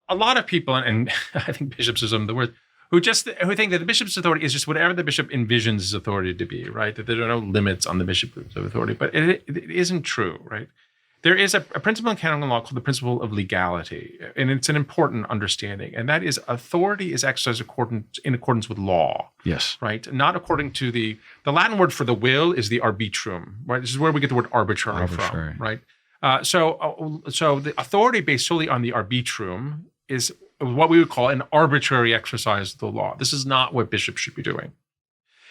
a lot of people, and I think bishops is the word, who think that the bishop's authority is just whatever the bishop envisions his authority to be, right? That there are no limits on the bishop's authority, but it isn't true, right? There is a principle in canonical law called the principle of legality, and it's an important understanding, and that is authority is exercised in accordance with law. Yes. Right? Not according to the Latin word for the will is the arbitrum, right? This is where we get the word arbitrary. From, right? So the authority based solely on the arbitrum is what we would call an arbitrary exercise of the law. This is not what bishops should be doing,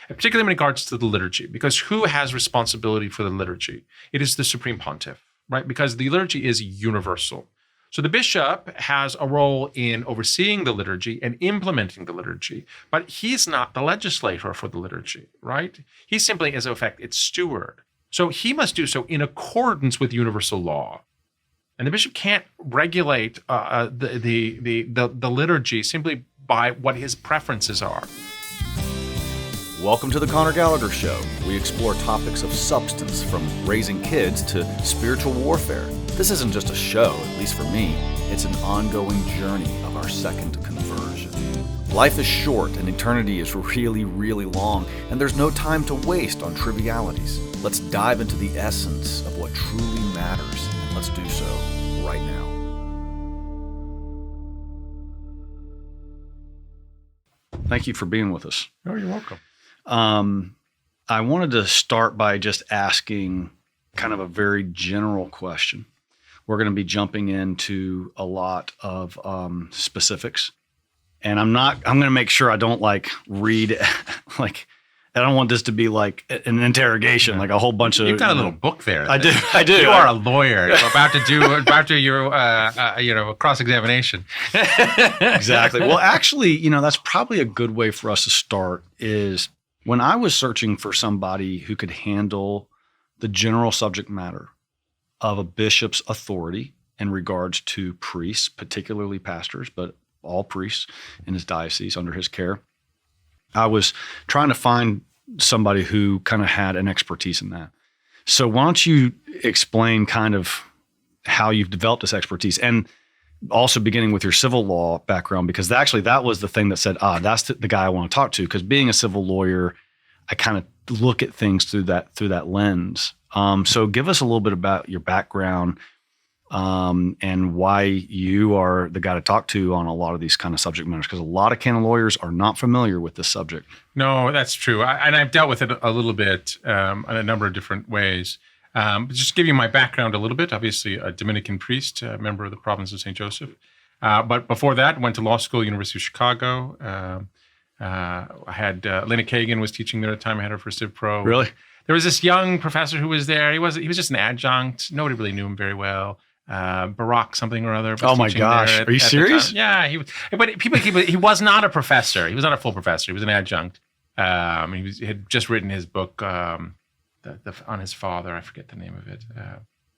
particularly in regards to the liturgy, because who has responsibility for the liturgy? It is the Supreme Pontiff. Right, because the liturgy is universal. So the bishop has a role in overseeing the liturgy and implementing the liturgy, but he's not the legislator for the liturgy, right? He simply is, in effect, its steward. So he must do so in accordance with universal law. And the bishop can't regulate the liturgy simply by what his preferences are. Welcome to the Conor Gallagher Show. We explore topics of substance from raising kids to spiritual warfare. This isn't just a show, at least for me. It's an ongoing journey of our second conversion. Life is short and eternity is really, really long, and there's no time to waste on trivialities. Let's dive into the essence of what truly matters, and let's do so right now. Thank you for being with us. Oh, you're welcome. I wanted to start by just asking kind of a very general question. We're going to be jumping into a lot of specifics, and I'm going to make sure I don't read I don't want this to be like an interrogation, like a whole bunch of. You've got a little book there. I do. You are a lawyer. You're about to do your cross-examination. Exactly. Well, actually, that's probably a good way for us to start. Is when I was searching for somebody who could handle the general subject matter of a bishop's authority in regards to priests, particularly pastors, but all priests in his diocese under his care, I was trying to find somebody who kind of had an expertise in that. So why don't you explain kind of how you've developed this expertise, and also beginning with your civil law background, because actually that was the thing that said, that's the guy I want to talk to, because being a civil lawyer, I kind of look at things through that lens. So give us a little bit about your background and why you are the guy to talk to on a lot of these kind of subject matters, because a lot of canon lawyers are not familiar with this subject. No, that's true. And I've dealt with it a little bit in a number of different ways. Just give you my background a little bit. Obviously, a Dominican priest, a member of the province of St. Joseph. But before that, went to law school, University of Chicago. I had Lena Kagan was teaching there at the time. I had her for Civ Pro. Really? There was this young professor who was there. He was just an adjunct. Nobody really knew him very well. Barack something or other. Oh my gosh. Are you serious? Yeah. He was not a professor. He was not a full professor. He was an adjunct. He had just written his book on his father. I forget the name of it.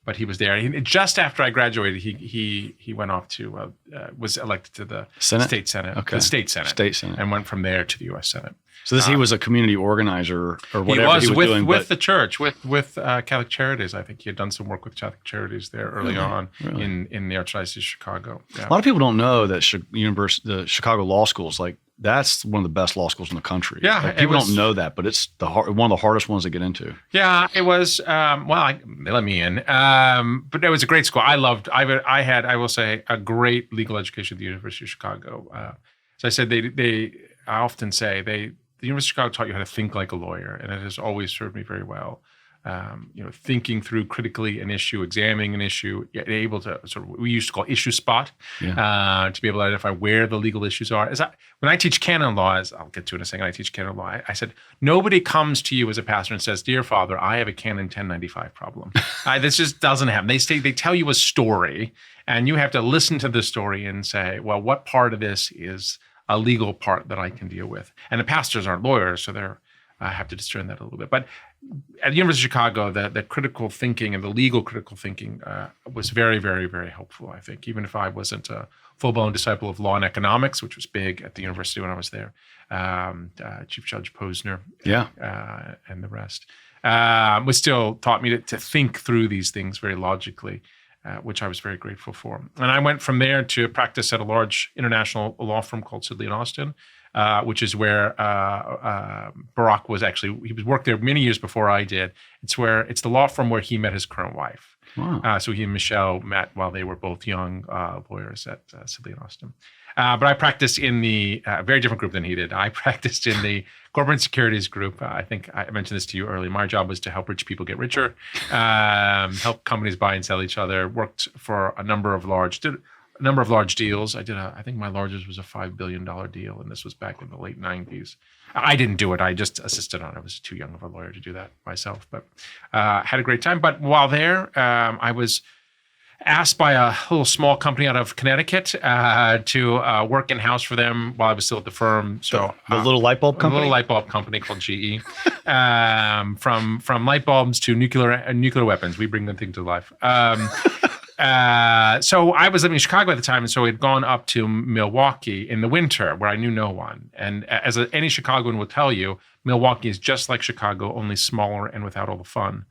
But he was there. Just after I graduated, he went off to was elected to the Senate? State Senate, okay. The State Senate, and went from there to the U.S. Senate. So he was a community organizer or whatever he was doing. With the church, with Catholic Charities. I think he had done some work with Catholic Charities there early on in the Archdiocese of Chicago. Yeah. A lot of people don't know that the Chicago Law School is that's one of the best law schools in the country. Yeah, people don't know that, but it's one of the hardest ones to get into. Yeah, it was. They let me in, but it was a great school. I will say, a great legal education at the University of Chicago. So I said I often say the University of Chicago taught you how to think like a lawyer, and it has always served me very well. Thinking through critically an issue, examining an issue, able to we used to call issue spot, to be able to identify where the legal issues are. When I teach canon law, as I'll get to in a second, I teach canon law. I said, nobody comes to you as a pastor and says, "Dear Father, I have a canon 1095 problem." This just doesn't happen. They tell you a story, and you have to listen to the story and say, well, what part of this is a legal part that I can deal with? And the pastors aren't lawyers, so I have to discern that a little bit. But at the University of Chicago, the critical thinking and the legal critical thinking was very, very, very helpful, I think, even if I wasn't a full-blown disciple of law and economics, which was big at the university when I was there. Chief Judge Posner and the rest was still taught me to think through these things very logically. which I was very grateful for. And I went from there to practice at a large international law firm called Sidley and Austin, which is where Barack was actually, he was worked there many years before I did. It's the law firm where he met his current wife. Wow. So he and Michelle met while they were both young lawyers at Sidley and Austin. But I practiced in the very different group than he did. I practiced in the corporate securities group. I think I mentioned this to you earlier. My job was to help rich people get richer, help companies buy and sell each other. Worked for a number of large deals. I think my largest was a $5 billion deal, and this was back in the late 90s. I didn't do it. I just assisted on it. I was too young of a lawyer to do that myself, but had a great time. But while there, I was asked by a little small company out of Connecticut to work in-house for them while I was still at the firm. So the little light bulb company? A little light bulb company called GE. From light bulbs to nuclear weapons. We bring the thing to life. So I was living in Chicago at the time, and so we'd gone up to Milwaukee in the winter where I knew no one. And as any Chicagoan will tell you, Milwaukee is just like Chicago, only smaller and without all the fun.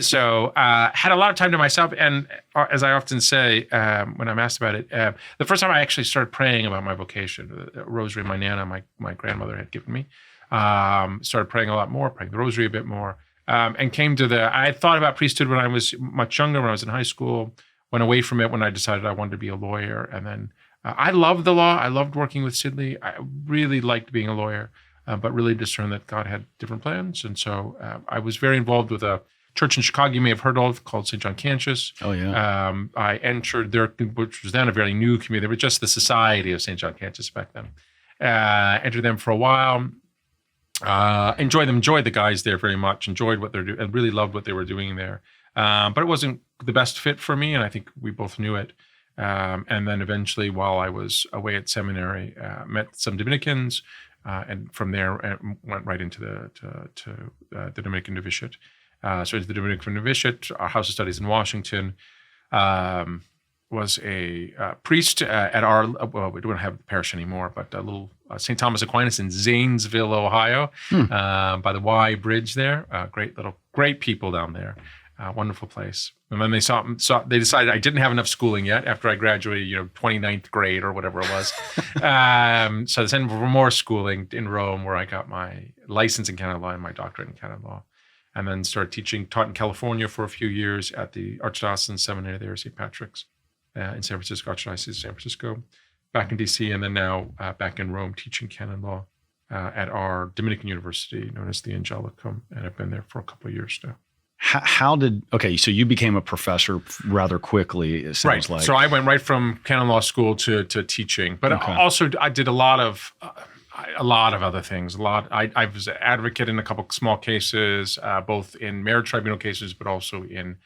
So had a lot of time to myself. And as I often say when I'm asked about it, the first time I actually started praying about my vocation, the rosary my Nana, my grandmother had given me, started praying a lot more, praying the rosary a bit more. And came to I thought about priesthood when I was much younger, when I was in high school, went away from it when I decided I wanted to be a lawyer. And then I loved the law. I loved working with Sidley. I really liked being a lawyer, but really discerned that God had different plans. And so I was very involved with a church in Chicago you may have heard of called St. John Cantius. Oh, yeah. I entered there, which was then a very new community. They were just the Society of St. John Cantius back then. Entered them for a while. Enjoyed the guys there very much, enjoyed what they're doing, and really loved what they were doing there. But it wasn't the best fit for me, and I think we both knew it. And then eventually, while I was away at seminary, met some Dominicans, and from there went right into the Dominican novitiate. So into the Dominican novitiate, our House of Studies in Washington. Was a priest at our, well, we don't have the parish anymore, but a little St. Thomas Aquinas in Zanesville, Ohio, by the Y Bridge there. Great people down there. Wonderful place. And then they decided I didn't have enough schooling yet after I graduated, 29th grade or whatever it was. So they sent me for more schooling in Rome, where I got my license in canon law and my doctorate in canon law. And then taught in California for a few years at the Archdiocesan Seminary there, St. Patrick's. In San Francisco, Archdiocese of San Francisco, back in DC, and then now back in Rome teaching canon law at our Dominican University known as the Angelicum, and I've been there for a couple of years now. So you became a professor rather quickly, it sounds like. So I went right from canon law school to teaching, but also I did a lot of other things. I was an advocate in a couple of small cases, both in marriage tribunal cases, but also in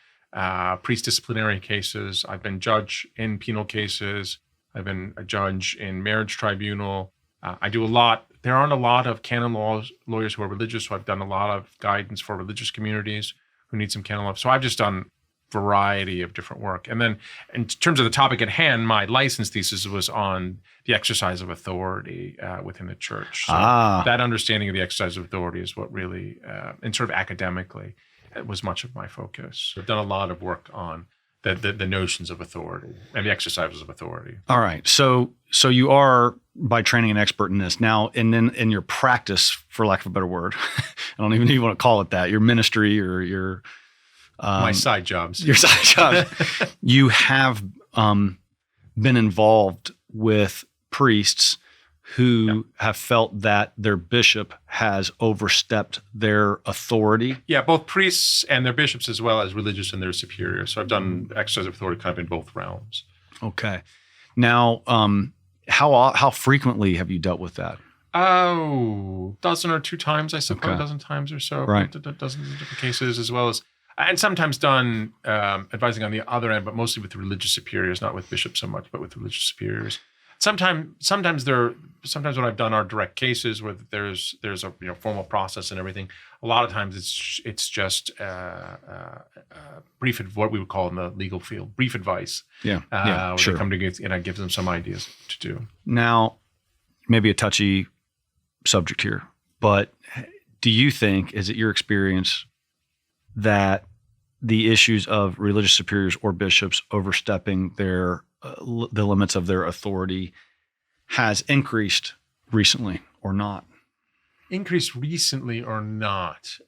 priest disciplinary cases. I've been judge in penal cases. I've been a judge in marriage tribunal. I do a lot. There aren't a lot of canon law lawyers who are religious, so I've done a lot of guidance for religious communities who need some canon law. So I've just done a variety of different work. And then in terms of the topic at hand, my license thesis was on the exercise of authority within the church. So that understanding of the exercise of authority is what really, and sort of academically, it was much of my focus. I've done a lot of work on the notions of authority and the exercises of authority. All right. So you are by training an expert in this now, and then in your practice, for lack of a better word, I don't even know if you want to call it that, your ministry or your my side jobs. Your side jobs. You have been involved with priests who have felt that their bishop has overstepped their authority. Yeah, both priests and their bishops, as well as religious and their superiors. So I've done exercise of authority kind of in both realms. Okay. Now, how frequently have you dealt with that? Oh, dozen or two times, I suppose, Okay. a dozen times or so. Right. Dozens of different cases, as well as, and sometimes done advising on the other end, but mostly with the religious superiors, not with bishops so much, but with religious superiors. Sometimes what I've done are direct cases where there's a formal process and everything. A lot of times it's just what we would call in the legal field brief advice. Yeah, sure. They come together and I give them some ideas to do. Now, maybe a touchy subject here, but do you think, is it your experience that the issues of religious superiors or bishops overstepping the limits of their authority has increased recently or not? Increased recently or not?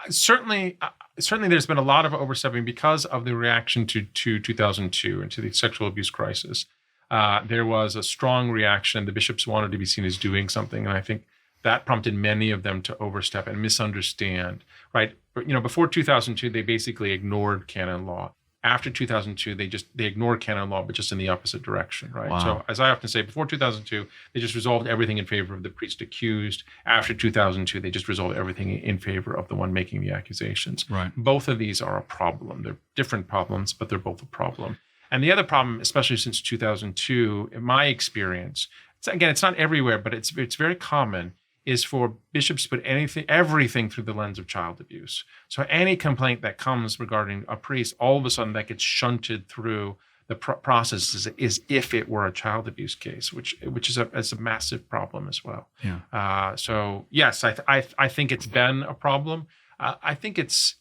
Certainly, there's been a lot of overstepping because of the reaction to 2002 and to the sexual abuse crisis. There was a strong reaction. The bishops wanted to be seen as doing something, and I think that prompted many of them to overstep and misunderstand. Right? But, before 2002, they basically ignored canon law. After 2002, they ignored canon law, but just in the opposite direction, right? Wow. So, as I often say, before 2002, they just resolved everything in favor of the priest accused. After 2002, they just resolved everything in favor of the one making the accusations. Right. Both of these are a problem. They're different problems, but they're both a problem. And the other problem, especially since 2002, in my experience, it's not everywhere, but it's very common, is for bishops to put everything through the lens of child abuse. So any complaint that comes regarding a priest, all of a sudden that gets shunted through the process as if it were a child abuse case, which is a massive problem as well. Yeah. So yes, I think it's been a problem. I think it's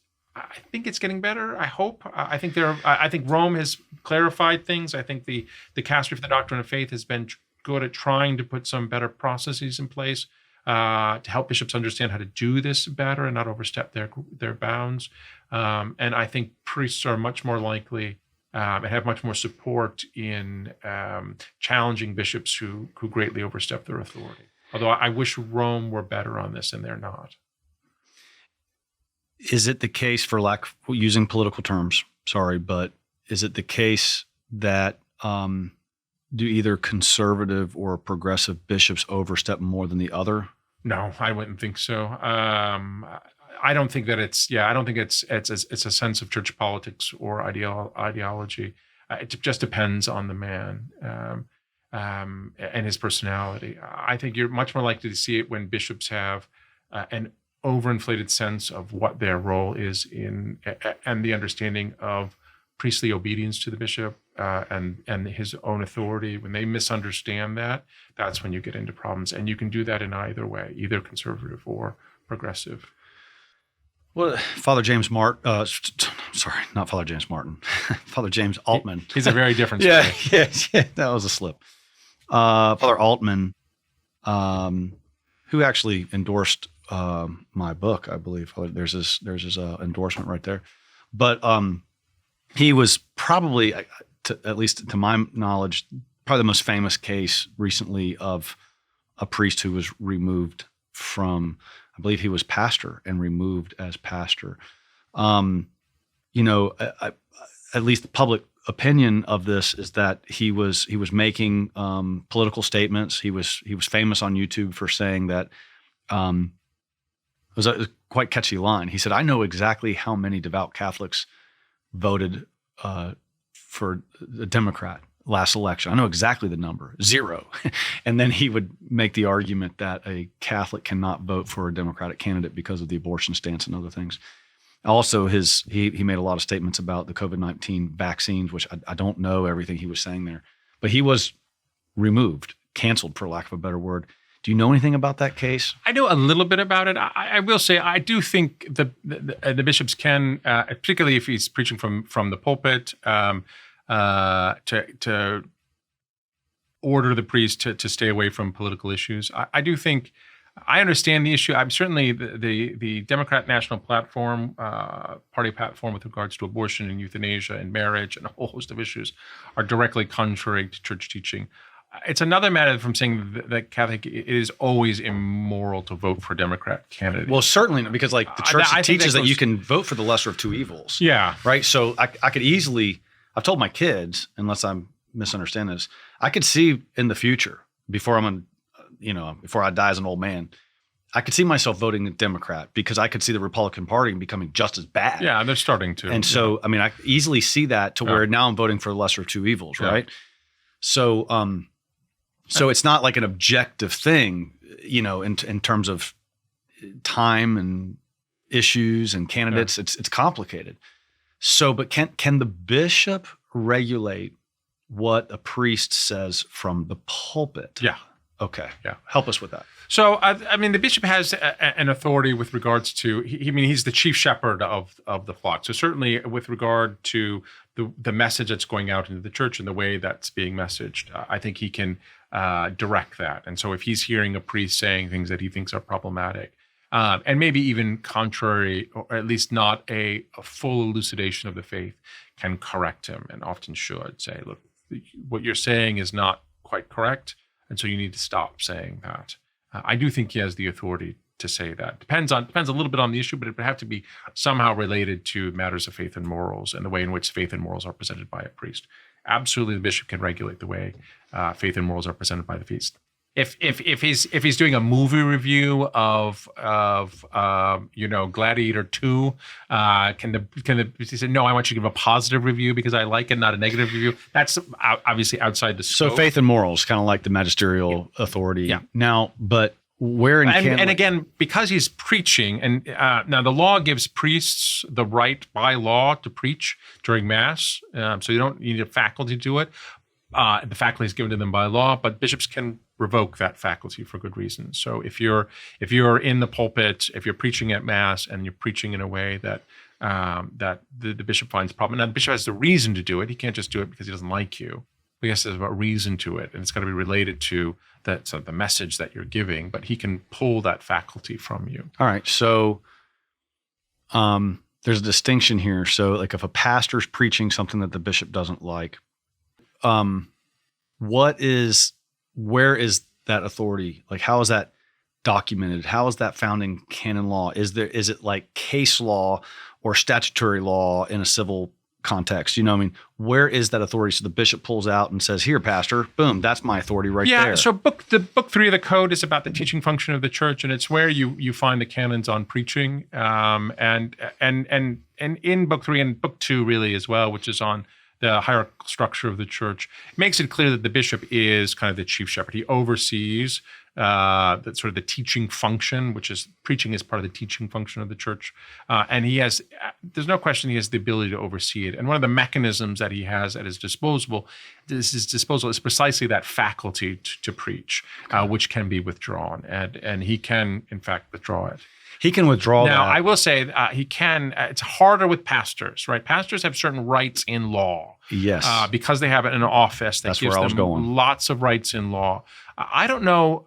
getting better. I hope. I think Rome has clarified things. I think the Dicastery for the Doctrine of Faith has been good at trying to put some better processes in place to help bishops understand how to do this better and not overstep their bounds. And I think priests are much more likely and have much more support in challenging bishops who greatly overstep their authority. Although I wish Rome were better on this, and they're not. Is it the case, for lack of using political terms, but is it the case that do either conservative or progressive bishops overstep more than the other? No, I wouldn't think so. I don't think that I don't think it's a sense of church politics or ideology. It just depends on the man and his personality. I think you're much more likely to see it when bishops have an overinflated sense of what their role is and the understanding of priestly obedience to the bishop and his own authority. When they misunderstand that, that's when you get into problems. And you can do that in either way, either conservative or progressive. Well, Father James Martin, not Father James Martin, Father James Altman. He's a very different story. Yeah, that was a slip. Father Altman, who actually endorsed my book, I believe. There's his endorsement right there. But he was probably, at least to my knowledge, probably the most famous case recently of a priest who was removed from, I believe he was pastor and removed as pastor. At least the public opinion of this is that he was making political statements. He was famous on YouTube for saying that. It was a quite catchy line. He said, "I know exactly how many devout Catholics voted for the Democrat last election. I know exactly the number, 0." And then he would make the argument that a Catholic cannot vote for a Democratic candidate because of the abortion stance and other things. Also, he made a lot of statements about the COVID-19 vaccines, which I don't know everything he was saying there. But he was removed, canceled, for lack of a better word. Do you know anything about that case? I know a little bit about it. I will say I do think the bishops can, particularly if he's preaching from the pulpit, to order the priest to stay away from political issues. I do think I understand the issue. I'm certainly the Democrat National Platform, party platform with regards to abortion and euthanasia and marriage and a whole host of issues are directly contrary to church teaching. It's another matter from saying that Catholic, it is always immoral to vote for a Democrat candidate. Well, certainly not, because the church teaches that you can vote for the lesser of two evils. Yeah. Right? So I could easily, I've told my kids, unless I'm misunderstanding this, I could see in the future, before I die as an old man, I could see myself voting Democrat because I could see the Republican Party becoming just as bad. Yeah, they're starting to. And so, I could easily see that to where now I'm voting for the lesser of two evils, right? So, so it's not like an objective thing, in terms of time and issues and candidates. Yeah. It's complicated. So, but can the bishop regulate what a priest says from the pulpit? Yeah. Okay. Yeah. Help us with that. So, I mean, the bishop has an authority with regards to, he's the chief shepherd of the flock. So certainly with regard to the message that's going out into the church and the way that's being messaged, I think he can direct that. And so if he's hearing a priest saying things that he thinks are problematic, and maybe even contrary, or at least not a full elucidation of the faith, can correct him, and often should say, look, what you're saying is not quite correct, and so you need to stop saying that. I do think he has the authority to say that. Depends a little bit on the issue, but it would have to be somehow related to matters of faith and morals and the way in which faith and morals are presented by a priest. Absolutely, the bishop can regulate the way faith and morals are presented by the priest. If he's doing a movie review of Gladiator 2, he say, no, I want you to give a positive review because I like it, not a negative review. That's obviously outside the scope. So faith and morals, kind of like the magisterial authority. Yeah. Now, but where in and again, because he's preaching, and now the law gives priests the right by law to preach during Mass, so you don't need a faculty to do it. The faculty is given to them by law, but bishops can revoke that faculty for good reason. So if you're in the pulpit, if you're preaching at Mass and you're preaching in a way that the bishop finds problem, now the bishop has the reason to do it. He can't just do it because he doesn't like you. I guess there's a reason to it, and it's got to be related to the message that you're giving. But he can pull that faculty from you. All right, so there's a distinction here. So, like, if a pastor's preaching something that the bishop doesn't like, where is that authority? Like, how is that documented? How is that found in canon law? Is it like case law or statutory law in a civil context? You know what I mean? Where is that authority? So the bishop pulls out and says, here, pastor, boom, that's my authority right there. Yeah, so book 3 of the code is about the teaching function of the church, and it's where you find the canons on preaching. And in book 3 and book 2 really as well, which is on the hierarchical structure of the church, it makes it clear that the bishop is kind of the chief shepherd. He oversees the teaching function, which is preaching is part of the teaching function of the church. And there's no question he has the ability to oversee it. And one of the mechanisms that he has at his disposal is precisely that faculty to preach, which can be withdrawn. And he can, in fact, withdraw it. He can withdraw that. Now, I will say he can. It's harder with pastors, right? Pastors have certain rights in law. Yes. Because they have an office that gives them lots of rights in law. I don't know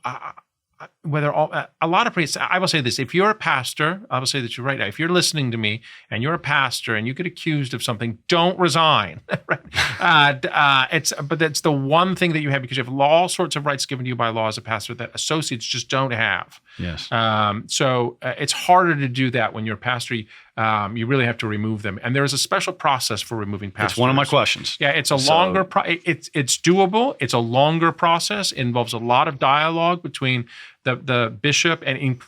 whether a lot of priests, I will say this, if you're a pastor, I will say that you're right now, if you're listening to me and you're a pastor and you get accused of something, don't resign. Right? But that's the one thing that you have, because you have all sorts of rights given to you by law as a pastor that associates just don't have. Yes. So it's harder to do that when you're a pastor. You really have to remove them, and there is a special process for removing pastors. It's one of my questions. Yeah, it's longer. It's doable. It's a longer process. It involves a lot of dialogue between the bishop and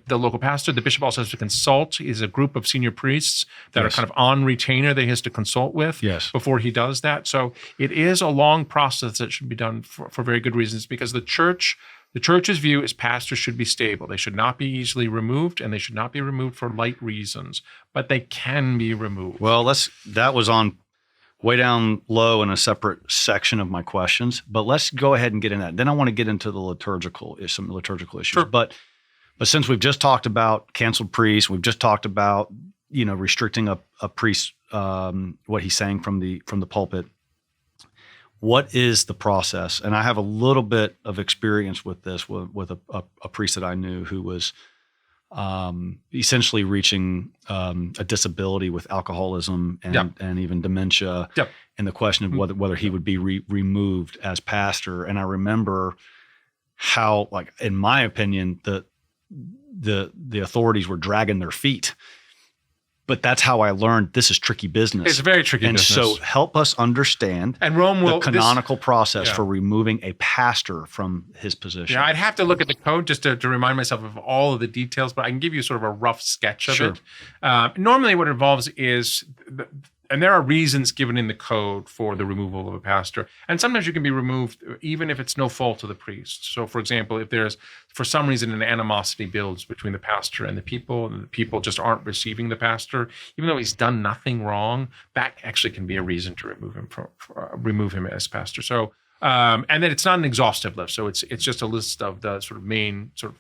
the local pastor. The bishop also has to consult. He's a group of senior priests that are kind of on retainer that he has to consult with before he does that. So it is a long process that should be done for very good reasons, because the church's view is pastors should be stable. They should not be easily removed, and they should not be removed for light reasons, but they can be removed. Well, that was on way down low in a separate section of my questions, but let's go ahead and get in that. Then I want to get into some liturgical issues. Sure. But since we've just talked about canceled priests, we've just talked about, restricting a priest, what he's saying from the pulpit. What is the process? And I have a little bit of experience with this with a priest that I knew who was essentially reaching a disability with alcoholism and even dementia, and the question of whether he would be removed as pastor. And I remember how, like, in my opinion, the authorities were dragging their feet. But that's how I learned this is tricky business. It's very tricky business. And so help us understand the canonical process for removing a pastor from his position. Yeah, I'd have to look at the code just to remind myself of all of the details, but I can give you sort of a rough sketch of it. Normally what it involves is, and there are reasons given in the code for the removal of a pastor. And sometimes you can be removed even if it's no fault of the priest. So, for example, if there's, for some reason, an animosity builds between the pastor and the people just aren't receiving the pastor, even though he's done nothing wrong, that actually can be a reason to remove him as pastor. So And then it's not an exhaustive list. So it's just a list of the sort of main sort of,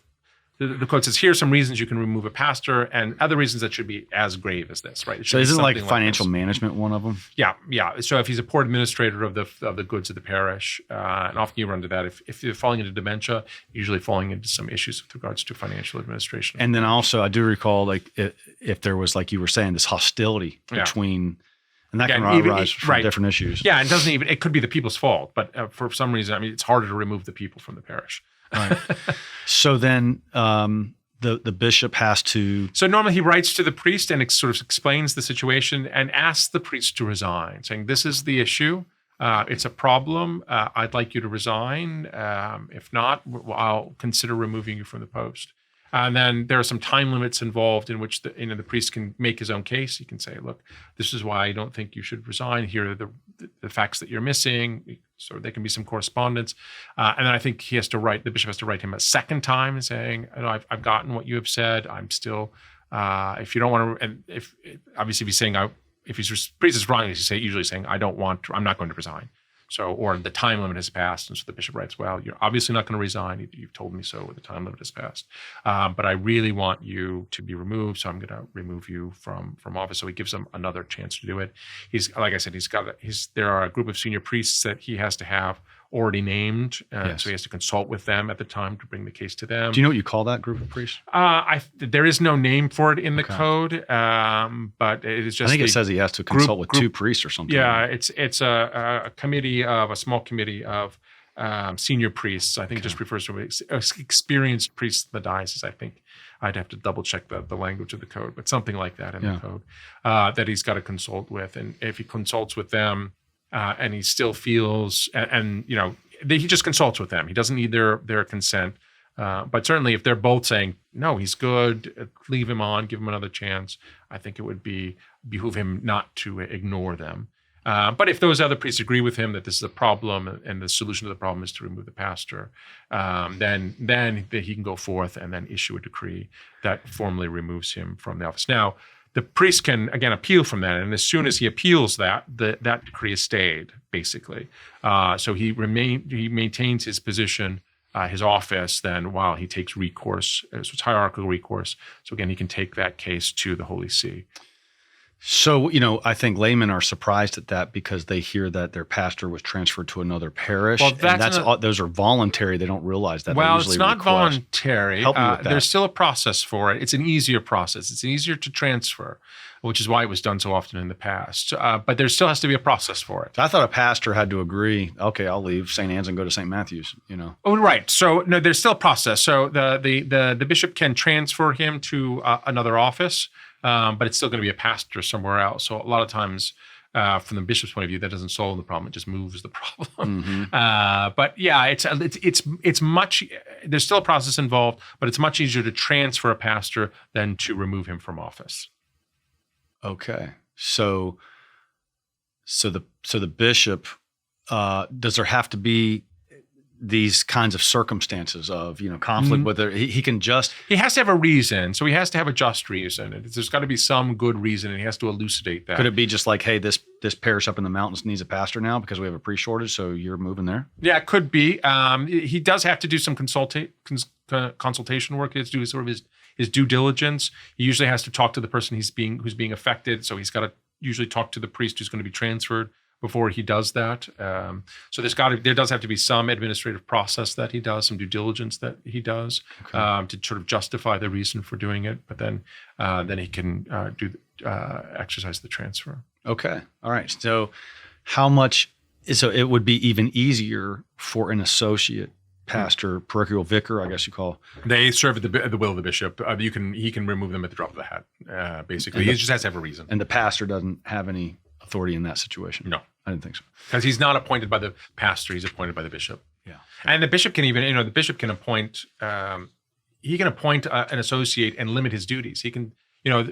the code says, here's some reasons you can remove a pastor and other reasons that should be as grave as this, right? So isn't like financial management one of them? Yeah. So if he's a poor administrator of the goods of the parish, and often you run into that, if you're falling into dementia, usually falling into some issues with regards to financial administration. And then also, I do recall, like, if there was, like you were saying, this hostility between, and that can arise from different issues. Yeah, it could be the people's fault, but for some reason, I mean, it's harder to remove the people from the parish. Right. So then the bishop has to... So normally he writes to the priest and sort of explains the situation and asks the priest to resign, saying, this is the issue. It's a problem. I'd like you to resign. If not, I'll consider removing you from the post. And then there are some time limits involved in which the priest can make his own case. He can say, look, this is why I don't think you should resign. Here are the facts that you're missing. So there can be some correspondence. And then I think the bishop has to write him a second time and saying, I've gotten what you have said. I'm still, if you don't want to, and if he's saying, if his priest is wrong, he's usually saying, I'm not going to resign. So, or the time limit has passed. And so the bishop writes, well, you're obviously not going to resign. You've told me so. The time limit has passed. But I really want you to be removed. So I'm going to remove you from office. So he gives them another chance to do it. Like I said, there are a group of senior priests that he has to have already named. Yes. So he has to consult with them at the time to bring the case to them. Do you know what you call that group of priests? There is no name for it in the code, but it is just. I think it says he has to consult with two priests or something. Yeah, it's a small committee of senior priests. I think it just refers to experienced priests in the diocese. I think I'd have to double check the language of the code, but something like that in the code that he's got to consult with, and if he consults with them. And he still feels, he just consults with them. He doesn't need their consent. But certainly if they're both saying, no, he's good, leave him on, give him another chance, I think it would behoove him not to ignore them. But if those other priests agree with him that this is a problem and the solution to the problem is to remove the pastor, then he can go forth and then issue a decree that formally removes him from the office. Now, the priest can, again, appeal from that. And as soon as he appeals that decree is stayed, basically. So he maintains his position, his office, then while he takes recourse. So it's hierarchical recourse. So again, he can take that case to the Holy See. So, I think laymen are surprised at that because they hear that their pastor was transferred to another parish. Well, those are voluntary. They don't realize that. Well, it's not voluntary. Help me with that. There's still a process for it. It's an easier process. It's easier to transfer, which is why it was done so often in the past. But there still has to be a process for it. I thought a pastor had to agree, okay, I'll leave St. Anne's and go to St. Matthew's, Oh, right. So, no, there's still a process. So the bishop can transfer him to another office. But it's still going to be a pastor somewhere else. So a lot of times, from the bishop's point of view, that doesn't solve the problem; it just moves the problem. Mm-hmm. But yeah, it's much. There's still a process involved, but it's much easier to transfer a pastor than to remove him from office. Okay, so the bishop, does there have to be these kinds of circumstances of conflict with it? He has to have a reason. So he has to have a just reason. There's got to be some good reason, and he has to elucidate that. Could it be just like, hey, this parish up in the mountains needs a pastor now because we have a priest shortage, so you're moving there? Yeah, it could be. He does have to do some consultation work. He has to do sort of his due diligence. He usually has to talk to the person who's being affected. So he's got to usually talk to the priest who's going to be transferred before he does that. So there does have to be some administrative process that he does, some due diligence that he does, to sort of justify the reason for doing it. But then he can exercise the transfer. Okay. All right. So so it would be even easier for an associate pastor, parochial vicar, I guess you call. They serve at the will of the bishop. He can remove them at the drop of the hat. Basically, he just has to have a reason. And the pastor doesn't have any authority in that situation. No, I didn't think so. Because he's not appointed by the pastor; he's appointed by the bishop. Yeah, and the bishop can even, the bishop can appoint. He can appoint an associate and limit his duties. He can,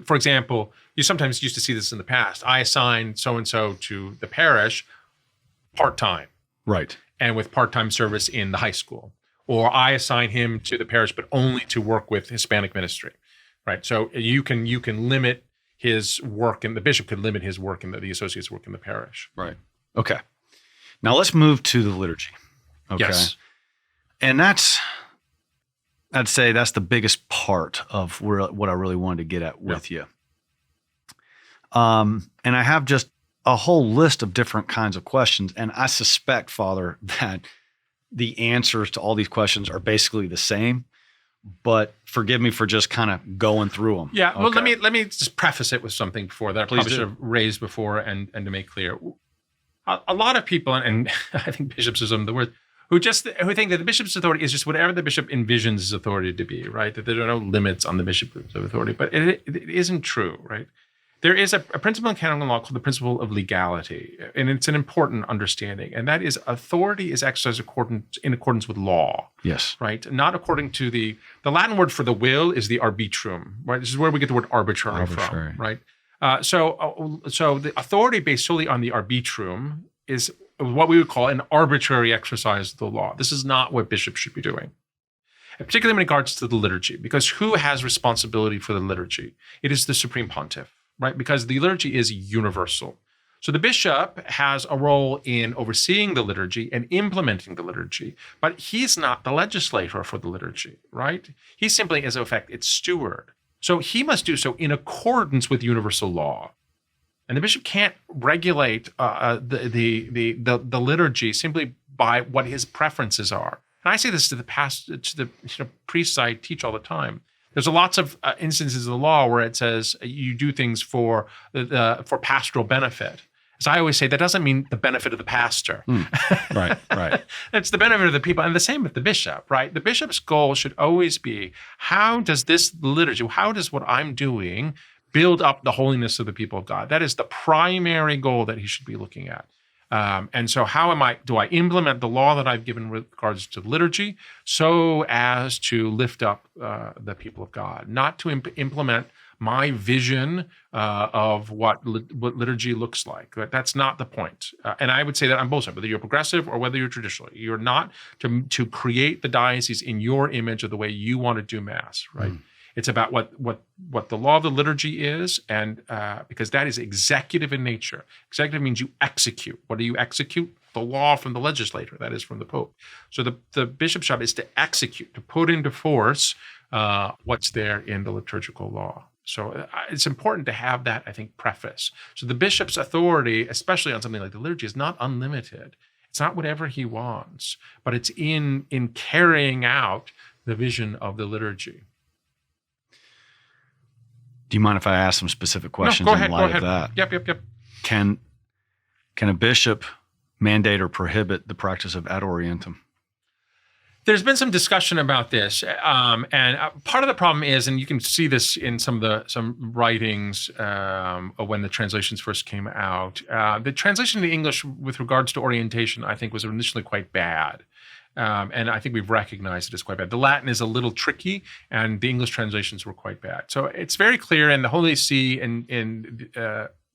for example, you sometimes used to see this in the past. I assigned so and so to the parish part-time, right, and with part-time service in the high school, or I assign him to the parish, but only to work with Hispanic ministry, right? So you can limit his work, and the bishop could limit his work and the associate's work in the parish. Right. Okay. Now let's move to the liturgy. Okay. Yes. And I'd say that's the biggest part of what I really wanted to get at with you. And I have just a whole list of different kinds of questions. And I suspect, Father, that the answers to all these questions are basically the same, but forgive me for just kind of going through them. Yeah. Well, let me just preface it with something before that I probably Please should do. have raised before and to make clear. A lot of people, and I think bishops are some of the worst, who think that the bishop's authority is just whatever the bishop envisions his authority to be, right? That there are no limits on the bishop's authority, but it isn't true, right? There is a principle in canonical law called the principle of legality, and it's an important understanding, and that is authority is exercised in accordance with law. Yes. Right? Not according to the Latin word for the will is the arbitrum, right? This is where we get the word arbitrary. From, right? So the authority based solely on the arbitrum is what we would call an arbitrary exercise of the law. This is not what bishops should be doing, and particularly in regards to the liturgy, because who has responsibility for the liturgy? It is the Supreme Pontiff, right? Because the liturgy is universal. So the bishop has a role in overseeing the liturgy and implementing the liturgy, but he's not the legislator for the liturgy, right? He simply is, in effect, its steward. So he must do so in accordance with universal law. And the bishop can't regulate the liturgy simply by what his preferences are. And I say this to the priests I teach all the time. There's lots of instances of the law where it says you do things for pastoral benefit. As I always say, that doesn't mean the benefit of the pastor. Right. It's the benefit of the people. And the same with the bishop, right? The bishop's goal should always be, how does this liturgy, how does what I'm doing build up the holiness of the people of God? That is the primary goal that he should be looking at. And so do I implement the law that I've given with regards to liturgy so as to lift up the people of God, not to implement my vision of what liturgy looks like. That's not the point. And I would say that on both sides, whether you're progressive or whether you're traditional, you're not to create the diocese in your image of the way you want to do Mass, right? Mm. It's about what the law of the liturgy is, and because that is executive in nature. Executive means you execute. What do you execute? The law from the legislator, that is from the Pope. So the bishop's job is to execute, to put into force what's there in the liturgical law. So it's important to have that, I think, preface. So the bishop's authority, especially on something like the liturgy, is not unlimited. It's not whatever he wants, but it's in carrying out the vision of the liturgy. Do you mind if I ask some specific questions in light of that? Yep. Can a bishop mandate or prohibit the practice of ad orientem? There's been some discussion about this, and part of the problem is, and you can see this in some writings when the translations first came out. The translation to English with regards to orientation, I think, was initially quite bad. And I think we've recognized it as quite bad. The Latin is a little tricky, and the English translations were quite bad. So it's very clear, and the Holy See in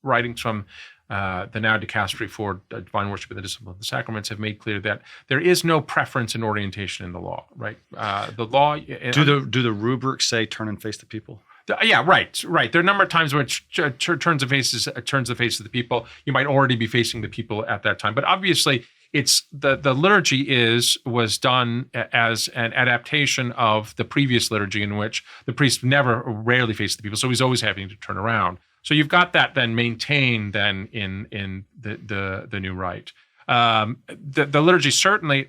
writings from the now dicastery for divine worship and the discipline of the sacraments have made clear that there is no preference in orientation in the law, right? The law... Do the rubrics say turn and face the people? Yeah, right. There are a number of times when it turns the face of the people. You might already be facing the people at that time. But obviously, it's the liturgy was done as an adaptation of the previous liturgy in which the priest rarely faced the people, so he's always having to turn around. So you've got that then maintained then in the new rite. The liturgy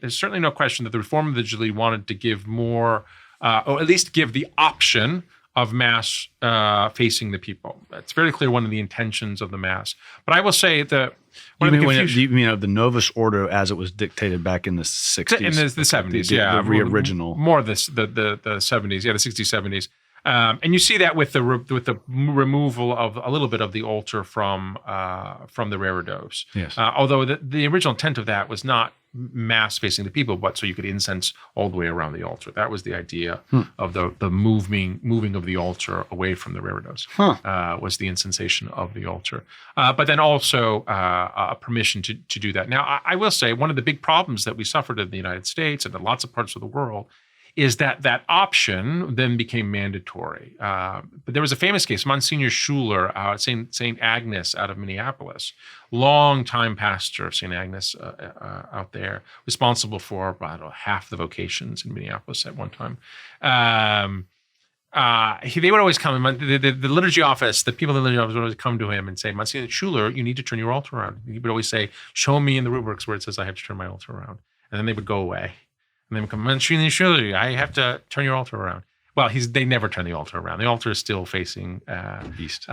there's certainly no question that the Reform of the Liturgy wanted to give more, or at least give the option of Mass facing the people. It's very clear one of the intentions of the Mass. But I will say that you mean of the Novus Ordo as it was dictated back in the 60s? In the 70s, yeah. The original. More the 70s, yeah, the 60s, 70s. And you see that with the removal of a little bit of the altar from the reredos. Yes. Although the original intent of that was not Mass facing the people, but so you could incense all the way around the altar. That was the idea of the moving of the altar away from the reredos. Was the incensation of the altar. But then also a permission to do that. Now, I will say one of the big problems that we suffered in the United States and in lots of parts of the world is that option then became mandatory. But there was a famous case, Monsignor Schuler, St. Agnes out of Minneapolis, long-time pastor of St. Agnes out there, responsible for half the vocations in Minneapolis at one time. They would always come, the liturgy office, the people in the liturgy office would always come to him and say, Monsignor Schuler, you need to turn your altar around. He would always say, show me in the rubrics where it says I have to turn my altar around. And then they would go away. And they would come, Monsignor Schuler, I have to turn your altar around. Well, they never turn the altar around. The altar is still facing east.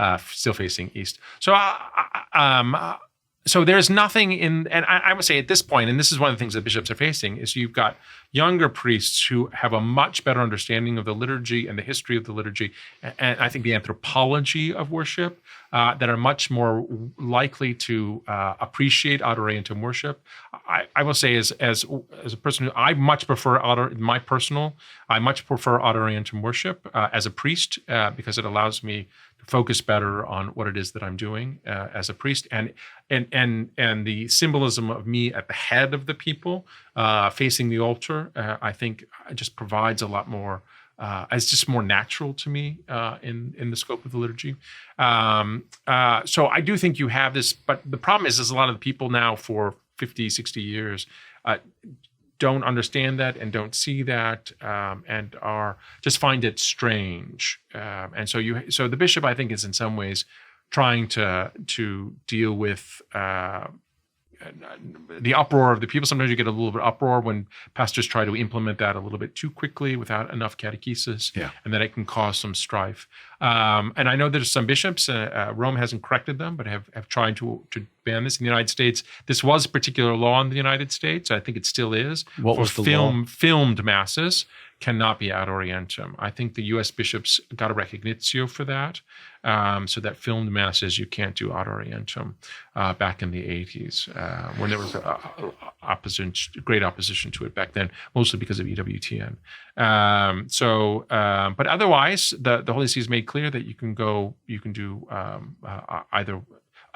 So there's nothing in, and I would say at this point, and this is one of the things that bishops are facing, is you've got younger priests who have a much better understanding of the liturgy and the history of the liturgy, and I think the anthropology of worship, that are much more likely to appreciate ad orientem worship. I will say, as a person who I much prefer ad orientem worship as a priest, because it allows me to focus better on what it is that I'm doing as a priest, and the symbolism of me at the head of the people facing the altar, I think just provides a lot more. It's just more natural to me in the scope of the liturgy. So I do think you have this, but the problem is a lot of the people now for 50, 60 years don't understand that and don't see that, and just find it strange. And so the bishop, I think, is in some ways trying to deal with the uproar of the people. Sometimes you get a little bit of uproar when pastors try to implement that a little bit too quickly without enough catechesis, and that it can cause some strife. And I know there's some bishops, Rome hasn't corrected them, but have tried to ban this. In the United States, this was a particular law in the United States. I think it still is. What was the law? Filmed masses cannot be ad orientem. I think the U.S. bishops got a recognition for that, so that filmed masses you can't do ad orientem back in the 80s, when there was great opposition to it back then, mostly because of EWTN. But otherwise, the Holy See has made clear that you can do either.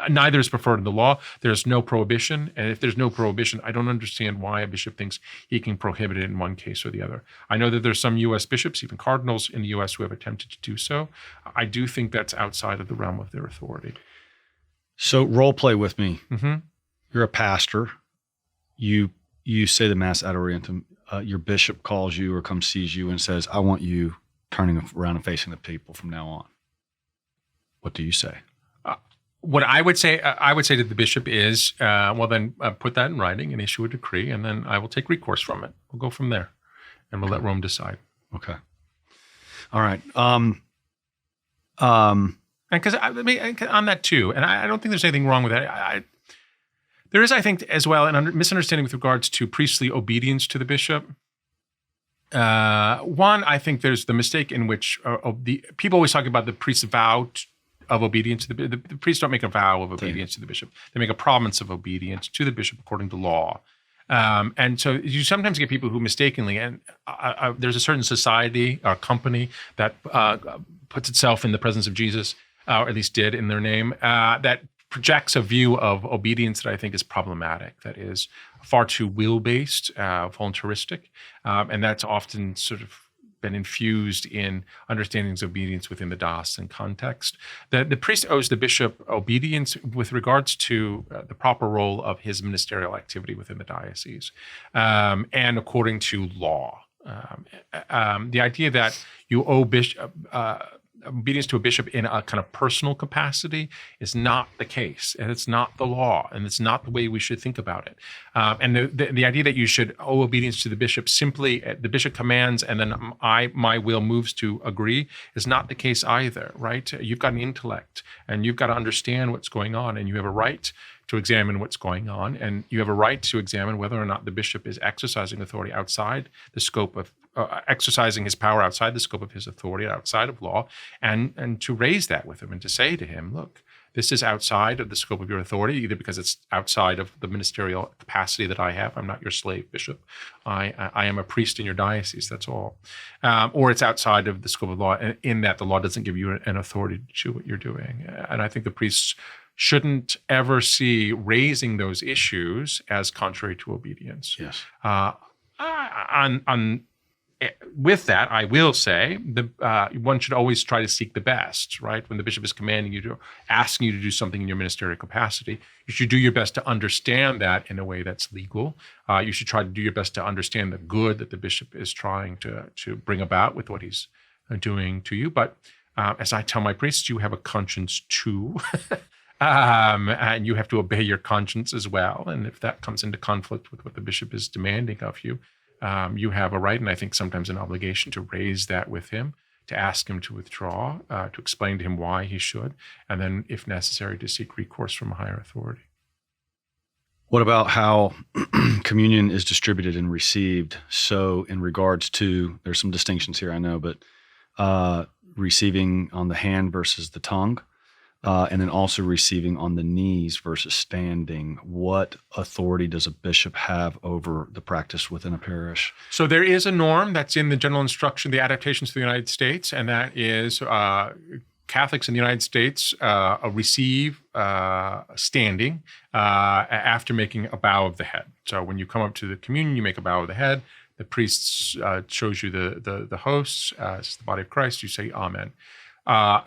Neither is preferred in the law. There's no prohibition. And if there's no prohibition, I don't understand why a bishop thinks he can prohibit it in one case or the other. I know that there's some U.S. bishops, even cardinals in the U.S., who have attempted to do so. I do think that's outside of the realm of their authority. So role play with me. Mm-hmm. You're a pastor. You say the Mass ad orientem. Your bishop calls you or comes sees you and says, I want you turning around and facing the people from now on. What do you say? What I would say to the bishop is, then put that in writing and issue a decree, and then I will take recourse from it. We'll go from there, and we'll let Rome decide. Okay. All right. And because on that too, and I don't think there's anything wrong with that. There is, I think, as well, an misunderstanding with regards to priestly obedience to the bishop. One, I think there's the mistake in which the people always talk about the priest's vow of obedience to the priests don't make a vow of obedience to the bishop. They make a promise of obedience to the bishop according to law. And so you sometimes get people who mistakenly, and there's a certain society or company that puts itself in the presence of Jesus, or at least did in their name, that projects a view of obedience that I think is problematic, that is far too will-based, voluntaristic, and that's often sort of been infused in understandings of obedience within the diocesan context. The priest owes the bishop obedience with regards to the proper role of his ministerial activity within the diocese, and according to law. The idea that you owe obedience to a bishop in a kind of personal capacity is not the case, and it's not the law, and it's not the way we should think about it. And the idea that you should owe obedience to the bishop simply, the bishop commands and then my will moves to agree is not the case either, right? You've got an intellect, and you've got to understand what's going on, and you have a right to examine what's going on, and you have a right to examine whether or not the bishop is exercising authority outside the scope of exercising his power outside the scope of his authority, outside of law, and to raise that with him and to say to him, look, this is outside of the scope of your authority, either because it's outside of the ministerial capacity that I have. I'm not your slave, bishop. I am a priest in your diocese, that's all. Or it's outside of the scope of law, in that the law doesn't give you an authority to do what you're doing. And I think the priests shouldn't ever see raising those issues as contrary to obedience. Yes. with that, I will say one should always try to seek the best, right? When the bishop is commanding you to, asking you to do something in your ministerial capacity, you should do your best to understand that in a way that's legal. You should try to do your best to understand the good that the bishop is trying to bring about with what he's doing to you. But as I tell my priests, you have a conscience too. And you have to obey your conscience as well. And if that comes into conflict with what the bishop is demanding of you, you have a right, and I think sometimes an obligation, to raise that with him, to ask him to withdraw, to explain to him why he should, and then, if necessary, to seek recourse from a higher authority. What about how communion is distributed and received? So in regards to, there's some distinctions here, I know, but receiving on the hand versus the tongue, and then also receiving on the knees versus standing. What authority does a bishop have over the practice within a parish? So there is a norm that's in the general instruction, the adaptations to the United States, and that is Catholics in the United States receive standing after making a bow of the head. So when you come up to the communion, you make a bow of the head. The priest shows you the hosts, it's the body of Christ. You say Amen.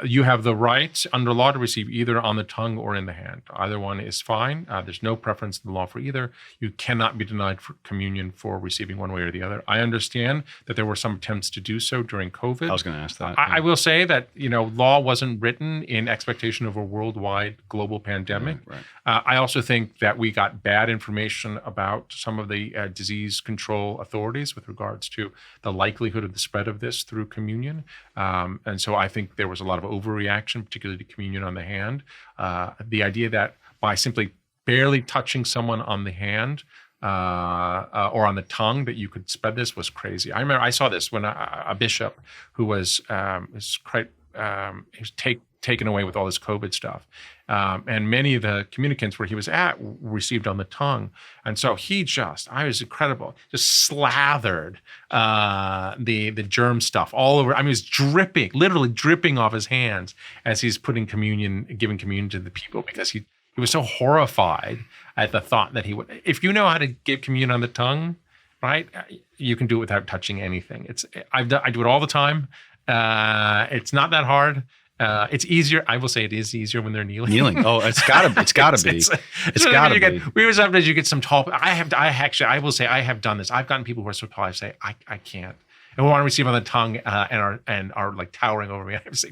You have the right under law to receive either on the tongue or in the hand. Either one is fine. There's no preference in the law for either. You cannot be denied for communion for receiving one way or the other. I understand that there were some attempts to do so during COVID. I was going to ask that. I will say that, law wasn't written in expectation of a worldwide global pandemic. Right. I also think that we got bad information about some of the disease control authorities with regards to the likelihood of the spread of this through communion. And so I think there was a lot of overreaction, particularly to communion on the hand. The idea that by simply barely touching someone on the hand or on the tongue that you could spread this was crazy. I remember I saw this when a bishop who was taken away with all this COVID stuff. And many of the communicants where he was at received on the tongue. And so I was incredible, just slathered the germ stuff all over. I mean, it was dripping, literally dripping off his hands as he's giving communion to the people, because he was so horrified at the thought that he would, if you know how to give communion on the tongue, right, you can do it without touching anything. I do it all the time. It's not that hard. It's easier. I will say it is easier when they're kneeling. Kneeling. Oh, it's gotta be. It's gotta be. Sometimes you get some tall. I will say I have done this. I've gotten people who are so tall. I say I can't. And we want to receive on the tongue and are like towering over me. I say,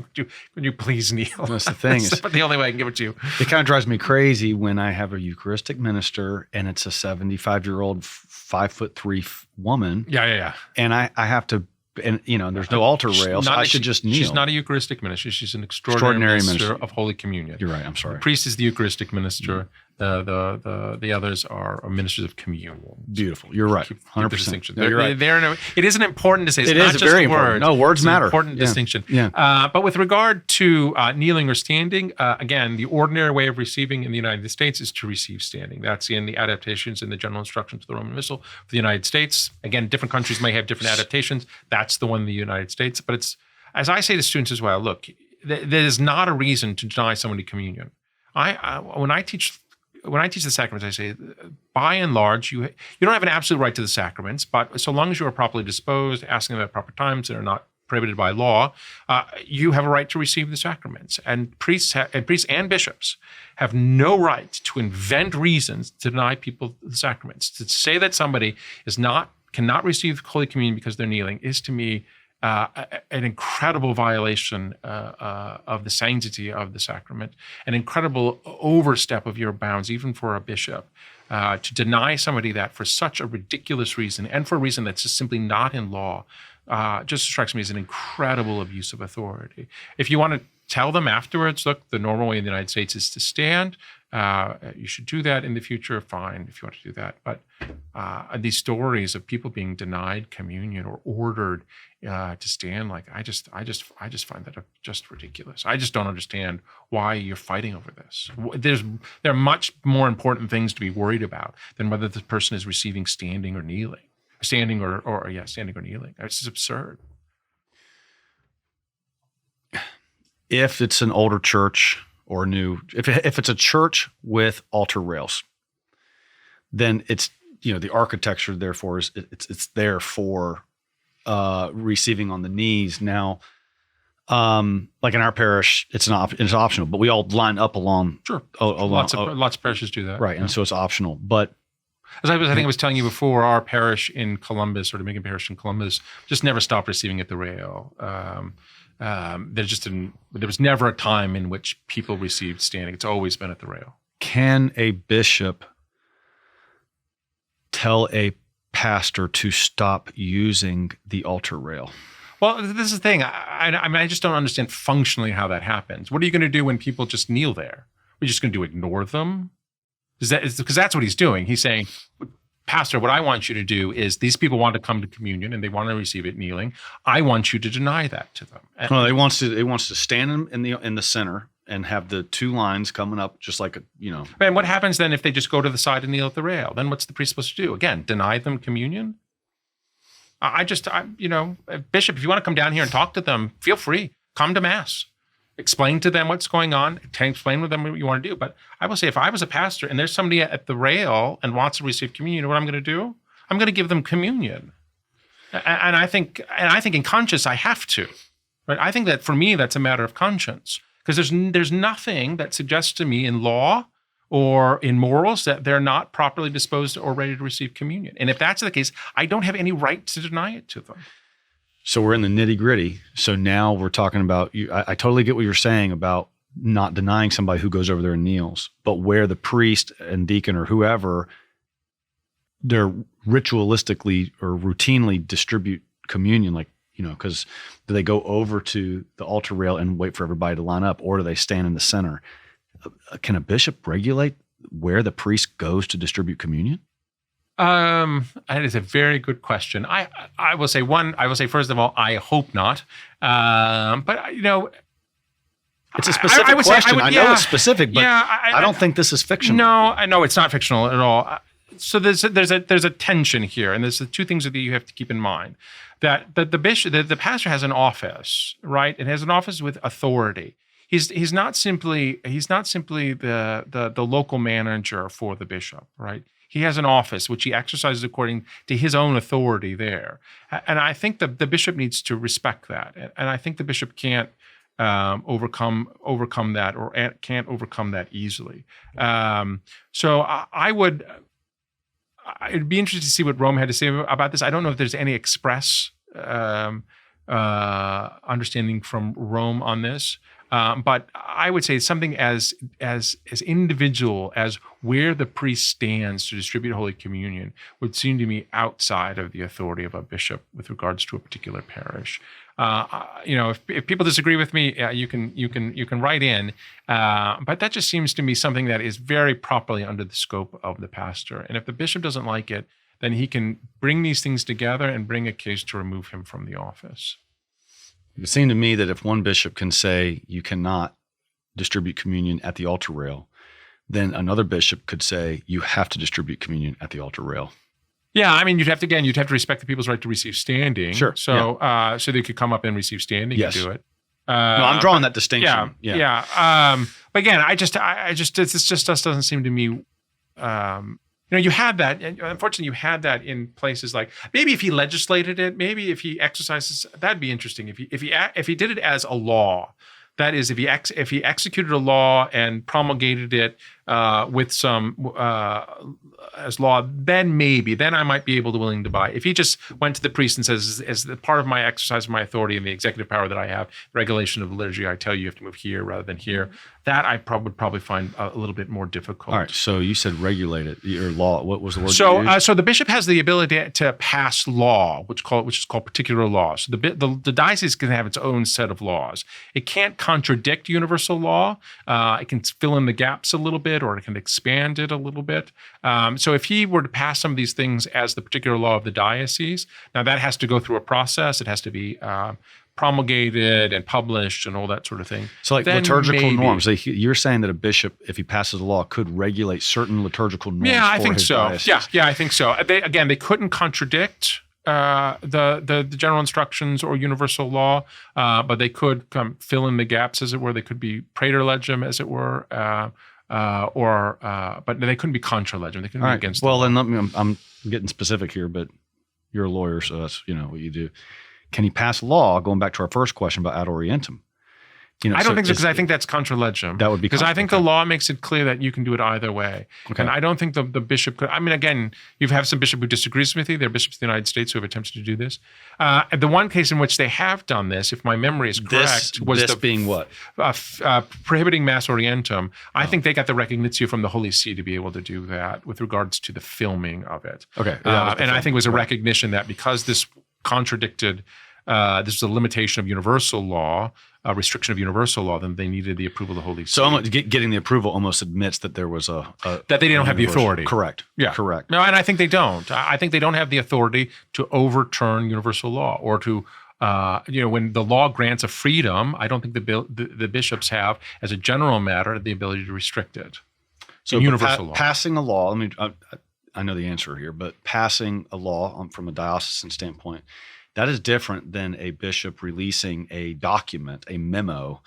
would you please kneel? That's the thing. But the only way I can give it to you. It kind of drives me crazy when I have a Eucharistic minister and it's a 75-year-old, 5'3" woman. Yeah. And I have to. And, there's no altar rail, so I should just kneel. She's not a Eucharistic minister. She's an extraordinary minister of Holy Communion. You're right. I'm sorry. The priest is the Eucharistic minister. The others are ministers of communion. Beautiful. You're right. 100%. No, you're right. It is an important distinction. It is very important. No, words matter. Important distinction. Yeah. But with regard to kneeling or standing, again, the ordinary way of receiving in the United States is to receive standing. That's in the adaptations in the general instructions to the Roman Missal for the United States. Again, different countries may have different adaptations. That's the one in the United States. But it's, as I say to students as well, look, there is not a reason to deny somebody communion. When I teach the sacraments, I say, by and large, you don't have an absolute right to the sacraments, but so long as you are properly disposed, asking them at proper times, and are not prohibited by law, you have a right to receive the sacraments. And priests and bishops have no right to invent reasons to deny people the sacraments. To say that somebody cannot receive Holy Communion because they're kneeling is, to me, an incredible violation of the sanctity of the sacrament, an incredible overstep of your bounds, even for a bishop, to deny somebody that for such a ridiculous reason, and for a reason that's just simply not in law, just strikes me as an incredible abuse of authority. If you want to tell them afterwards, look, the normal way in the United States is to stand, you should do that in the future, fine, if you want to do that. But these stories of people being denied communion or ordered to stand, like I just find that just ridiculous. I just don't understand why you're fighting over this. There are much more important things to be worried about than whether the person is receiving standing or kneeling, standing or kneeling. It's just absurd. If it's an older church or new, if it's a church with altar rails, then it's, the architecture therefore it's there for receiving on the knees. Now, like in our parish, it's optional, but we all line up along. Sure. Lots of parishes do that. Right. And so it's optional. But as I think I was telling you before, our parish in Columbus, or Dominican parish in Columbus, just never stopped receiving at the rail. There was never a time in which people received standing. It's always been at the rail. Can a bishop tell a pastor to stop using the altar rail? Well, this is the thing. I just don't understand functionally how that happens. What are you going to do when people just kneel there? Are you just going to ignore them? Because that's what he's doing. He's saying, Pastor, what I want you to do is these people want to come to communion and they want to receive it kneeling. I want you to deny that to them. Well, it wants to stand in the center and have the two lines coming up just like And what happens then if they just go to the side and kneel at the rail? Then what's the priest supposed to do? Again, deny them communion? Bishop, if you want to come down here and talk to them, feel free. Come to Mass. Explain to them what's going on. Explain with them what you want to do. But I will say, if I was a pastor and there's somebody at the rail and wants to receive communion, you know what I'm going to do? I'm going to give them communion. And I think in conscience I have to. Right? I think that for me that's a matter of conscience, because there's nothing that suggests to me in law or in morals that they're not properly disposed or ready to receive communion. And if that's the case, I don't have any right to deny it to them. So we're in the nitty gritty. So now we're talking about, I totally get what you're saying about not denying somebody who goes over there and kneels, but where the priest and deacon or whoever, they're ritualistically or routinely distribute communion, because do they go over to the altar rail and wait for everybody to line up, or do they stand in the center? Can a bishop regulate where the priest goes to distribute communion? That is a very good question. I will say first of all, I hope not. But it's a specific question. I know it's specific, but I don't think this is fictional. No, I know it's not fictional at all. So there's a tension here, and there's the two things that you have to keep in mind. That the pastor has an office, right? It has an office with authority. He's not simply the local manager for the bishop, right? He has an office which he exercises according to his own authority there. And I think the bishop needs to respect that. And I think the bishop can't overcome that, or can't overcome that easly. So it'd be interesting to see what Rome had to say about this. I don't know if there's any express understanding from Rome on this. But I would say something as individual as where the priest stands to distribute Holy Communion would seem to me outside of the authority of a bishop with regards to a particular parish. If people disagree with me, you can write in. But that just seems to me something that is very properly under the scope of the pastor. And if the bishop doesn't like it, then he can bring these things together and bring a case to remove him from the office. It seemed to me that if one bishop can say you cannot distribute communion at the altar rail, then another bishop could say you have to distribute communion at the altar rail. Yeah, I mean, you'd have to respect the people's right to receive standing. Sure. So, so they could come up and receive standing and do it. No, I'm drawing that distinction. Yeah. But again, this just doesn't seem to me. You had that. Unfortunately, you had that in places like, maybe if he legislated it, maybe if he exercises, that'd be interesting. If he did it as a law, that is, if he executed a law and promulgated it with some as law, then I might be willing to buy. If he just went to the priest and says, as the part of my exercise of my authority and the executive power that I have, regulation of the liturgy, I tell you have to move here rather than here, that I would probably find a little bit more difficult. All right. So you said regulate it, your law. What was the word? So the bishop has the ability to pass law, which is called particular law. So the diocese can have its own set of laws. It can't contradict universal law. It can fill in the gaps a little bit, or it can expand it a little bit. So if he were to pass some of these things as the particular law of the diocese, now that has to go through a process. It has to be promulgated and published and all that sort of thing. So like liturgical norms. You're saying that a bishop, if he passes a law, could regulate certain liturgical norms I think his so. diocese. Yeah, I think so. They couldn't contradict the general instructions or universal law, but they could fill in the gaps, as it were. They could be praetor legem, as it were, but they couldn't be contra legem. They couldn't be against. Well, then I'm getting specific here, but You're a lawyer, so that's what you do. Can he pass law? Going back to our first question about ad orientem. I don't think so, because I think that's contra legem. That would be because I think the law makes it clear that you can do it either way. Okay. And I don't think the bishop could. I mean, again, you have some bishop who disagrees with you. There are bishops of the United States who have attempted to do this. And the one case in which they have done this, if my memory is correct, was being what? Prohibiting Mass Orientem. I think they got the recognition from the Holy See to be able to do that with regards to the filming of it. Okay. And I think it was a recognition that because this contradicted, this was a limitation of universal law, a restriction of universal law, then they needed the approval of the Holy See. So getting the approval almost admits that there was that they don't have the authority. Correct. Yeah. Correct. No, and I think they don't. I think they don't have the authority to overturn universal law or to, when the law grants a freedom, I don't think the bishops have, as a general matter, the ability to restrict it. So universal law. Passing a law, I know the answer here, but passing a law from a diocesan standpoint, that is different than a bishop releasing a document, a memo,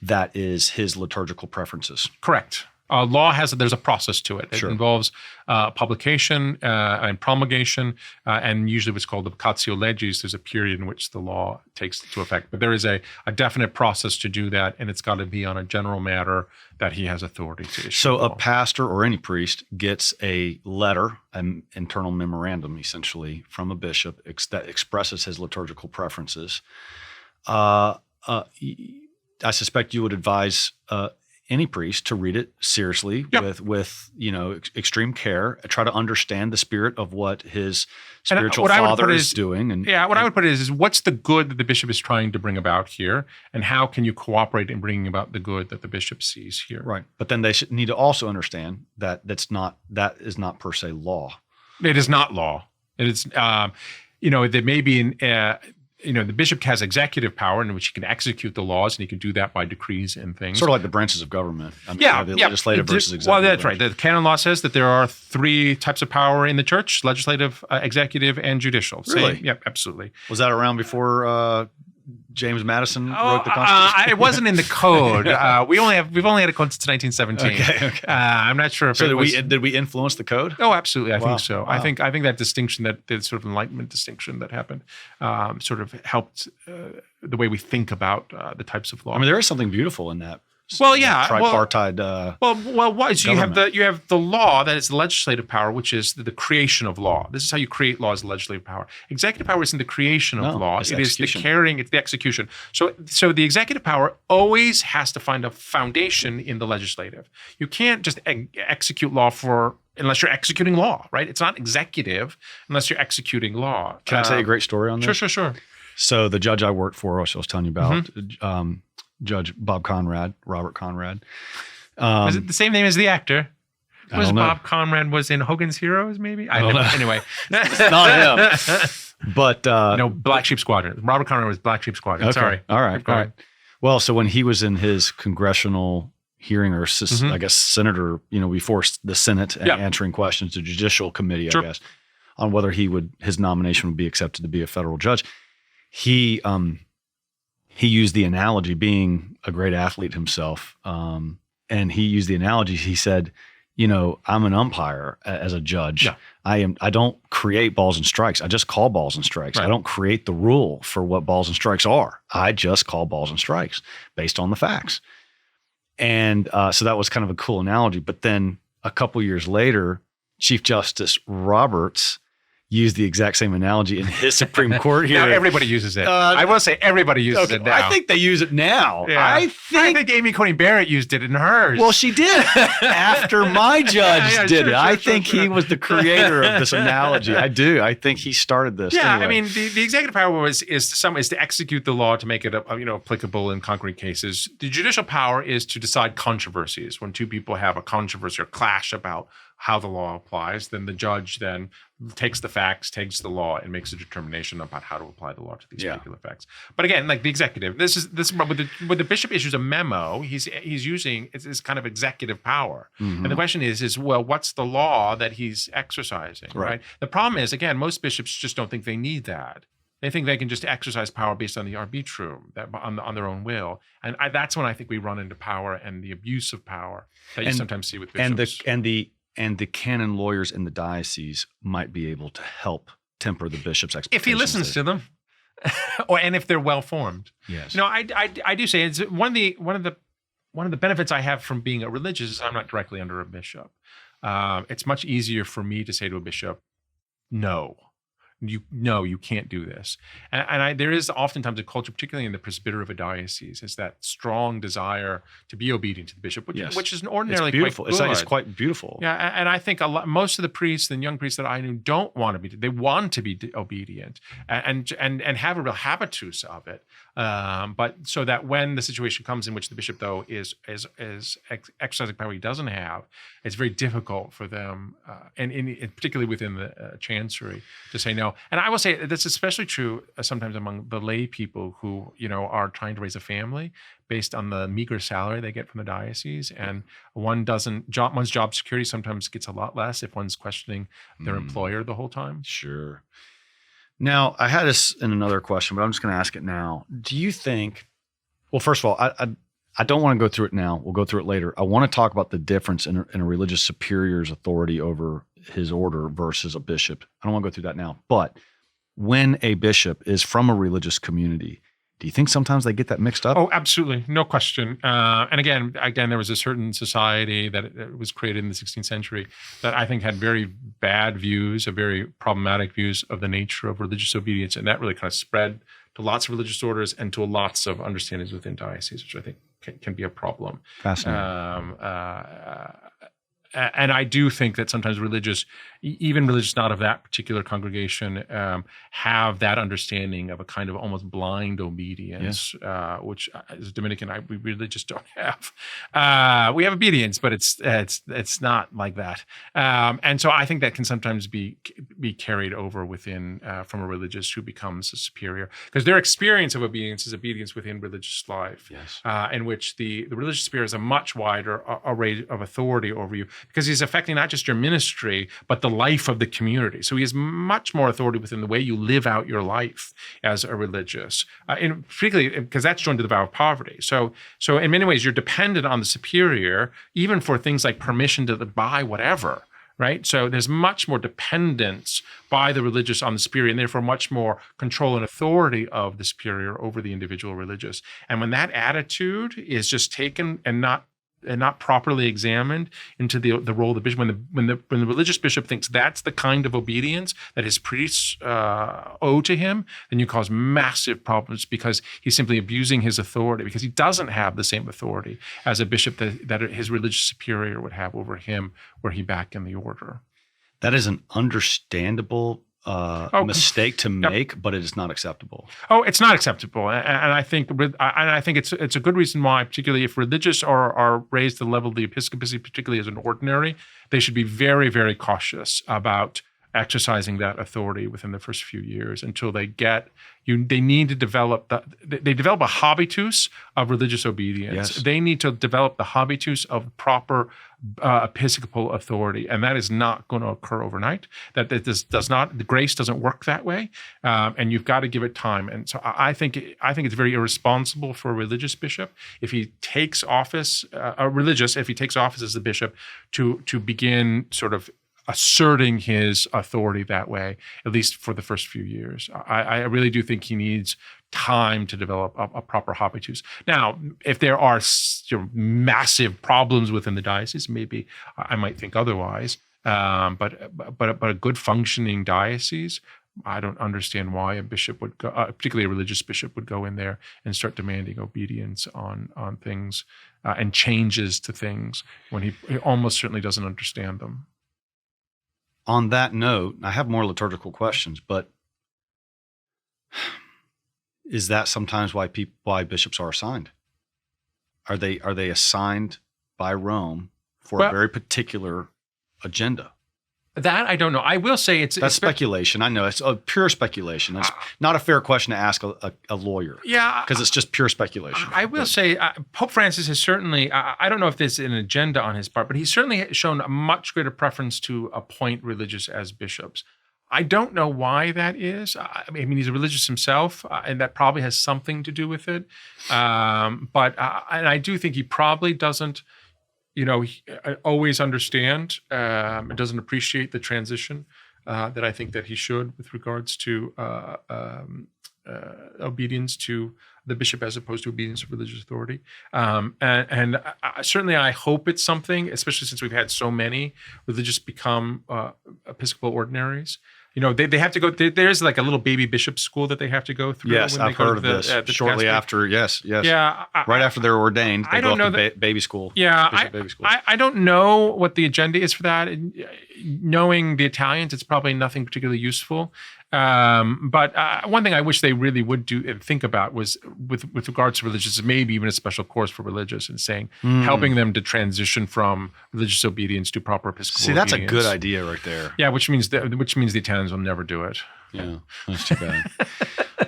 that is his liturgical preferences. Correct. Law there's a process to it. It involves publication and promulgation, and usually what's called the vacatio legis. There's a period in which the law takes into effect. But there is a definite process to do that, and it's got to be on a general matter that he has authority to issue. So a pastor or any priest gets a letter, an internal memorandum, essentially, from a bishop that expresses his liturgical preferences. I suspect you would advise any priest to read it seriously with extreme care, try to understand the spirit of what his spiritual father is doing. And what I would put is what's the good that the bishop is trying to bring about here, and how can you cooperate in bringing about the good that the bishop sees here? Right, but then they need to also understand that that is not per se law. It is not law. It is, there may be the bishop has executive power in which he can execute the laws, and he can do that by decrees and things. Sort of like the branches of government. Legislative versus executive. Well, that's right. The canon law says that there are 3 types of power in the church: legislative, executive, and judicial. Really? Yep, absolutely. Was that around before James Madison wrote the Constitution? It wasn't in the code. We've only had a code since 1917. Okay. I'm not sure if did we influence the code? Oh, absolutely. I think so. Wow. I think that distinction, that the sort of Enlightenment distinction that happened, sort of helped the way we think about the types of law. I mean, there is something beautiful in that. Well, yeah. Tripartite. So you have the law that is the legislative power, which is the creation of law. This is how you create law as legislative power. Executive power isn't the creation of law; it is the carrying, it's the execution. So the executive power always has to find a foundation in the legislative. You can't just execute law unless you're executing law, right? It's not executive unless you're executing law. Can I tell you a great story on this? Sure. So the judge I worked for, which I was telling you about. Judge Robert Conrad. Was it the same name as the actor? Bob Conrad was in Hogan's Heroes, maybe? I don't know. Anyway. It's not him. But Black Sheep Squadron. Robert Conrad was Black Sheep Squadron. Okay. Sorry. All right. Well, so when he was in his congressional hearing, or I guess senator, before the Senate answering questions, the Judicial Committee, I guess, on whether his nomination would be accepted to be a federal judge, he used the analogy, being a great athlete himself, and he used the analogy. He said, I'm an umpire as a judge. Yeah. I don't create balls and strikes. I just call balls and strikes. Right. I don't create the rule for what balls and strikes are. I just call balls and strikes based on the facts. And so that was kind of a cool analogy. But then a couple years later, Chief Justice Roberts used the exact same analogy in his Supreme Court hearing. Now everybody uses it. I will say everybody uses it now. I think they use it now. Yeah. I think Amy Coney Barrett used it in hers. Well, she did after my judge did it. I think he was the creator of this analogy. I do. I think he started this. Yeah, anyway. I mean, the executive power is to execute the law to make it applicable in concrete cases. The judicial power is to decide controversies. When 2 people have a controversy or clash about how the law applies, then the judge then takes the facts, takes the law, and makes a determination about how to apply the law to these particular facts. But again, like the executive, this is when the bishop issues a memo, he's using it's kind of executive power. Mm-hmm. And the question is what's the law that he's exercising, right? The problem is, again, most bishops just don't think they need that. They think they can just exercise power based on the arbitrum, on their own will. And that's when I think we run into power and the abuse of power that you sometimes see with bishops. And the canon lawyers in the diocese might be able to help temper the bishop's If expectations. he listens to them, and if they're well formed. Yes. No, I do say it's one of the benefits I have from being a religious is I'm not directly under a bishop. It's much easier for me to say to a bishop, no, you can't do this. And there is oftentimes a culture, particularly in the presbyter of a diocese, is that strong desire to be obedient to the bishop, which is ordinarily it's beautiful. quite good. It's quite beautiful. Yeah, and I think most of the priests and young priests that I knew don't want to be. They want to be obedient and have a real habitus of it. But so that when the situation comes in which the bishop, though, is exercising power he doesn't have, it's very difficult for them, and particularly within the chancery, to say no. And I will say that's especially true sometimes among the lay people who are trying to raise a family based on the meager salary they get from the diocese, and one's job security sometimes gets a lot less if one's questioning their employer the whole time. Sure. Now, I had this in another question, but I'm just going to ask it now. Do you think? Well, first of all, I don't want to go through it now. We'll go through it later. I want to talk about the difference in a religious superior's authority over his order versus a bishop. I don't want to go through that now. But when a bishop is from a religious community, do you think sometimes they get that mixed up? Oh, absolutely. No question. And again, there was a certain society that was created in the 16th century that I think had very bad views, very problematic views of the nature of religious obedience. And that really kind of spread to lots of religious orders and to lots of understandings within dioceses, which I think can be a problem. Fascinating. And I do think that sometimes even religious not of that particular congregation, have that understanding of a kind of almost blind obedience, which as a Dominican, we really just don't have. We have obedience, but it's not like that. And so I think that can sometimes be carried over within from a religious who becomes a superior, because their experience of obedience is obedience within religious life, in which the religious superior has a much wider array of authority over you, because he's affecting not just your ministry, but the life of the community. So he has much more authority within the way you live out your life as a religious, and particularly because that's joined to the vow of poverty. So in many ways, you're dependent on the superior, even for things like permission to buy whatever, right? So there's much more dependence by the religious on the superior, and therefore much more control and authority of the superior over the individual religious. And when that attitude is just taken and not properly examined into the role of the bishop, when the religious bishop thinks that's the kind of obedience that his priests owe to him, then you cause massive problems, because he's simply abusing his authority, because he doesn't have the same authority as a bishop that his religious superior would have over him were he back in the order. That is an understandable mistake to make, but it is not acceptable. Oh, it's not acceptable, and I think it's a good reason why, particularly if religious are raised to the level of the episcopacy, particularly as an ordinary, they should be very, very cautious about exercising that authority within the first few years until they need to develop a habitus of religious obedience. Yes. They need to develop the habitus of proper episcopal authority, and that is not going to occur overnight. The grace doesn't work that way, and you've got to give it time. And so I think it's very irresponsible for a religious bishop if he takes office, if he takes office as a bishop, to begin sort of asserting his authority that way, at least for the first few years. I really do think he needs time to develop a proper habitus. Now, if there are massive problems within the diocese, maybe I might think otherwise. But a good functioning diocese, I don't understand why a bishop would go, particularly a religious bishop, would go in there and start demanding obedience on things and changes to things when he almost certainly doesn't understand them. On that note, I have more liturgical questions, but is that sometimes why bishops are assigned? Are they assigned by Rome for a very particular agenda? That I don't know. I will say that's speculation. I know it's a pure speculation. It's not a fair question to ask a lawyer. Yeah, because it's just pure speculation. I will say Pope Francis has certainly. I don't know if there's an agenda on his part, but he's certainly shown a much greater preference to appoint religious as bishops. I don't know why that is. I mean, he's a religious himself, and that probably has something to do with it. But I do think he probably doesn't. Always understand and doesn't appreciate the transition that I think that he should with regards to obedience to the bishop as opposed to obedience to religious authority. Certainly I hope it's something, especially since we've had so many religious become Episcopal ordinaries. They have to go. There's like a little baby bishop school that they have to go through. Yes, I've heard of this. Shortly after, yes. Yeah. Right after they're ordained, they go off to baby school. Yeah, baby school. I don't know what the agenda is for that. Knowing the Italians, it's probably nothing particularly useful. But one thing I wish they really would do and think about was with regards to religious, maybe even a special course for religious, and saying helping them to transition from religious obedience to proper Episcopal obedience. See, that's a good idea right there. Yeah, which means the Italians will never do it. Yeah, that's too bad.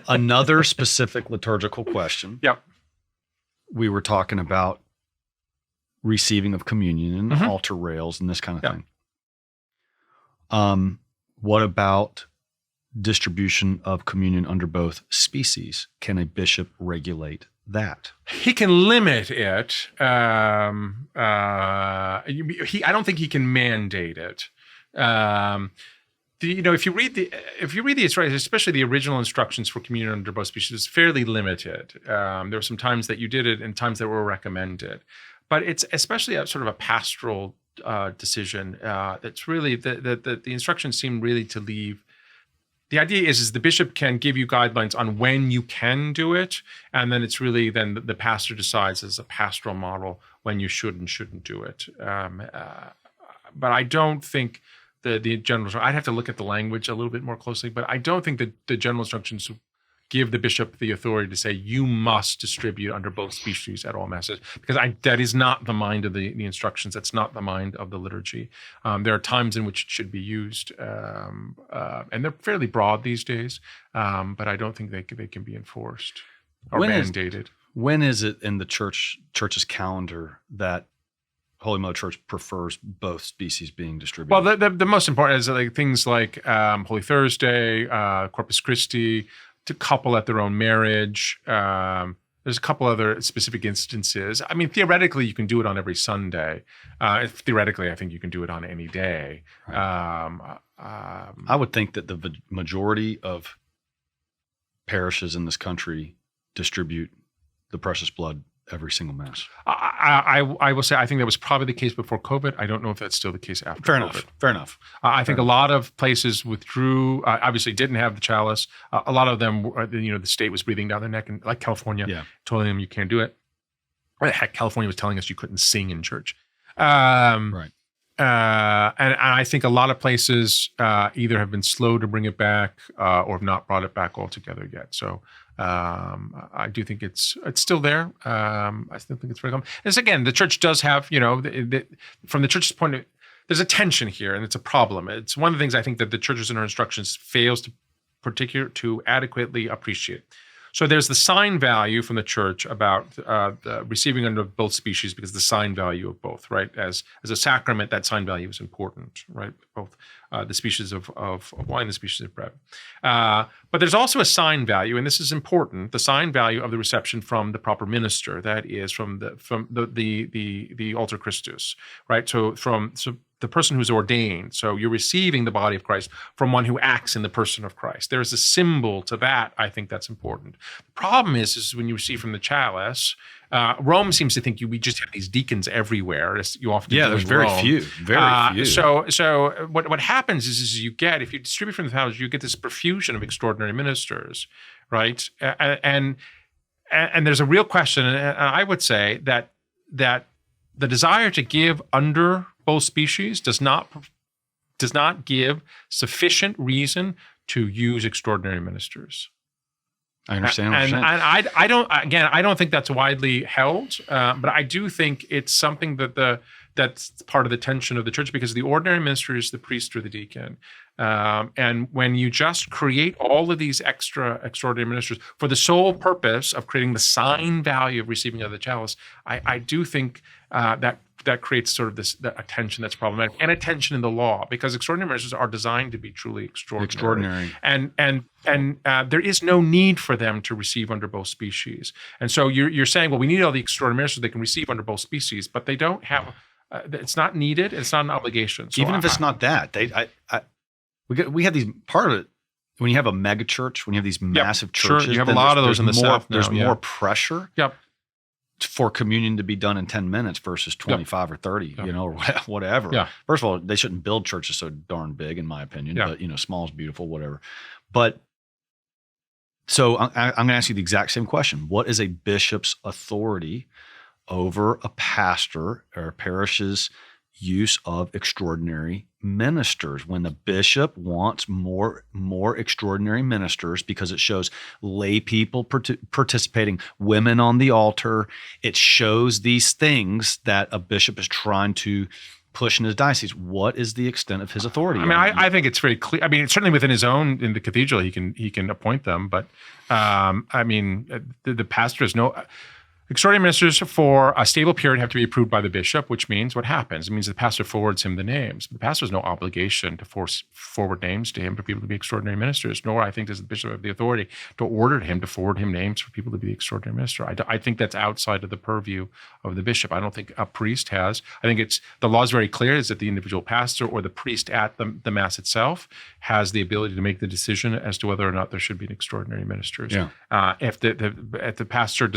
Another specific liturgical question. Yep. We were talking about receiving of communion and altar rails and this kind of thing. What about distribution of communion under both species? Can a bishop regulate that? He can limit it. I don't think he can mandate it. If you read the instructions, especially the original instructions for communion under both species, it's fairly limited. There were some times that you did it and times that were recommended, but it's especially a sort of a pastoral decision. That's really the instructions seem really to leave. The idea is the bishop can give you guidelines on when you can do it, and then it's really then the pastor decides as a pastoral model when you should and shouldn't do it. But I don't think the general. I'd have to look at the language a little bit more closely, but I don't think that the general instructions give the bishop the authority to say you must distribute under both species at all masses, because that is not the mind of the instructions. That's not the mind of the liturgy. There are times in which it should be used, and they're fairly broad these days, but I don't think they can be enforced or mandated. When is it in the church's calendar that Holy Mother Church prefers both species being distributed? Well, the most important is things like Holy Thursday, Corpus Christi, to couple at their own marriage. There's a couple other specific instances. I mean, theoretically, you can do it on every Sunday. Theoretically, I think you can do it on any day. Right. I would think that the majority of parishes in this country distribute the precious blood every single Mass. I will say I think that was probably the case before COVID. I don't know if that's still the case after COVID. Fair enough. I think a lot of places withdrew, obviously didn't have the chalice. A lot of them, the state was breathing down their neck, and like California, telling them you can't do it. Heck, California was telling us you couldn't sing in church. Right. And I think a lot of places either have been slow to bring it back or have not brought it back altogether yet. So I do think it's still there. I still think it's very common. And again, the church does have, from the church's point of view, there's a tension here, and it's a problem. It's one of the things I think that the churches in her instructions fails to adequately appreciate. So there's the sign value from the church about the receiving under both species, because the sign value of both, right? As a sacrament, that sign value is important, right? Both the species of wine, the species of bread. But there's also a sign value, and this is important: the sign value of the reception from the proper minister, that is from the alter Christus, right? So the person who's ordained. So you're receiving the body of Christ from one who acts in the person of Christ. There's a symbol to that. I think that's important. The problem is when you receive from the chalice, Rome seems to think we just have these deacons everywhere. As you often do there's in very Rome. few. So what happens is if you distribute from the chalice, you get this profusion of extraordinary ministers, right? And there's a real question, and I would say that the desire to give under both species does not give sufficient reason to use extraordinary ministers. I understand. And I don't think that's widely held, but I do think it's something that's part of the tension of the church, because the ordinary minister is the priest or the deacon. And when you just create all of these extraordinary ministers for the sole purpose of creating the sign value of receiving of the chalice, I do think that creates sort of a tension that's problematic, and a tension in the law, because extraordinary ministers are designed to be truly extraordinary. And there is no need for them to receive under both species. And so you're saying, well, we need all the extraordinary ministers they can receive under both species, but they don't have. It's not needed. It's not an obligation. So even if it's not that, we had these part of it. When you have a mega church, when you have these massive churches, you have a lot of those in the South now. There's more pressure Yep. for communion to be done in 10 minutes versus 25 or 30, or whatever. Yeah. First of all, they shouldn't build churches so darn big, in my opinion. Yeah. But small is beautiful, whatever. But so I'm going to ask you the exact same question: what is a bishop's authority over a pastor or a parish's use of extraordinary ministers? When the bishop wants more extraordinary ministers because it shows lay people participating, women on the altar, it shows these things that a bishop is trying to push in his diocese. What is the extent of his authority? I mean, I think it's very clear. I mean, certainly within his own, in the cathedral, he can appoint them, but I mean, the pastor has no. Extraordinary ministers for a stable period have to be approved by the bishop, which means what happens? It means the pastor forwards him the names. The pastor has no obligation to forward names to him for people to be extraordinary ministers, nor I think does the bishop have the authority to order him to forward him names for people to be the extraordinary minister. I think that's outside of the purview of the bishop. I don't think a priest has. I think the law is very clear is that the individual pastor or the priest at the Mass itself has the ability to make the decision as to whether or not there should be an extraordinary ministers. Yeah. If the pastor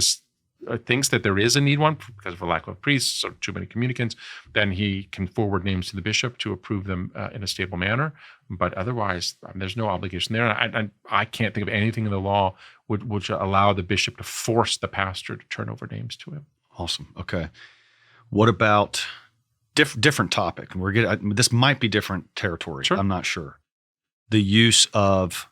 thinks that there is a need one because of a lack of priests or too many communicants, then he can forward names to the bishop to approve them in a stable manner. But otherwise, there's no obligation there. And I can't think of anything in the law which allow the bishop to force the pastor to turn over names to him. Awesome. Okay. What about different topic? This might be different territory. Sure. I'm not sure. The use of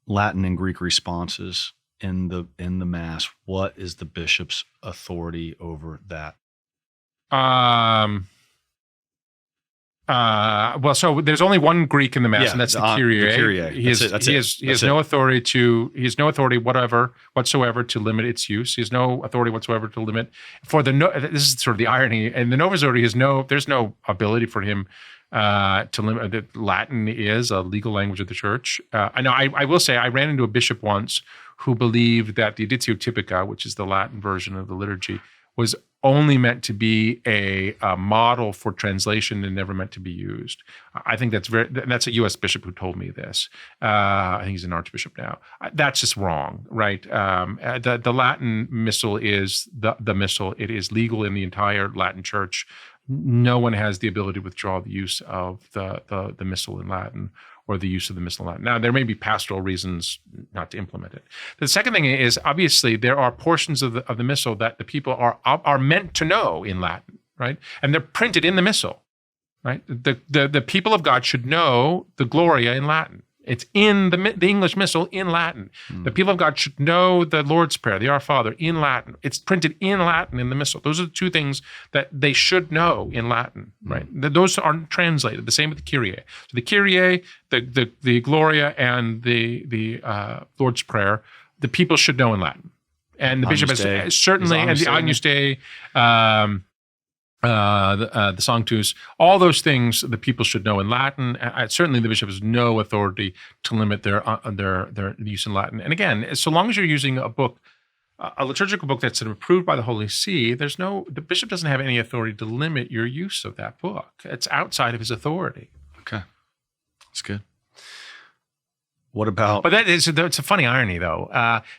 Latin and Greek responses in the Mass. What is the bishop's authority over that? Well, so there's only one Greek in the Mass, and that's the Kyrie. The Kyrie. He has no authority whatsoever to limit its use. He has no authority whatsoever to limit this is sort of the irony. And the Novus Ordo, there's no ability for him to limit. That Latin is a legal language of the church. I will say I ran into a bishop once who believed that the Editio Typica, which is the Latin version of the liturgy, was only meant to be a model for translation and never meant to be used. I think that's a U.S. bishop who told me this. I think he's an archbishop now. That's just wrong, right? The Latin missal is the missal. It is legal in the entire Latin church. No one has the ability to withdraw the use of the missal in Latin or the use of the missal in Latin. Now, there may be pastoral reasons not to implement it. The second thing is, obviously, there are portions of the missal that the people are meant to know in Latin, right? And they're printed in the missal, right? The people of God should know the Gloria in Latin. It's in the English missal in Latin. The people of God should know the Lord's Prayer, the Our Father, in Latin. It's printed in Latin in the missal. Those are the two things that they should know in Latin, right? Those aren't translated. The same with the Kyrie. So the Kyrie, the Gloria, and the Lord's Prayer, the people should know in Latin. And the bishop has certainly, and the Agnus Dei, the Sanctus, all those things the people should know in Latin. Certainly, the bishop has no authority to limit their use in Latin. And again, so long as you're using a book, a liturgical book that's approved by the Holy See, the bishop doesn't have any authority to limit your use of that book. It's outside of his authority. Okay, that's good. What about? But it's a funny irony, though.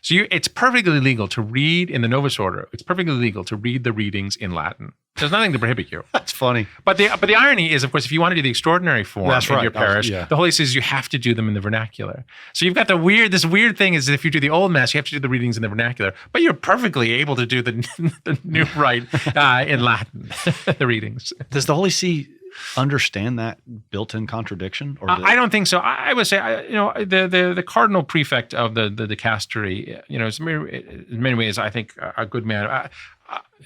It's perfectly legal to read in the Novus Ordo. It's perfectly legal to read the readings in Latin. There's nothing to prohibit you. That's funny. But the irony is, of course, if you want to do the extraordinary form in your parish, the Holy See says you have to do them in the vernacular. So you've got this weird thing is that if you do the Old Mass, you have to do the readings in the vernacular, but you're perfectly able to do the new rite in Latin, the readings. Does the Holy See understand that built-in contradiction? Or I don't think so. I would say, the cardinal prefect of the dicastery, in many ways, I think a good man.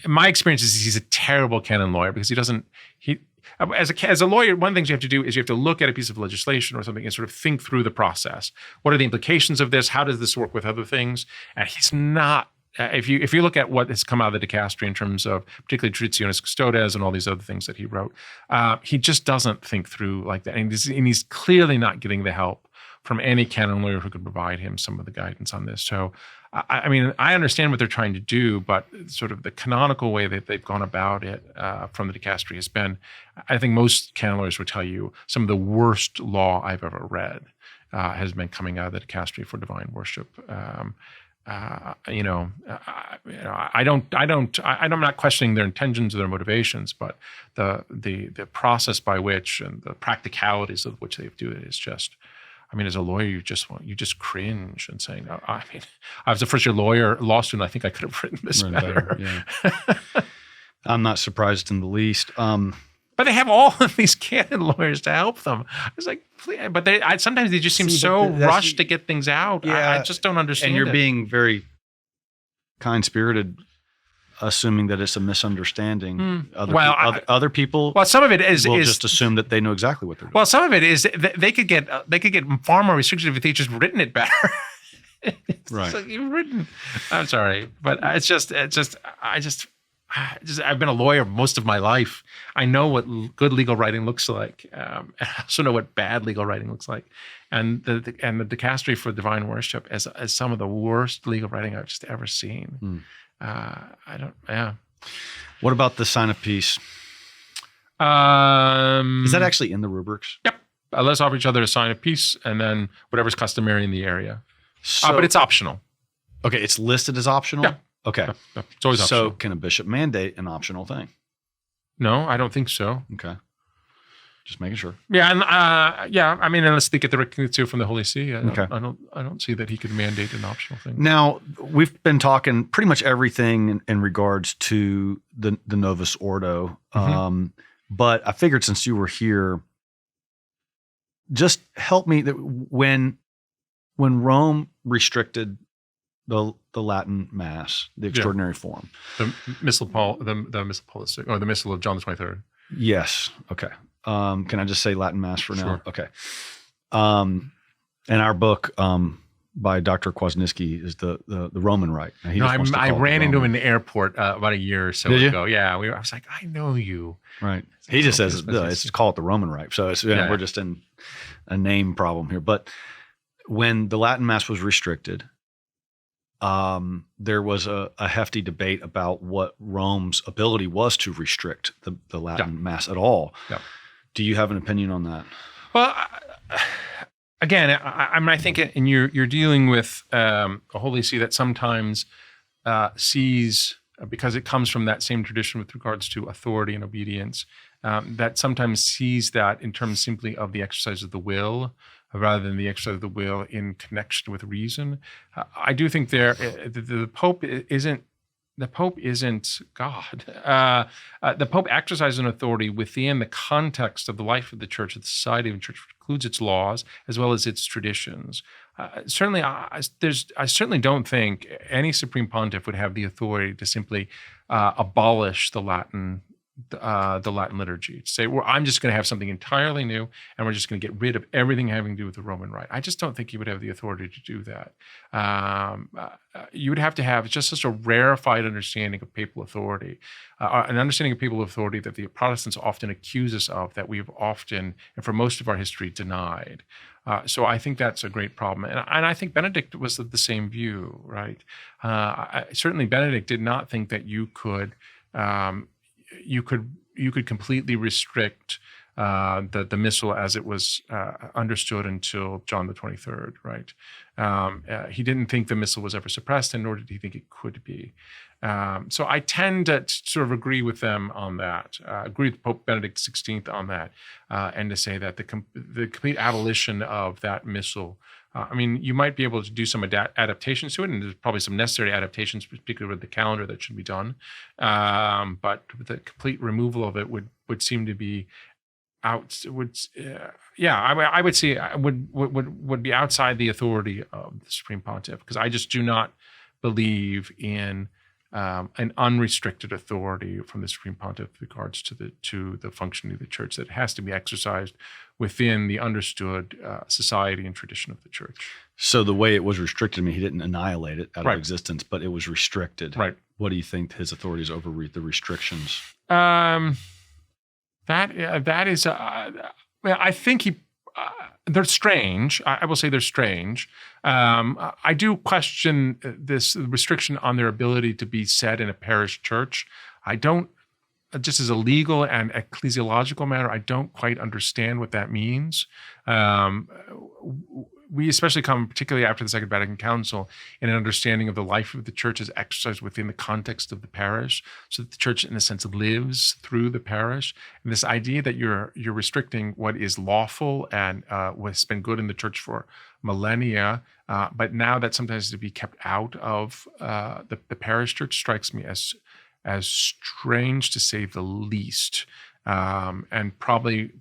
My experience is he's a terrible canon lawyer because as a lawyer, one of the things you have to do is you have to look at a piece of legislation or something and sort of think through the process. What are the implications of this? How does this work with other things? And he's not. If you look at what has come out of the dicastery in terms of particularly Traditionis Custodes and all these other things that he wrote, he just doesn't think through like that. And he's clearly not getting the help from any canon lawyer who could provide him some of the guidance on this. So, I mean, I understand what they're trying to do, but sort of the canonical way that they've gone about it from the dicastery has been, I think most canon lawyers would tell you, some of the worst law I've ever read has been coming out of the dicastery for divine worship. I'm not questioning their intentions or their motivations, but the process by which and the practicalities of which they do it is just, I mean, as a lawyer, you just cringe and saying, no, I mean, I was a first year law student. I think I could have written this better. Yeah. I'm not surprised in the least. But they have all of these canon lawyers to help them. It's like, but sometimes they just seem so rushed to get things out. Yeah, I just don't understand. And you're being very kind-spirited, assuming that it's a misunderstanding. Other people. Well, some of it is just assume that they know exactly what they're doing. Well, some of it is they could get far more restrictive if they just written it better. Right. Like you've written. I'm sorry, but I've been a lawyer most of my life. I know what good legal writing looks like. I also know what bad legal writing looks like. And the dicastery for divine worship is some of the worst legal writing I've just ever seen. What about the sign of peace? Is that actually in the rubrics? Yep. Let's offer each other a sign of peace, and then whatever's customary in the area. But it's optional. Okay, it's listed as optional? Yeah. Okay. Yeah. It's always optional. So can a bishop mandate an optional thing? No, I don't think so. Okay. Just making sure. Yeah, and I mean, unless they get the recognition from the Holy See, I don't see that he could mandate an optional thing. Now, we've been talking pretty much everything in regards to the Novus Ordo, but I figured since you were here, just help me that when Rome restricted the Latin Mass, the extraordinary form, the Missal Paul, the Missal Paulus, or the Missal of John the 23rd. Yes. Okay. Can I just say Latin Mass for now? Sure. Okay. And our book by Dr. Kwasniewski is the Roman Rite. I ran into him in the airport about a year or so Did you? ago. Yeah, I was like, I know you. Right. He just says it's called the Roman Rite. So we're just in a name problem here. But when the Latin Mass was restricted, there was a hefty debate about what Rome's ability was to restrict the Latin Mass at all. Yeah. Do you have an opinion on that? Well, again, I think you're dealing with a Holy See that sometimes sees, because it comes from that same tradition with regards to authority and obedience, that sometimes sees that in terms simply of the exercise of the will, rather than the exercise of the will in connection with reason. I do think the Pope isn't God. The Pope exercises an authority within the context of the life of the Church, of the society of the Church, which includes its laws as well as its traditions. Certainly, I certainly don't think any Supreme Pontiff would have the authority to simply abolish the Latin liturgy, to say, well, I'm just going to have something entirely new, and we're just going to get rid of everything having to do with the Roman Rite. I just don't think he would have the authority to do that. You would have to have just such a rarefied understanding of papal authority, an understanding of papal authority that the Protestants often accuse us of, that we've often, and for most of our history, denied. So I think that's a great problem. And I think Benedict was of the same view, right? Certainly Benedict did not think that you could completely restrict the missal as it was understood until John the 23rd, right? He didn't think the missal was ever suppressed, and nor did he think it could be. So I tend to sort of agree with them on that. Agree with Pope Benedict XVI on that, and to say that the complete abolition of that missal. I mean, you might be able to do some adaptations to it, and there's probably some necessary adaptations, particularly with the calendar, that should be done. But the complete removal of it would seem to be I would say would be outside the authority of the Supreme Pontiff, because I just do not believe in an unrestricted authority from the Supreme Pontiff with regards to the functioning of the Church, that has to be exercised within the understood society and tradition of the Church. So the way it was restricted, he didn't annihilate it out of existence, but it was restricted. Right. What do you think his authorities over the restrictions? That is, I think they're strange. I will say they're strange. I do question this restriction on their ability to be said in a parish church. I don't, just as a legal and ecclesiological matter, I don't quite understand what that means. We especially come, particularly after the Second Vatican Council, in an understanding of the life of the church as exercised within the context of the parish, so that the church, in a sense, lives through the parish. And this idea that you're restricting what is lawful and what's been good in the church for millennia, but now that sometimes to be kept out of the parish church strikes me as strange, to say the least, and probably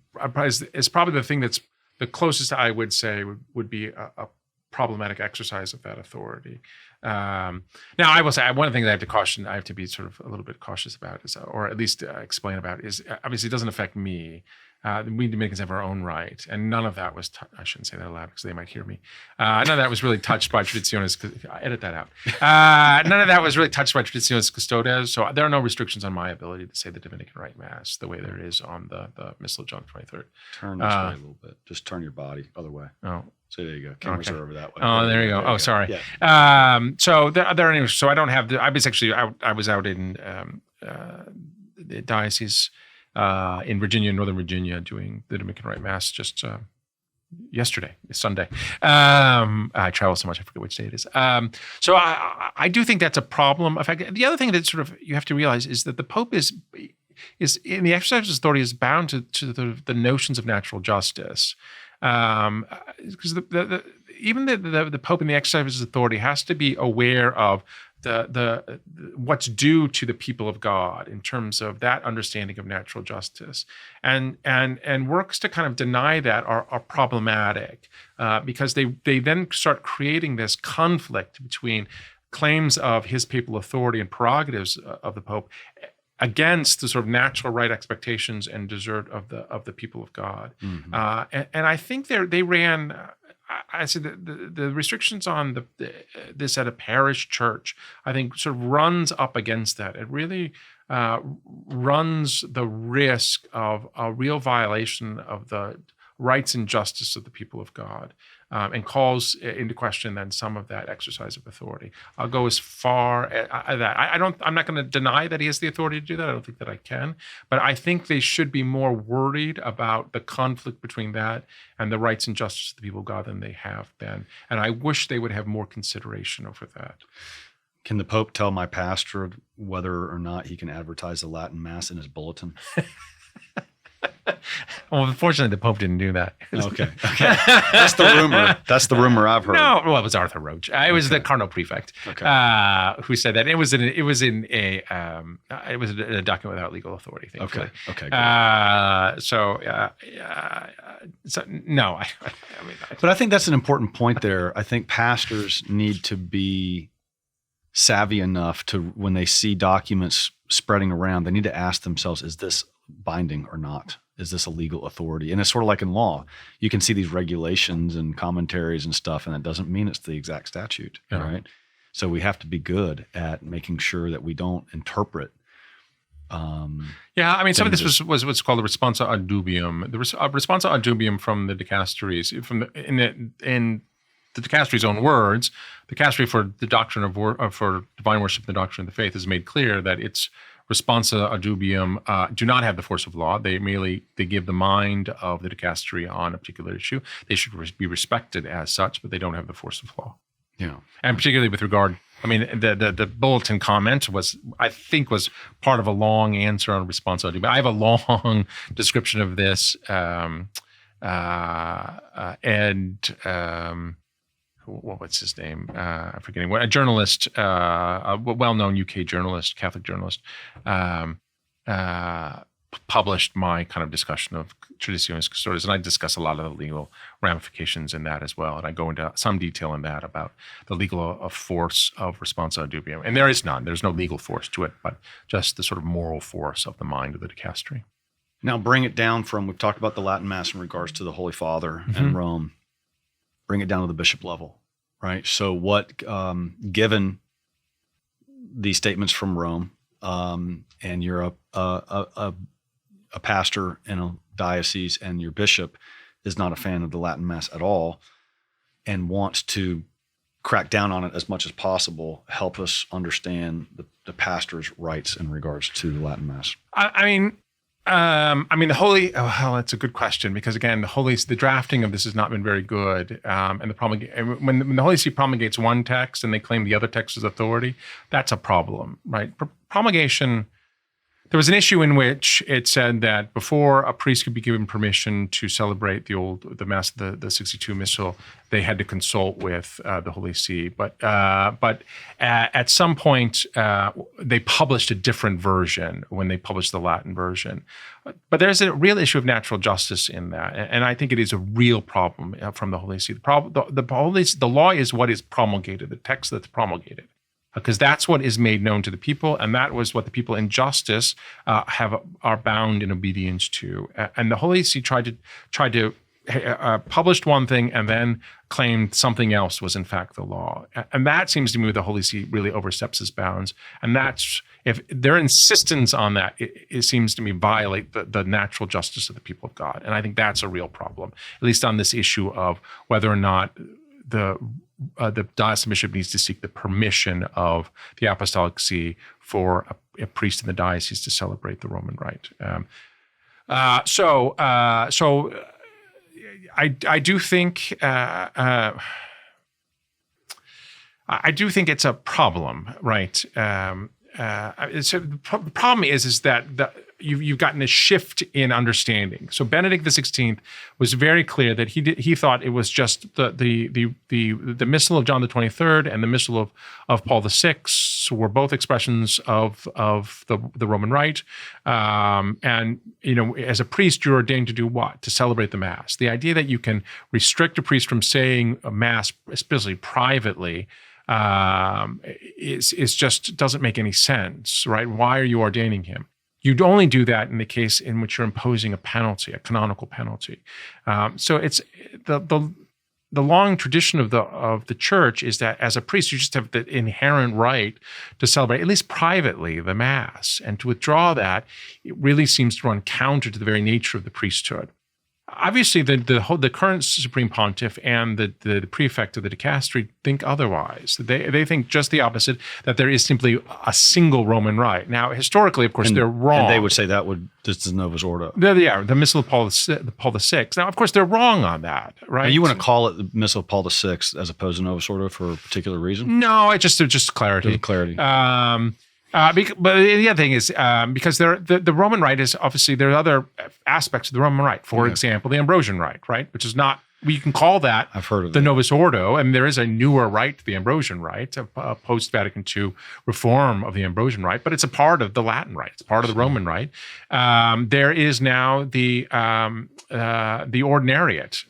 is probably the thing that's the closest I would say would be a problematic exercise of that authority. Now, I will say one of the things I have to be sort of a little bit cautious about is, or at least explain about, is obviously it doesn't affect me. We Dominicans have our own right, and none of that was, I shouldn't say that aloud because they might hear me. None of that was really touched by Traditionis, edit that out. None of that was really touched by Traditionis Custodes, so there are no restrictions on my ability to say the Dominican Rite Mass the way there is on the Missal of John 23rd. Turn this way a little bit. Just turn your body other way. Oh. So there you go. Cameras are over that way. Oh, there you go. Oh, sorry. Yeah. So there are any, so I don't have I was actually out. I was out in the diocese in Virginia, Northern Virginia, doing the Dominican Rite Mass just yesterday, Sunday. I travel so much, I forget which day it is. So I do think that's a problem. In fact, the other thing that sort of you have to realize is that the Pope is in the exercise of his authority is bound to the notions of natural justice. Because even the Pope in the exercise of his authority has to be aware of the what's due to the people of God in terms of that understanding of natural justice, and works to kind of deny that are problematic because they then start creating this conflict between claims of his papal authority and prerogatives of the Pope against the sort of natural right expectations and desert of the people of God. Mm-hmm. And I think they ran. I said the restrictions on this at a parish church, I think, sort of runs up against that. It really runs the risk of a real violation of the rights and justice of the people of God, and calls into question then some of that exercise of authority. I'll go as far as that. I'm not going to deny that he has the authority to do that. I don't think that I can, but I think they should be more worried about the conflict between that and the rights and justice of the people of God than they have been. And I wish they would have more consideration over that. Can the Pope tell my pastor whether or not he can advertise the Latin Mass in his bulletin? Well, unfortunately, the Pope didn't do that. Okay. That's the rumor. That's the rumor I've heard. No, well, it was Arthur Roach. It was the Cardinal Prefect who said that. It was in a document without legal authority. Thankfully. Okay. So no, but I think that's an important point there. I think pastors need to be savvy enough to, when they see documents spreading around, they need to ask themselves, is this binding or not? Is this a legal authority? And it's sort of like in law. You can see these regulations and commentaries and stuff, and that doesn't mean it's the exact statute, right? So we have to be good at making sure that we don't interpret. Some of this was what's called the responsa ad dubium. The responsa ad dubium from the dicasteries, in the dicastery's own words, the dicastery for the doctrine for divine worship and the doctrine of the faith has made clear that its responsa ad dubium do not have the force of law. They give the mind of the dicastery on a particular issue. They should be respected as such, but they don't have the force of law. Yeah, and particularly with regard, the bulletin comment was part of a long answer on responsa ad dubium. I have a long description of this, what's his name? I'm forgetting. A journalist, a well-known UK journalist, Catholic journalist, published my kind of discussion of Traditionis Custodes, and I discuss a lot of the legal ramifications in that as well. And I go into some detail in that about the legal force of responsa ad dubium. And there is none. There's no legal force to it, but just the sort of moral force of the mind of the dicastery. Now bring it down from, we've talked about the Latin Mass in regards to the Holy Father and Rome. Bring it down to the bishop level, right? So what, given these statements from Rome, and you're a pastor in a diocese and your bishop, is not a fan of the Latin Mass at all and wants to crack down on it as much as possible, help us understand the pastor's rights in regards to the Latin Mass? I mean, the Holy. Oh, well, that's a good question, because again, the drafting of this has not been very good. And when the Holy See promulgates one text and they claim the other text as authority, that's a problem, right? Promulgation. There was an issue in which it said that before a priest could be given permission to celebrate the Mass, the 62 Missal, they had to consult with the Holy See. But at some point, they published a different version when they published the Latin version. But there's a real issue of natural justice in that, and I think it is a real problem from the Holy See. The law is what is promulgated, the text that's promulgated, because that's what is made known to the people, and that was what the people in justice are bound in obedience to. And the Holy See tried to published one thing and then claimed something else was in fact the law. And that seems to me the Holy See really oversteps its bounds. And that's, if their insistence on that, it seems to me violate the natural justice of the people of God. And I think that's a real problem, at least on this issue of whether or not the diocesan bishop needs to seek the permission of the Apostolic See for a priest in the diocese to celebrate the Roman Rite. So I do think I do think it's a problem, right? So the problem is that you've gotten a shift in understanding. So Benedict XVI was very clear that he thought it was just the Missal of John the 23rd and the Missal of Paul VI were both expressions of the Roman Rite. And as a priest, you're ordained to do what? To celebrate the Mass. The idea that you can restrict a priest from saying a Mass, especially privately, is just doesn't make any sense, right? Why are you ordaining him? You'd only do that in the case in which you're imposing a penalty, a canonical penalty. So it's the long tradition of the church is that as a priest, you just have the inherent right to celebrate, at least privately, the Mass. And to withdraw that, it really seems to run counter to the very nature of the priesthood. Obviously, the current Supreme Pontiff and the prefect of the dicastery think otherwise. They think just the opposite, that there is simply a single Roman Rite. Now, historically, of course, they're wrong. And they would say this is Novus Ordo. The Missal of Paul VI. Now, of course, they're wrong on that, right? Now, you want to call it the Missal of Paul VI as opposed to Novus Ordo for a particular reason? No, it's just clarity. Just clarity. But the other thing is, because the Roman Rite is obviously, there are other aspects of the Roman Rite. For example, the Ambrosian Rite, right? Which is not, we can call that I've heard of the that. Novus Ordo. And there is a newer rite, the Ambrosian Rite, a post-Vatican II reform of the Ambrosian Rite, but it's a part of the Latin Rite. It's part of the Roman Rite. There is now the Ordinariate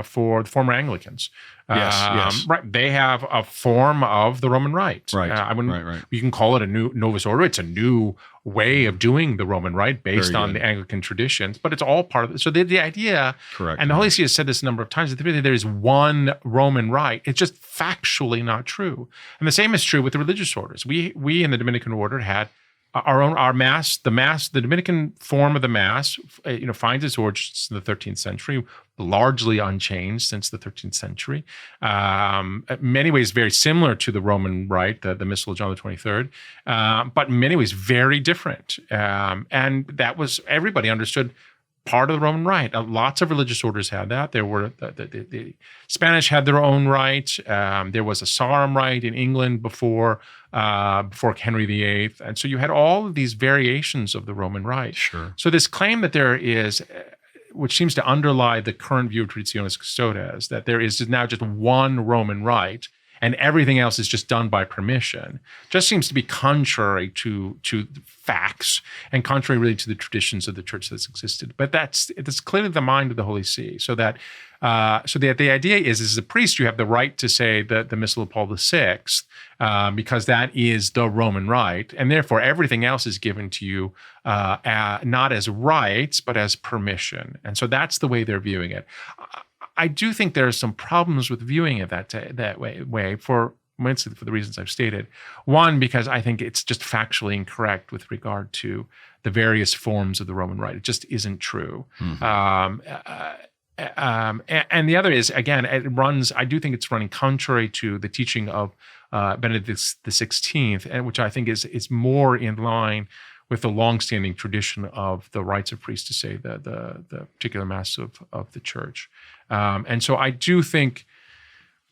for the former Anglicans. Yes. Right. They have a form of the Roman Rite. Right. Right. You can call it a new Novus Ordo. It's a new way of doing the Roman Rite based on the Anglican traditions, but it's all part of it. So the idea, correct, and the Holy See has said this a number of times, that there is one Roman Rite. It's just factually not true. And the same is true with the religious orders. We in the Dominican order had our Mass, the Dominican form of the Mass, finds its origins in the 13th century, largely unchanged since the 13th century. In many ways, very similar to the Roman Rite, the Missal of John the 23rd, but in many ways very different. And that was, everybody understood, part of the Roman Rite. Lots of religious orders had that. There were the Spanish had their own rite. There was a Sarum Rite in England before Henry VIII, and so you had all of these variations of the Roman Rite. Sure. So this claim that there is, which seems to underlie the current view of Traditionis Custodes, that there is now just one Roman Rite and everything else is just done by permission, just seems to be contrary to facts and contrary really to the traditions of the church that's existed. But that's clearly the mind of the Holy See. So that the idea is, as a priest, you have the right to say the Missal of Paul VI, because that is the Roman Rite, and therefore everything else is given to you not as rights, but as permission. And so that's the way they're viewing it. I do think there are some problems with viewing it that way for the reasons I've stated. One, because I think it's just factually incorrect with regard to the various forms of the Roman Rite. It just isn't true. Mm-hmm. And the other is, again, I do think it's running contrary to the teaching of Benedict the XVI, and which I think is more in line with the longstanding tradition of the rights of priests to say the particular mass of the church. And so I do think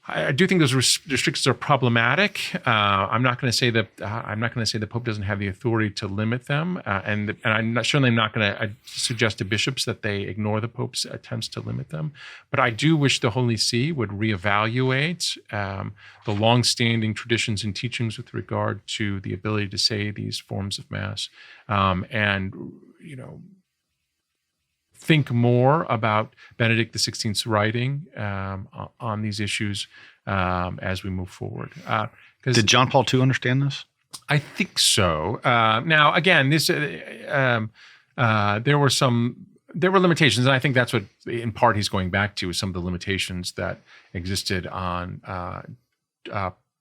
those restrictions are problematic. I'm not going to say that the Pope doesn't have the authority to limit them, and I'm certainly not going to suggest to bishops that they ignore the Pope's attempts to limit them. But I do wish the Holy See would reevaluate the long-standing traditions and teachings with regard to the ability to say these forms of Mass, and think more about Benedict XVI's writing on these issues as we move forward. Did John Paul II understand this? I think so. Now, again, this there were limitations, and I think that's what, in part, he's going back to, is some of the limitations that existed on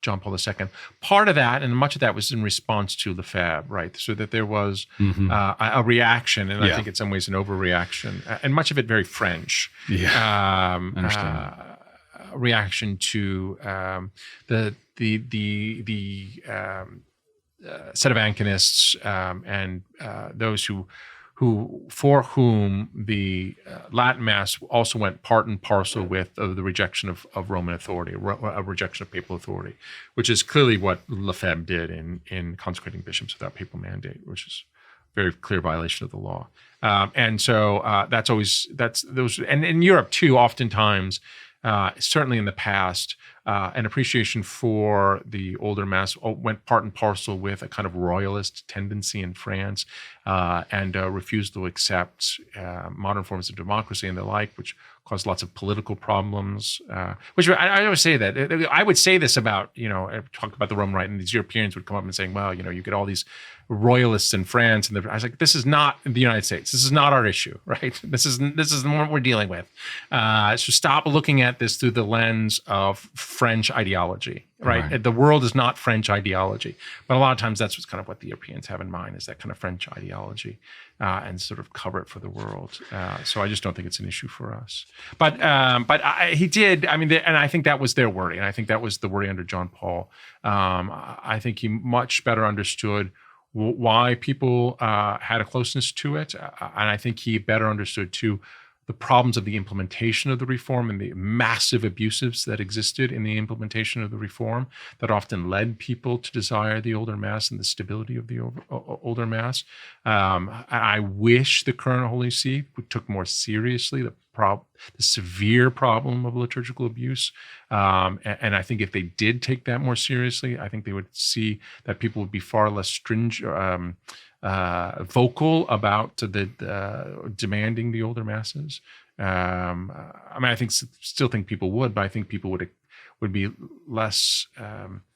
John Paul II. Part of that, and much of that, was in response to Lefebvre, right? So that there was a reaction, and I think in some ways an overreaction, and much of it very French. I understand. Reaction to the set of Anconists and those for whom the Latin Mass also went part and parcel with the rejection of Roman authority, a rejection of papal authority, which is clearly what Lefebvre did in consecrating bishops without papal mandate, which is a very clear violation of the law. And so and in Europe too, oftentimes, certainly in the past, an appreciation for the older Mass went part and parcel with a kind of royalist tendency in France, and a refusal to accept modern forms of democracy and the like, which caused lots of political problems. Which I always say that. I would say this about, talk about the Roman Rite, and these Europeans would come up and saying, well, you get all these royalists in France, and I was like, this is not the United States. This is not our issue, right? This is what we're dealing with. So stop looking at this through the lens of French ideology, right? The world is not French ideology, but a lot of times that's what's kind of what the Europeans have in mind, is that kind of French ideology, and sort of cover it for the world. So I just don't think it's an issue for us. But he did. I mean, and I think that was their worry, and I think that was the worry under John Paul. I think he much better understood why people had a closeness to it, and I think he better understood too the problems of the implementation of the reform and the massive abuses that existed in the implementation of the reform that often led people to desire the older Mass and the stability of the older Mass. I wish the current Holy See took more seriously the severe problem of liturgical abuse. And I think if they did take that more seriously, I think they would see that people would be far less stringent, vocal about demanding the older Masses. I still think people would, but I think people would be less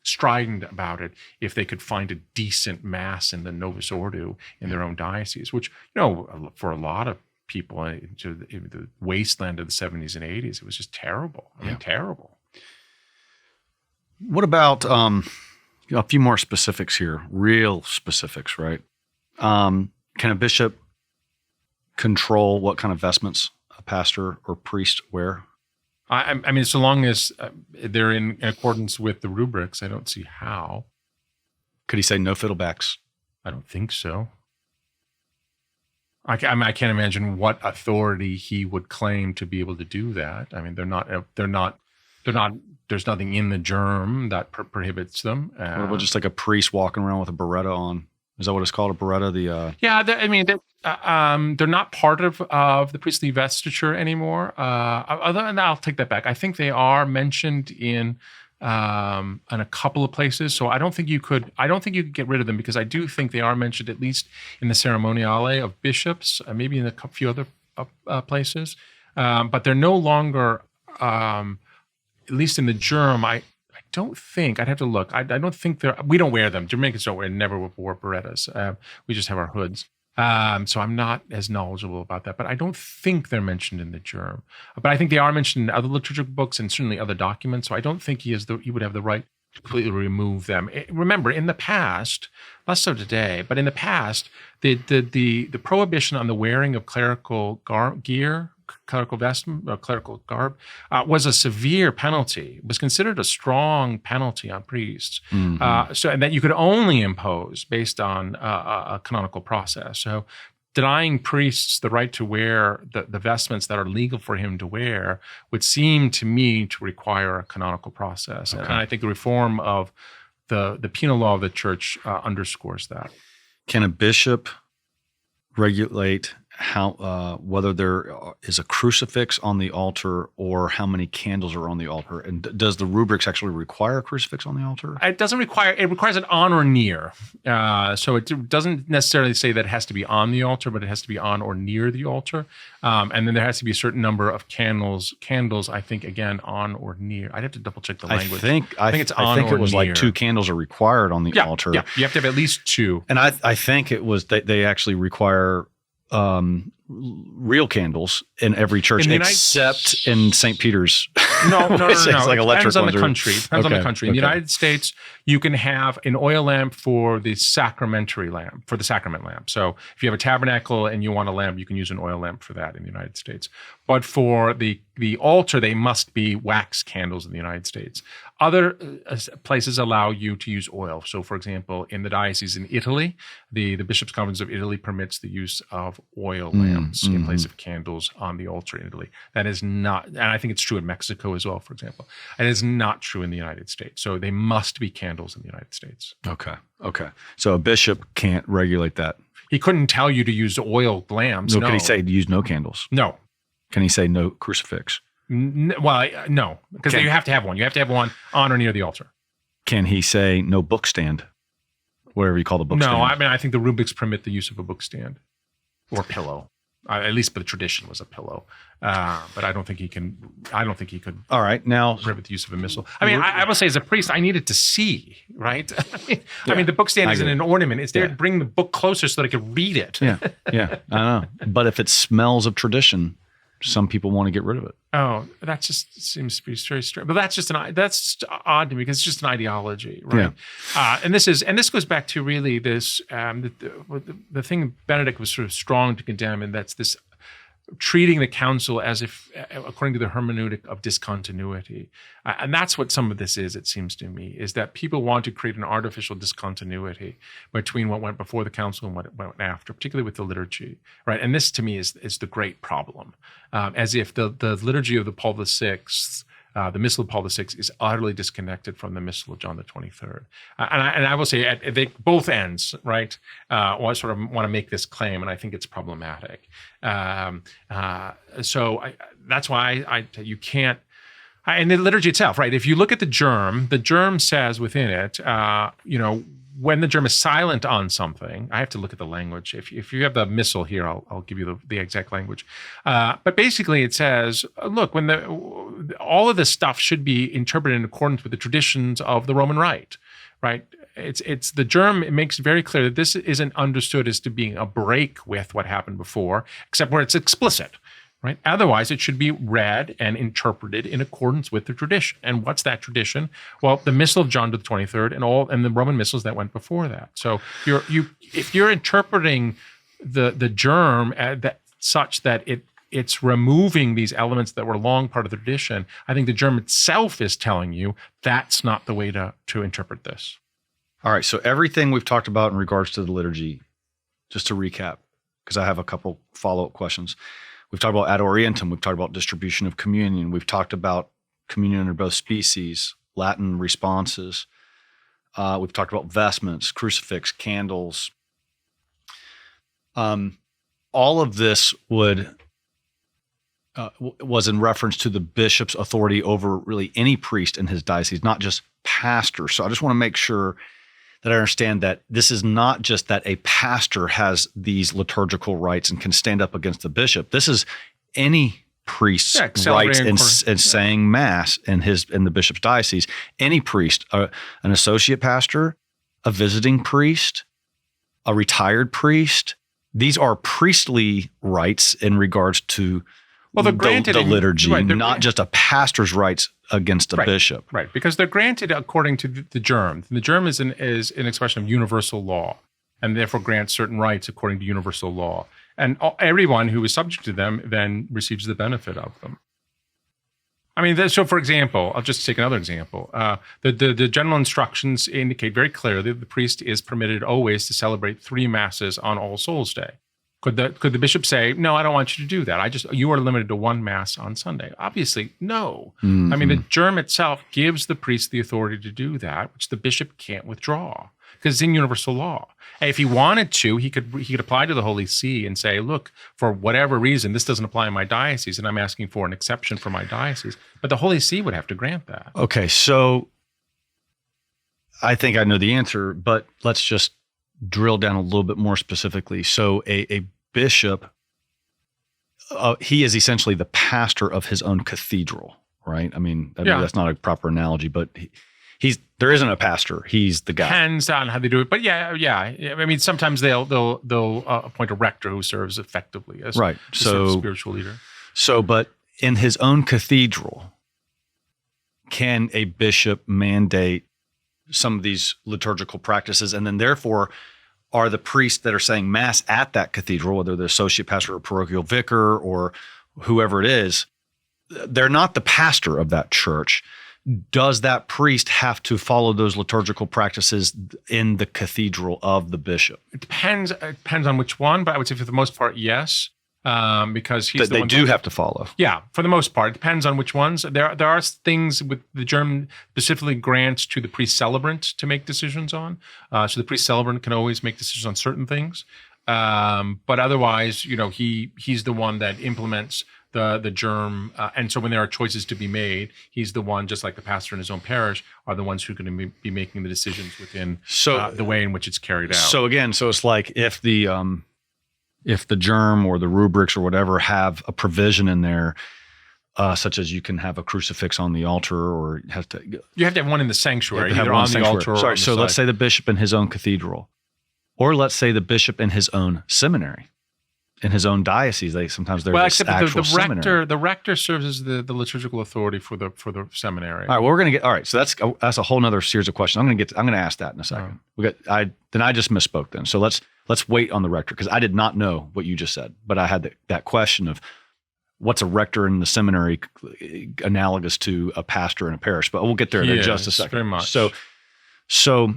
strident about it if they could find a decent Mass in the Novus Ordo in their own diocese, which, for a lot of people into the wasteland of the 70s and 80s, it was just terrible. Terrible. What about a few more specifics here, real specifics, right? Can a bishop control what kind of vestments a pastor or priest wear? I mean, so long as they're in accordance with the rubrics, I don't see how. Could he say no fiddlebacks? I don't think so. I can't imagine what authority he would claim to be able to do that. I mean, they're not. There's nothing in the GIRM that prohibits them. What about just like a priest walking around with a beretta on? Is that what it's called, a beretta? They're not part of the priestly vestiture anymore. I'll take that back. I think they are mentioned in a couple of places. So I don't think you could get rid of them, because I do think they are mentioned at least in the ceremoniale of bishops, maybe in a few other places. But they're no longer, at least in the GIRM, I don't think, I'd have to look. I don't think we don't wear them. Jamaicans don't never wore berettas. We just have our hoods. So I'm not as knowledgeable about that, but I don't think they're mentioned in the GIRM. But I think they are mentioned in other liturgical books and certainly other documents. So I don't think he would have the right completely remove them. Remember, in the past, less so today, but in the past, the prohibition on the wearing of clerical gear, clerical vestment, clerical garb, was a severe penalty. It was considered a strong penalty on priests. So, and that you could only impose based on a canonical process. So, denying priests the right to wear the vestments that are legal for him to wear would seem to me to require a canonical process. Okay. And I think the reform of the penal law of the church underscores that. Can a bishop regulate how whether there is a crucifix on the altar or how many candles are on the altar? And does the rubrics actually require a crucifix on the altar? It doesn't require. It requires it on or near. So it doesn't necessarily say that it has to be on the altar, but it has to be on or near the altar. And then there has to be a certain number of candles. I think again on or near. I'd have to double check the language. I think it's on or near. I think it was like 2 candles are required on the altar. Yeah, you have to have at least 2. And I think it was they actually require real candles in every church except in St. Peter's. No. It's like electric Depends on the country. Depends on the country. In the United States, you can have an oil lamp for the sacramentary lamp, for the sacrament lamp. So if you have a tabernacle and you want a lamp, you can use an oil lamp for that in the United States. But for the altar, they must be wax candles in the United States. Other places allow you to use oil. So, for example, in the diocese in Italy, the Bishops' Conference of Italy permits the use of oil lamps in place of candles on the altar in Italy. That is not, and I think it's true in Mexico as well, for example. It is not true in the United States. So they must be candles in the United States. Okay. So a bishop can't regulate that. He couldn't tell you to use oil lamps. No. Can he say to use no candles? No. Can he say no crucifix? No, because you have to have one. You have to have one on or near the altar. Can he say no book stand? Whatever you call the book stand. No, I think the rubrics permit the use of a book stand or pillow. At least the tradition was a pillow. But I don't think he could. All right, now prohibit the use of a missal. I mean, I will say as a priest, I needed to see, right? I mean, the book stand isn't an ornament. It's there to bring the book closer so that I could read it. Yeah, I know. But if it smells of tradition, some people want to get rid of it. Oh, that just seems to be very strange. But that's odd to me because it's just an ideology, right? Yeah. And this goes back to really this the thing Benedict was sort of strong to condemn, and that's this treating the council as if, according to the hermeneutic of discontinuity. And that's what some of this is, it seems to me, is that people want to create an artificial discontinuity between what went before the council and what went after, particularly with the liturgy, right? And this, to me, is the great problem. As if the liturgy of the Paul VI, the Missal of Paul VI, is utterly disconnected from the Missal of John the 23rd. And I will say at both ends, right, I sort of want to make this claim, and I think it's problematic. So that's why you can't, and the liturgy itself, right, if you look at the GIRM says within it, when the GIRM is silent on something, I have to look at the language. If you have the missal here, I'll give you the exact language. But basically it says, look, when all of this stuff should be interpreted in accordance with the traditions of the Roman Rite, right? It's the GIRM, it makes very clear that this isn't understood as to being a break with what happened before, except where it's explicit. Right. Otherwise, it should be read and interpreted in accordance with the tradition. And what's that tradition? Well, the Missal of John the 23rd and the Roman missals that went before that. So if you're interpreting the GIRM such that it's removing these elements that were long part of the tradition, I think the GIRM itself is telling you that's not the way to interpret this. All right. So everything we've talked about in regards to the liturgy, just to recap, because I have a couple follow-up questions. We've talked about ad orientem. We've talked about distribution of communion. We've talked about communion under both species, Latin responses. We've talked about vestments, crucifix, candles. All of this was in reference to the bishop's authority over really any priest in his diocese, not just pastor. So I just want to make sure that I understand that this is not just that a pastor has these liturgical rights and can stand up against the bishop. This is any priest's rights in saying mass in the bishop's diocese. Any priest, an associate pastor, a visiting priest, a retired priest. These are priestly rights in regards to Well, they're granted the liturgy, right, not just a pastor's rights against a bishop. Right, because they're granted according to the GIRM. The GIRM is an expression of universal law, and therefore grants certain rights according to universal law. And everyone who is subject to them then receives the benefit of them. I mean, so for example, I'll just take another example. The general instructions indicate very clearly that the priest is permitted always to celebrate 3 masses on All Souls Day. Could the bishop say, no, I don't want you to do that. You are limited to 1 mass on Sunday? Obviously, no. Mm-hmm. I mean, the GIRM itself gives the priest the authority to do that, which the bishop can't withdraw because it's in universal law. And if he wanted to, he could apply to the Holy See and say, look, for whatever reason, this doesn't apply in my diocese, and I'm asking for an exception for my diocese. But the Holy See would have to grant that. Okay, so I think I know the answer, but let's just drill down a little bit more specifically. So a bishop, he is essentially the pastor of his own cathedral, right? I mean, that's not a proper analogy, but there isn't a pastor. He's the guy. Depends on how they do it, but yeah. I mean, sometimes they'll appoint a rector who serves effectively as a spiritual leader. So, but in his own cathedral, can a bishop mandate some of these liturgical practices, and then therefore are the priests that are saying mass at that cathedral, whether the associate pastor or parochial vicar or whoever it is, they're not the pastor of that church. Does that priest have to follow those liturgical practices in the cathedral of the bishop? It depends on which one, but I would say for the most part, yes. Because he's they do have to follow. Yeah, for the most part. It depends on which ones. There are things with the GIRM specifically grants to the priest celebrant to make decisions on. So the priest celebrant can always make decisions on certain things. But otherwise, he's the one that implements the GIRM. And so when there are choices to be made, he's the one, just like the pastor in his own parish, are the ones who are going to be making the decisions within the way in which it's carried out. So again, it's like if the GIRM or the rubrics or whatever have a provision in there, such as you can have a crucifix on the altar, or you have to have one in the sanctuary, either on the sanctuary. altar or Sorry, on the so side. let's say the bishop in his own cathedral, or let's say the bishop in his own seminary, in his own diocese. Sometimes there's actual seminary. The rector serves as the liturgical authority for the seminary. All right, well, we're going to get. All right, so that's a whole nother series of questions. I'm going to ask that in a second. Then I just misspoke. Then, so let's wait on the rector, because I did not know what you just said, but I had that question of what's a rector in the seminary analogous to a pastor in a parish. But we'll get there in just a second. Very much. So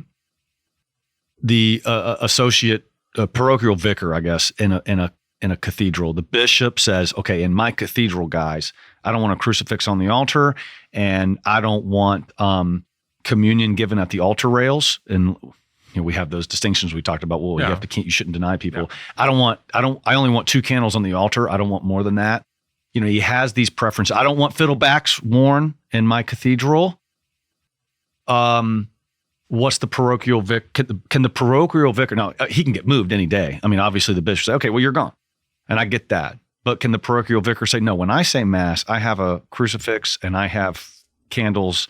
the associate parochial vicar, I guess, in a cathedral, the bishop says, okay, in my cathedral, guys, I don't want a crucifix on the altar, and I don't want communion given at the altar rails. And we have those distinctions we talked about. Well, you shouldn't deny people. Yeah. I only want 2 candles on the altar. I don't want more than that. He has these preferences. I don't want fiddlebacks worn in my cathedral. What's the parochial vicar? Can the parochial vicar? Now, he can get moved any day. I mean, obviously the bishop say, okay, well, you're gone. And I get that. But can the parochial vicar say, no, when I say mass, I have a crucifix and I have candles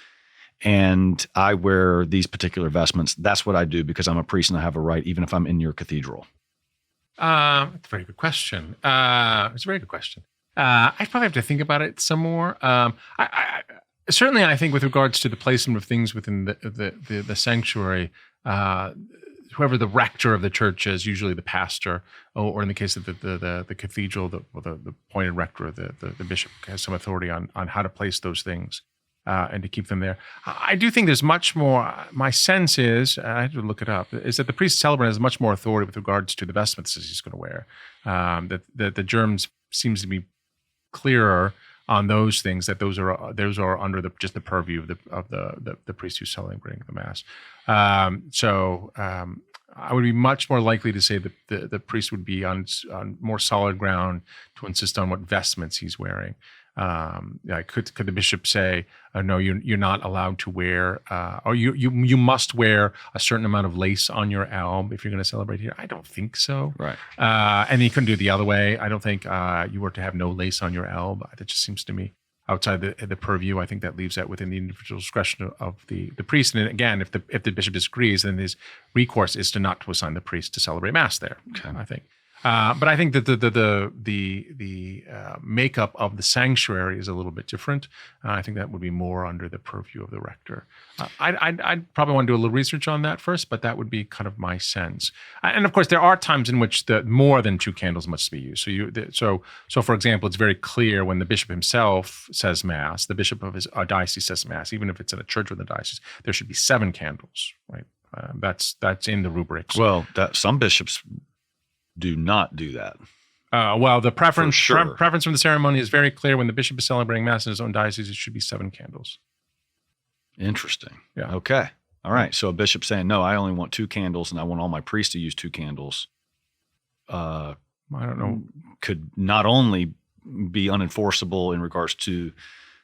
and I wear these particular vestments. That's what I do because I'm a priest and I have a right, even if I'm in your cathedral. That's a very good question. It's a very good question. I probably have to think about it some more. Certainly, I think with regards to the placement of things within the sanctuary, whoever the rector of the church is, usually the pastor, or in the case of the cathedral, the appointed rector, the bishop has some authority on how to place those things and to keep them there. I do think there's much more. My sense is, I have to look it up, is that the priest celebrant has much more authority with regards to the vestments that he's going to wear. That the GIRM seems to be clearer on those things, that those are under just the purview of the priest who's celebrating the mass. I would be much more likely to say that the priest would be on more solid ground to insist on what vestments he's wearing. Could the bishop say, no, you're not allowed to wear, or you must wear a certain amount of lace on your alb if you're going to celebrate here? I don't think so. Right. And he couldn't do it the other way. I don't think you were to have no lace on your alb. That just seems to me outside the purview. I think that leaves that within the individual discretion of the priest. And again, if the bishop disagrees, then his recourse is not to assign the priest to celebrate mass there. Okay. I think. But I think that the makeup of the sanctuary is a little bit different. I think that would be more under the purview of the rector. I'd probably want to do a little research on that first, but that would be kind of my sense. And of course, there are times in which more than 2 candles must be used. So for example, it's very clear when the bishop himself says mass, the bishop of his diocese says mass, even if it's in a church with a diocese, there should be 7 candles, right? That's in the rubrics. Well, some bishops do not do that. Well, the preference sure. preference from the ceremony is very clear. When the bishop is celebrating mass in his own diocese, it should be 7 candles. Interesting. Yeah. Okay. All right. So a bishop saying, no, I only want 2 candles and I want all my priests to use 2 candles. I don't know. Could not only be unenforceable in regards to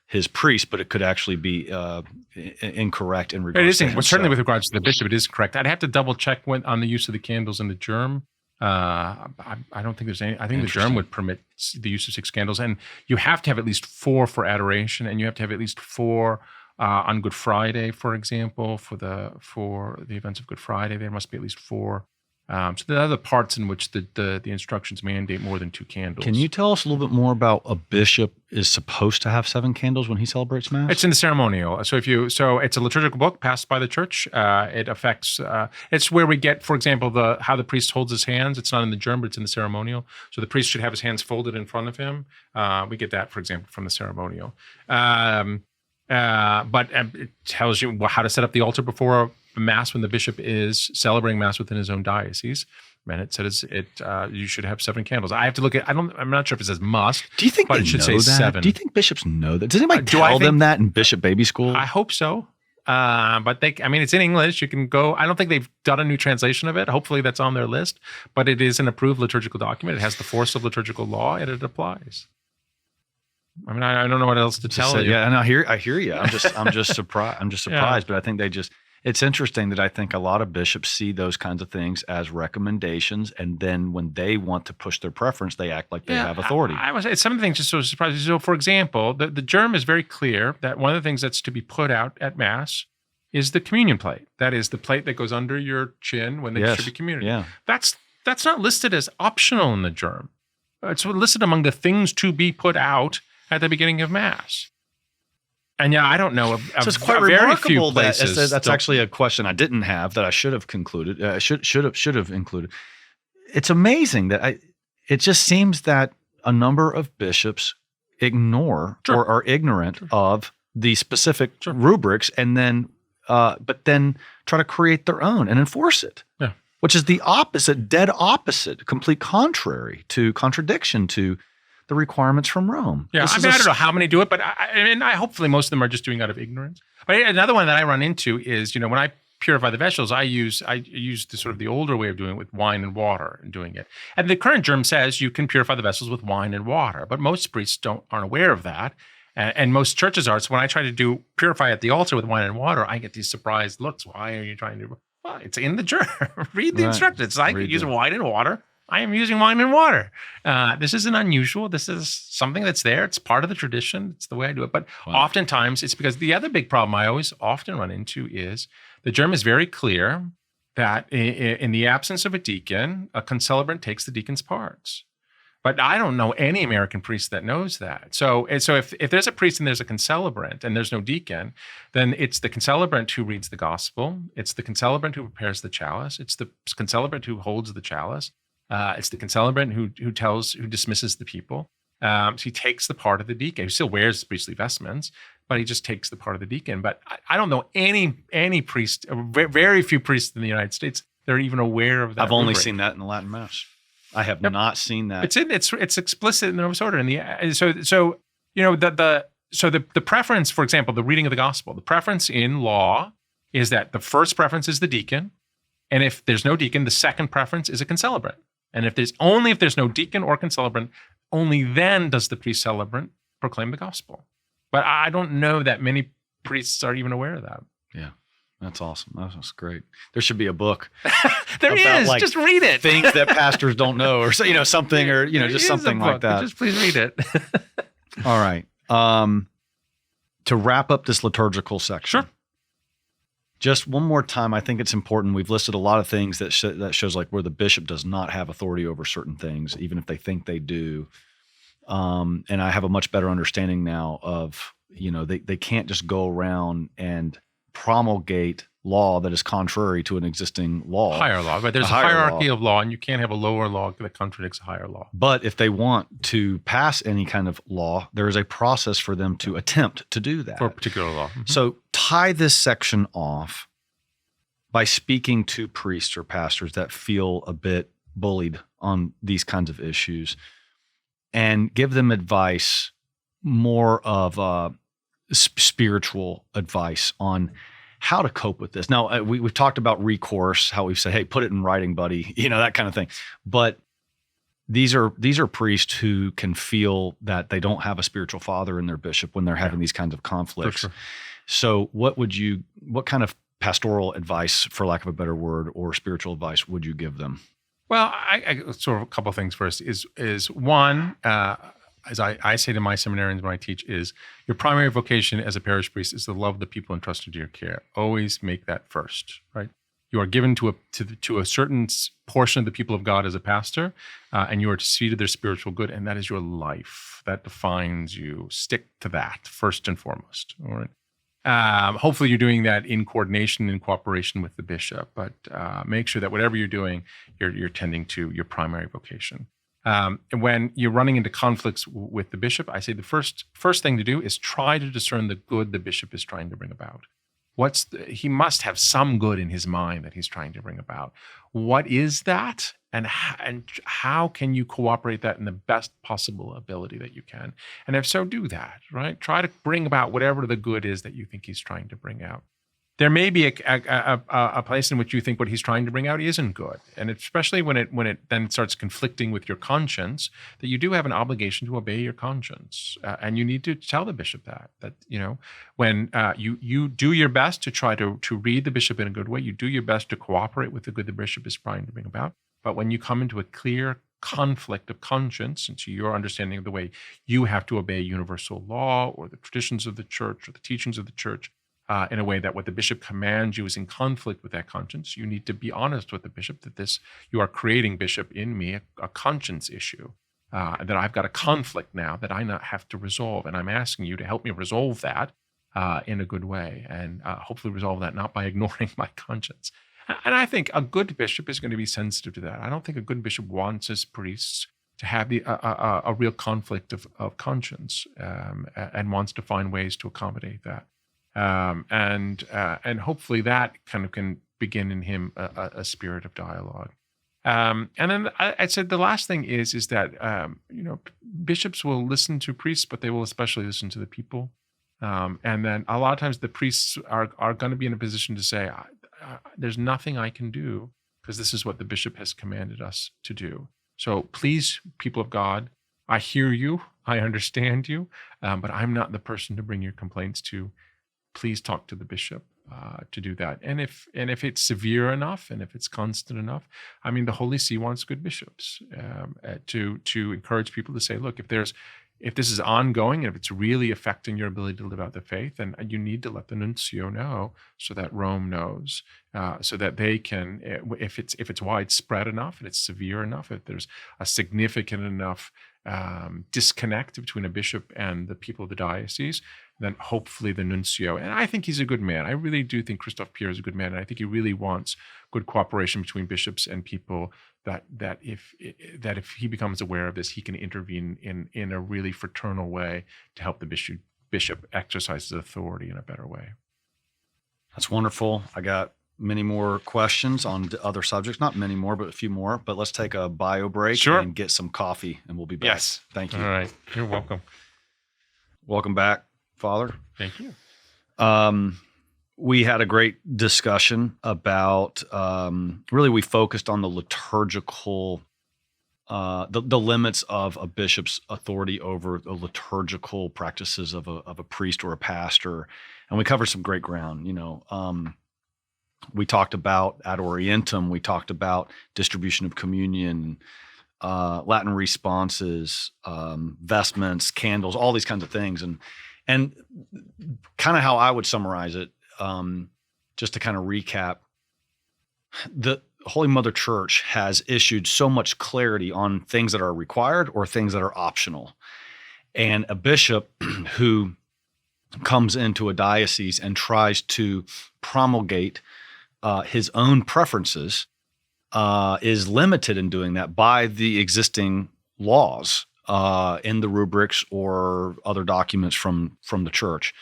his priest, but it could actually be incorrect in regards to himself. Certainly with regards to the bishop, it is correct. I'd have to double check on the use of the candles in the GIRM. I don't think there's any. I think the GIRM would permit the use of 6 candles, and you have to have at least 4 for adoration, and you have to have at least 4 on Good Friday, for example, for the events of Good Friday. There must be at least 4. So there are other parts in which the instructions mandate more than 2 candles. Can you tell us a little bit more about a bishop is supposed to have 7 candles when he celebrates mass? It's in the ceremonial. So it's a liturgical book passed by the church. It affects. It's where we get, for example, how the priest holds his hands. It's not in the GIRM, but it's in the ceremonial. So the priest should have his hands folded in front of him. We get that, for example, from the ceremonial. But it tells you how to set up the altar before mass when the bishop is celebrating mass within his own diocese. And it says you should have 7 candles. I have to look at. I'm not sure if it says must. Do you think but they it should know say that? 7? Do you think bishops know that? Does anybody tell them that in bishop baby school? I hope so. But it's in English. You can go. I don't think they've done a new translation of it. Hopefully that's on their list. But it is an approved liturgical document. It has the force of liturgical law, and it applies. I mean, I don't know what else to tell you. Yeah, and I hear you. I'm just surprised. Yeah. But I think it's interesting that I think a lot of bishops see those kinds of things as recommendations, and then when they want to push their preference, they act like they have authority. I was it's some of the things just so surprising. So, for example, the GIRM is very clear that one of the things that's to be put out at mass is the communion plate. That is the plate that goes under your chin when they distribute communion. Yeah. That's not listed as optional in the GIRM. It's listed among the things to be put out at the beginning of mass. And yeah, I don't know. So it's quite very remarkable few places. That's actually a question I didn't have that I should have concluded. Should have included. It's amazing that it just seems that a number of bishops ignore or are ignorant of the specific rubrics, and then but then try to create their own and enforce it. Yeah. Which is the opposite, dead opposite, complete contradiction to the requirements from Rome. Yeah, I don't know how many do it, but I hopefully most of them are just doing out of ignorance. But another one that I run into is, when I purify the vessels, I use the sort of the older way of doing it with wine and water and doing it. And the current GIRM says you can purify the vessels with wine and water, but most priests aren't aware of that. And most churches are. So when I try to purify at the altar with wine and water, I get these surprised looks. Why are you trying to? Well, it's in the GIRM. Read the instructions. I could use wine and water. I am using wine and water. This isn't unusual. This is something that's there. It's part of the tradition. It's the way I do it. But oftentimes it's because the other big problem I always often run into is the GIRM is very clear that in the absence of a deacon, a concelebrant takes the deacon's parts. But I don't know any American priest that knows that. So if there's a priest and there's a concelebrant and there's no deacon, then it's the concelebrant who reads the gospel. It's the concelebrant who prepares the chalice. It's the concelebrant who holds the chalice. It's the concelebrant who dismisses the people. So he takes the part of the deacon. He still wears priestly vestments, but he just takes the part of the deacon. But I don't know any priest, very few priests in the United States that are even aware of that. I've only seen that in the Latin Mass. I have not seen that. It's explicit in the Novus Ordo. The preference, for example, the reading of the gospel, the preference in law is that the first preference is the deacon, and if there's no deacon, the second preference is a concelebrant. And if there's no deacon or concelebrant, only then does the pre-celebrant proclaim the gospel. But I don't know that many priests are even aware of that. Yeah, that's awesome. That's great. There should be a book. There is. Just read it. Things that pastors don't know, or something, or just something like that. Just please read it. All right. To wrap up this liturgical section. Sure. Just one more time, I think it's important. We've listed a lot of things that shows like where the bishop does not have authority over certain things, even if they think they do. And I have a much better understanding now of, they can't just go around and promulgate law that is contrary to an existing law. Higher law, but there's a hierarchy of law, and you can't have a lower law that contradicts a higher law. But if they want to pass any kind of law, there is a process for them to attempt to do that. For a particular law. Mm-hmm. So tie this section off by speaking to priests or pastors that feel a bit bullied on these kinds of issues, and give them advice, more of spiritual advice on how to cope with this. Now, we've talked about recourse, how we've said, hey, put it in writing, buddy, that kind of thing. But these are priests who can feel that they don't have a spiritual father in their bishop when they're having these kinds of conflicts. Sure. So what kind of pastoral advice, for lack of a better word, or spiritual advice would you give them? Well, I sort of a couple of things first is one, as I say to my seminarians when I teach, is your primary vocation as a parish priest is to love the people entrusted to your care. Always make that first, right? You are given to a certain portion of the people of God as a pastor, and you are to see to their spiritual good, and that is your life. That defines you. Stick to that first and foremost. All right. Hopefully, you're doing that in coordination and cooperation with the bishop, but make sure that whatever you're doing, you're tending to your primary vocation. And when you're running into conflicts with the bishop, I say the first thing to do is try to discern the good the bishop is trying to bring about. He must have some good in his mind that he's trying to bring about. What is that? And how can you cooperate that in the best possible ability that you can? And if so, do that, right? Try to bring about whatever the good is that you think he's trying to bring out. There may be a place in which you think what he's trying to bring out isn't good, and especially when it then starts conflicting with your conscience, that you do have an obligation to obey your conscience, and you need to tell the bishop that when you do your best to try to read the bishop in a good way, you do your best to cooperate with the good the bishop is trying to bring about. But when you come into a clear conflict of conscience into your understanding of the way you have to obey universal law or the traditions of the church or the teachings of the church, in a way that what the bishop commands you is in conflict with that conscience, you need to be honest with the bishop that you are creating, bishop, in me a conscience issue, that I've got a conflict now that I not have to resolve, and I'm asking you to help me resolve that in a good way, and hopefully resolve that not by ignoring my conscience. And I think a good bishop is going to be sensitive to that. I don't think a good bishop wants his priests to have a real conflict of conscience, and wants to find ways to accommodate that. And hopefully that kind of can begin in him a spirit of dialogue. And then I said the last thing is that bishops will listen to priests, but they will especially listen to the people. And then a lot of times the priests are going to be in a position to say, there's nothing I can do because this is what the bishop has commanded us to do. So please, people of God, I hear you, I understand you, but I'm not the person to bring your complaints to. Please talk to the bishop to do that. And if it's severe enough and if it's constant enough, I mean, the Holy See wants good bishops to encourage people to say, look, if this is ongoing and if it's really affecting your ability to live out the faith, then you need to let the nuncio know so that Rome knows, so that they can, if it's widespread enough and it's severe enough, if there's a significant enough disconnect between a bishop and the people of the diocese, then hopefully the nuncio, and I think he's a good man. I really do think Christophe Pierre is a good man, and I think he really wants good cooperation between bishops and people. That if he becomes aware of this, he can intervene in a really fraternal way to help the bishop exercise his authority in a better way. That's wonderful. I got many more questions on other subjects. Not many more, but a few more. But let's take a bio break and get some coffee, and we'll be back. Yes. Thank you. All right. You're welcome. Welcome back, Father. Thank you. We had a great discussion about, really we focused on the liturgical, the limits of a bishop's authority over the liturgical practices of a priest or a pastor. And we covered some great ground. We talked about ad Orientem, we talked about distribution of communion, Latin responses, vestments, candles, all these kinds of things. And kind of how I would summarize it, just to kind of recap, the Holy Mother Church has issued so much clarity on things that are required or things that are optional. And a bishop who comes into a diocese and tries to promulgate his own preferences is limited in doing that by the existing laws in the rubrics or other documents from the church.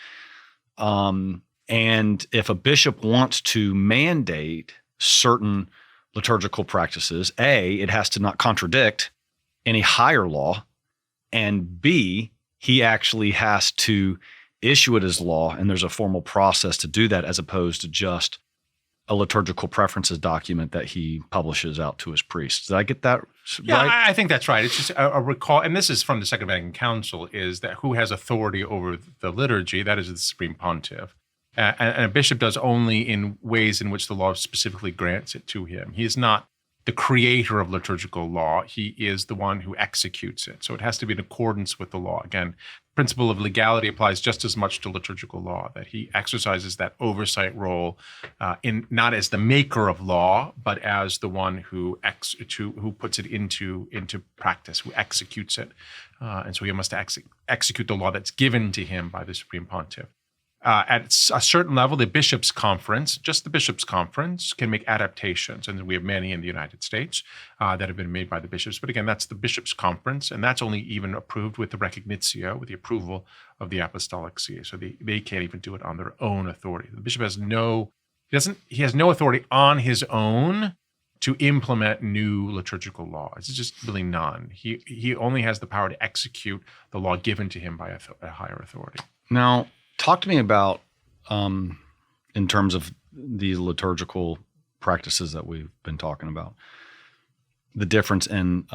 And if a bishop wants to mandate certain liturgical practices, A, it has to not contradict any higher law, and B, he actually has to issue it as law, and there's a formal process to do that as opposed to just a liturgical preferences document that he publishes out to his priests. Did I get that Yeah, right? I think that's right. It's just a recall, and this is from the Second Vatican Council, is that who has authority over the liturgy? That is the Supreme Pontiff. And a bishop does only in ways in which the law specifically grants it to him. He is not the creator of liturgical law. He is the one who executes it. So it has to be in accordance with the law. Again, principle of legality applies just as much to liturgical law, that he exercises that oversight role in not as the maker of law, but as the one who puts it into practice, who executes it. And so he must execute the law that's given to him by the Supreme Pontiff. At a certain level, the bishops' conference, just the bishops' conference, can make adaptations. And we have many in the United States that have been made by the bishops. But again, that's the bishops' conference, and that's only even approved with the recognitio, with the approval of the Apostolic See. So they can't even do it on their own authority. The bishop has no authority on his own to implement new liturgical law. It's just really none. He only has the power to execute the law given to him by a higher authority. Now, talk to me about, in terms of the liturgical practices that we've been talking about, the difference in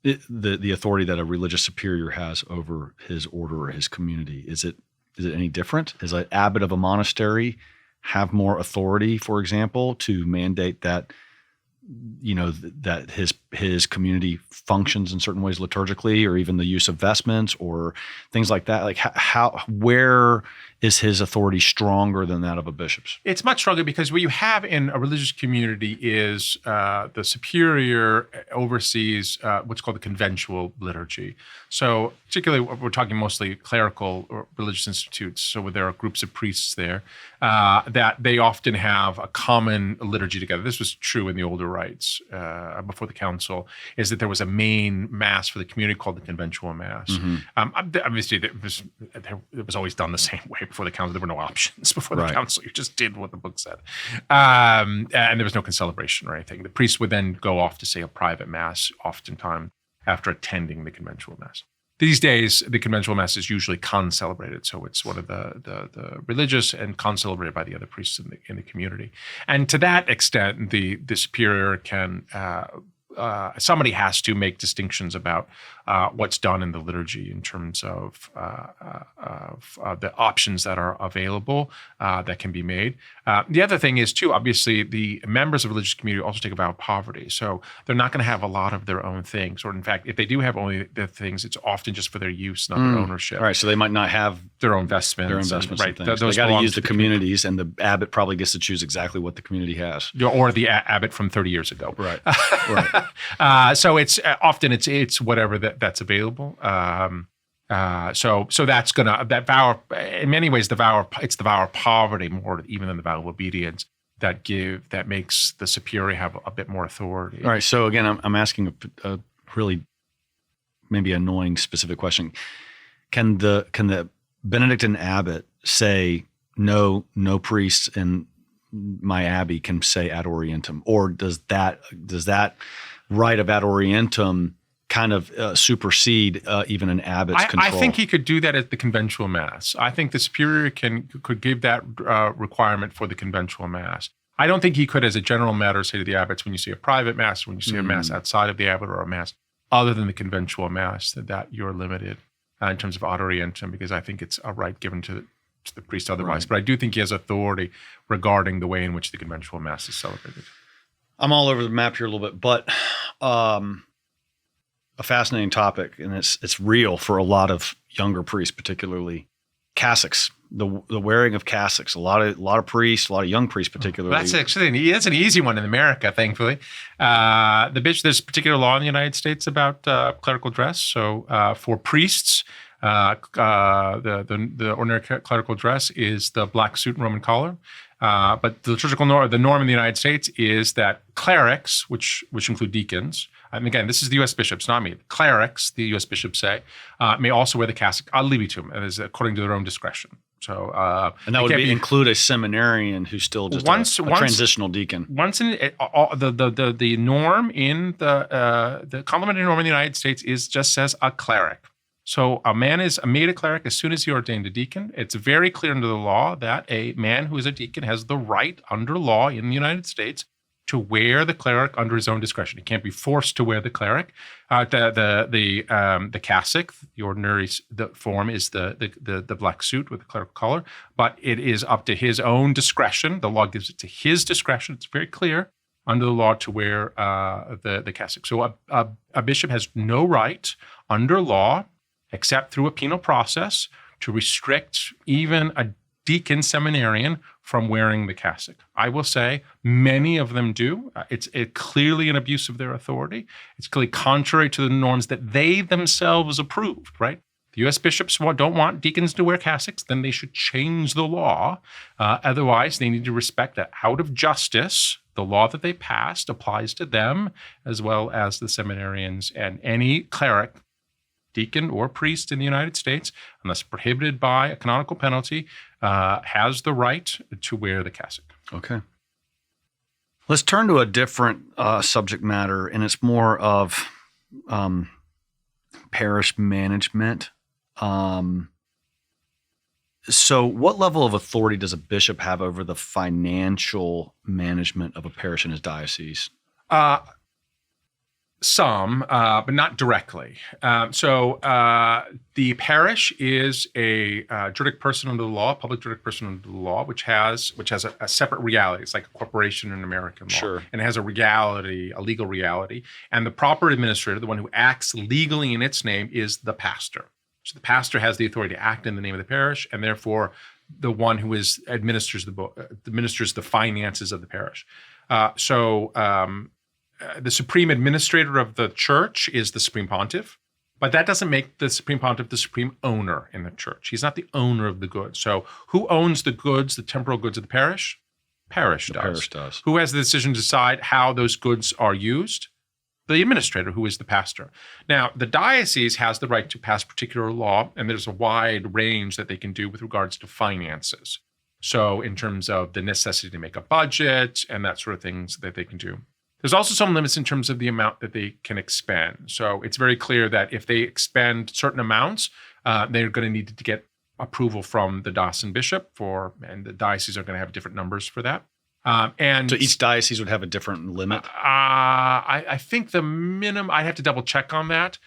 the authority that a religious superior has over his order or his community. Is it any different? Does an abbot of a monastery have more authority, for example, to mandate that that his community functions in certain ways liturgically, or even the use of vestments or things like that? Like where is his authority stronger than that of a bishop's? It's much stronger because what you have in a religious community is the superior oversees what's called the conventual liturgy. So particularly we're talking mostly clerical or religious institutes. So there are groups of priests there that they often have a common liturgy together. This was true in the older rites before the council, is that there was a main mass for the community called the conventual mass. Mm-hmm. Obviously, it was always done the same way before the council. There were no options before the council. You just did what the book said. And there was no concelebration or anything. The priest would then go off to say a private mass, oftentimes after attending the conventual mass. These days, the conventual mass is usually concelebrated, so it's one of the religious and concelebrated by the other priests in the community. And to that extent, the superior can somebody has to make distinctions about what's done in the liturgy in terms of the options that are available that can be made. The other thing is, too, obviously, the members of the religious community also take a vow of poverty. So they're not going to have a lot of their own things. Or in fact, if they do have only their things, it's often just for their use, not their ownership. All right, so they might not have their own vestments. And right. things. They got to use the communities, and the abbot probably gets to choose exactly what the community has. Or the abbot from 30 years ago. Right, right. So it's often it's whatever that's available. So that's that vow, in many ways, it's the vow of poverty more even than the vow of obedience that makes the superior have a bit more authority. All right. So again, I'm asking a really maybe annoying specific question. Can the Benedictine abbot say no priests in my abbey can say ad orientem, or does that right of ad orientem kind of supersede even an abbot's control? I think he could do that at the conventual mass. I think the superior could give that requirement for the conventual mass. I don't think he could, as a general matter, say to the abbots, when you say a private mass, when you say a mass outside of the abbot, or a mass other than the conventual mass, that you're limited in terms of ad orientem, because I think it's a right given to the priest otherwise. Right. But I do think he has authority regarding the way in which the conventual mass is celebrated. I'm all over the map here a little bit, but a fascinating topic, and it's real for a lot of younger priests, particularly. cassocks, the wearing of cassocks. A lot of priests, a lot of young priests particularly. That's an easy one in America, thankfully. There's a particular law in the United States about clerical dress. So for priests, the ordinary clerical dress is the black suit and Roman collar. But the liturgical norm, the norm in the United States is that clerics, which include deacons, and again, this is the U.S. bishops, not me. Clerics, the U.S. bishops say, may also wear the cassock ad libitum, as according to their own discretion. So, and that would include a seminarian who's still just a transitional deacon. The norm in the complementary norm in the United States just says a cleric. So a man is made a cleric as soon as he ordained a deacon. It's very clear under the law that a man who is a deacon has the right under law in the United States to wear the cleric under his own discretion. He can't be forced to wear the cleric. The cassock, the ordinary form is the black suit with the clerical collar, but it is up to his own discretion. The law gives it to his discretion. It's very clear under the law to wear the cassock. So a bishop has no right under law, except through a penal process, to restrict even a deacon seminarian from wearing the cassock. I will say many of them do. It's clearly an abuse of their authority. It's clearly contrary to the norms that they themselves approved, right? The U.S. bishops don't want deacons to wear cassocks, then they should change the law. Otherwise, they need to respect that out of justice, the law that they passed applies to them as well as the seminarians, and any cleric, deacon or priest in the United States, unless prohibited by a canonical penalty, has the right to wear the cassock. Okay. Let's turn to a different subject matter, and it's more of parish management. So what level of authority does a bishop have over the financial management of a parish in his diocese? Some, but not directly. The parish is a juridic person under the law, public juridic person under the law, which has a separate reality. It's like a corporation in American law. Sure. And it has a legal reality. And the proper administrator, the one who acts legally in its name, is the pastor. So the pastor has the authority to act in the name of the parish, and therefore the one who administers the finances of the parish. The supreme administrator of the church is the supreme pontiff, but that doesn't make the supreme pontiff the supreme owner in the church. He's not the owner of the goods. So who owns the goods, the temporal goods of the parish? Parish does. Who has the decision to decide how those goods are used? The administrator, who is the pastor. Now, the diocese has the right to pass particular law, and there's a wide range that they can do with regards to finances. So in terms of the necessity to make a budget and that sort of things that they can do. There's also some limits in terms of the amount that they can expend. So it's very clear that if they expend certain amounts, they're going to need to get approval from the diocesan bishop and the dioceses are going to have different numbers for that. So each diocese would have a different limit? I think the minimum, I'd have to double check on that.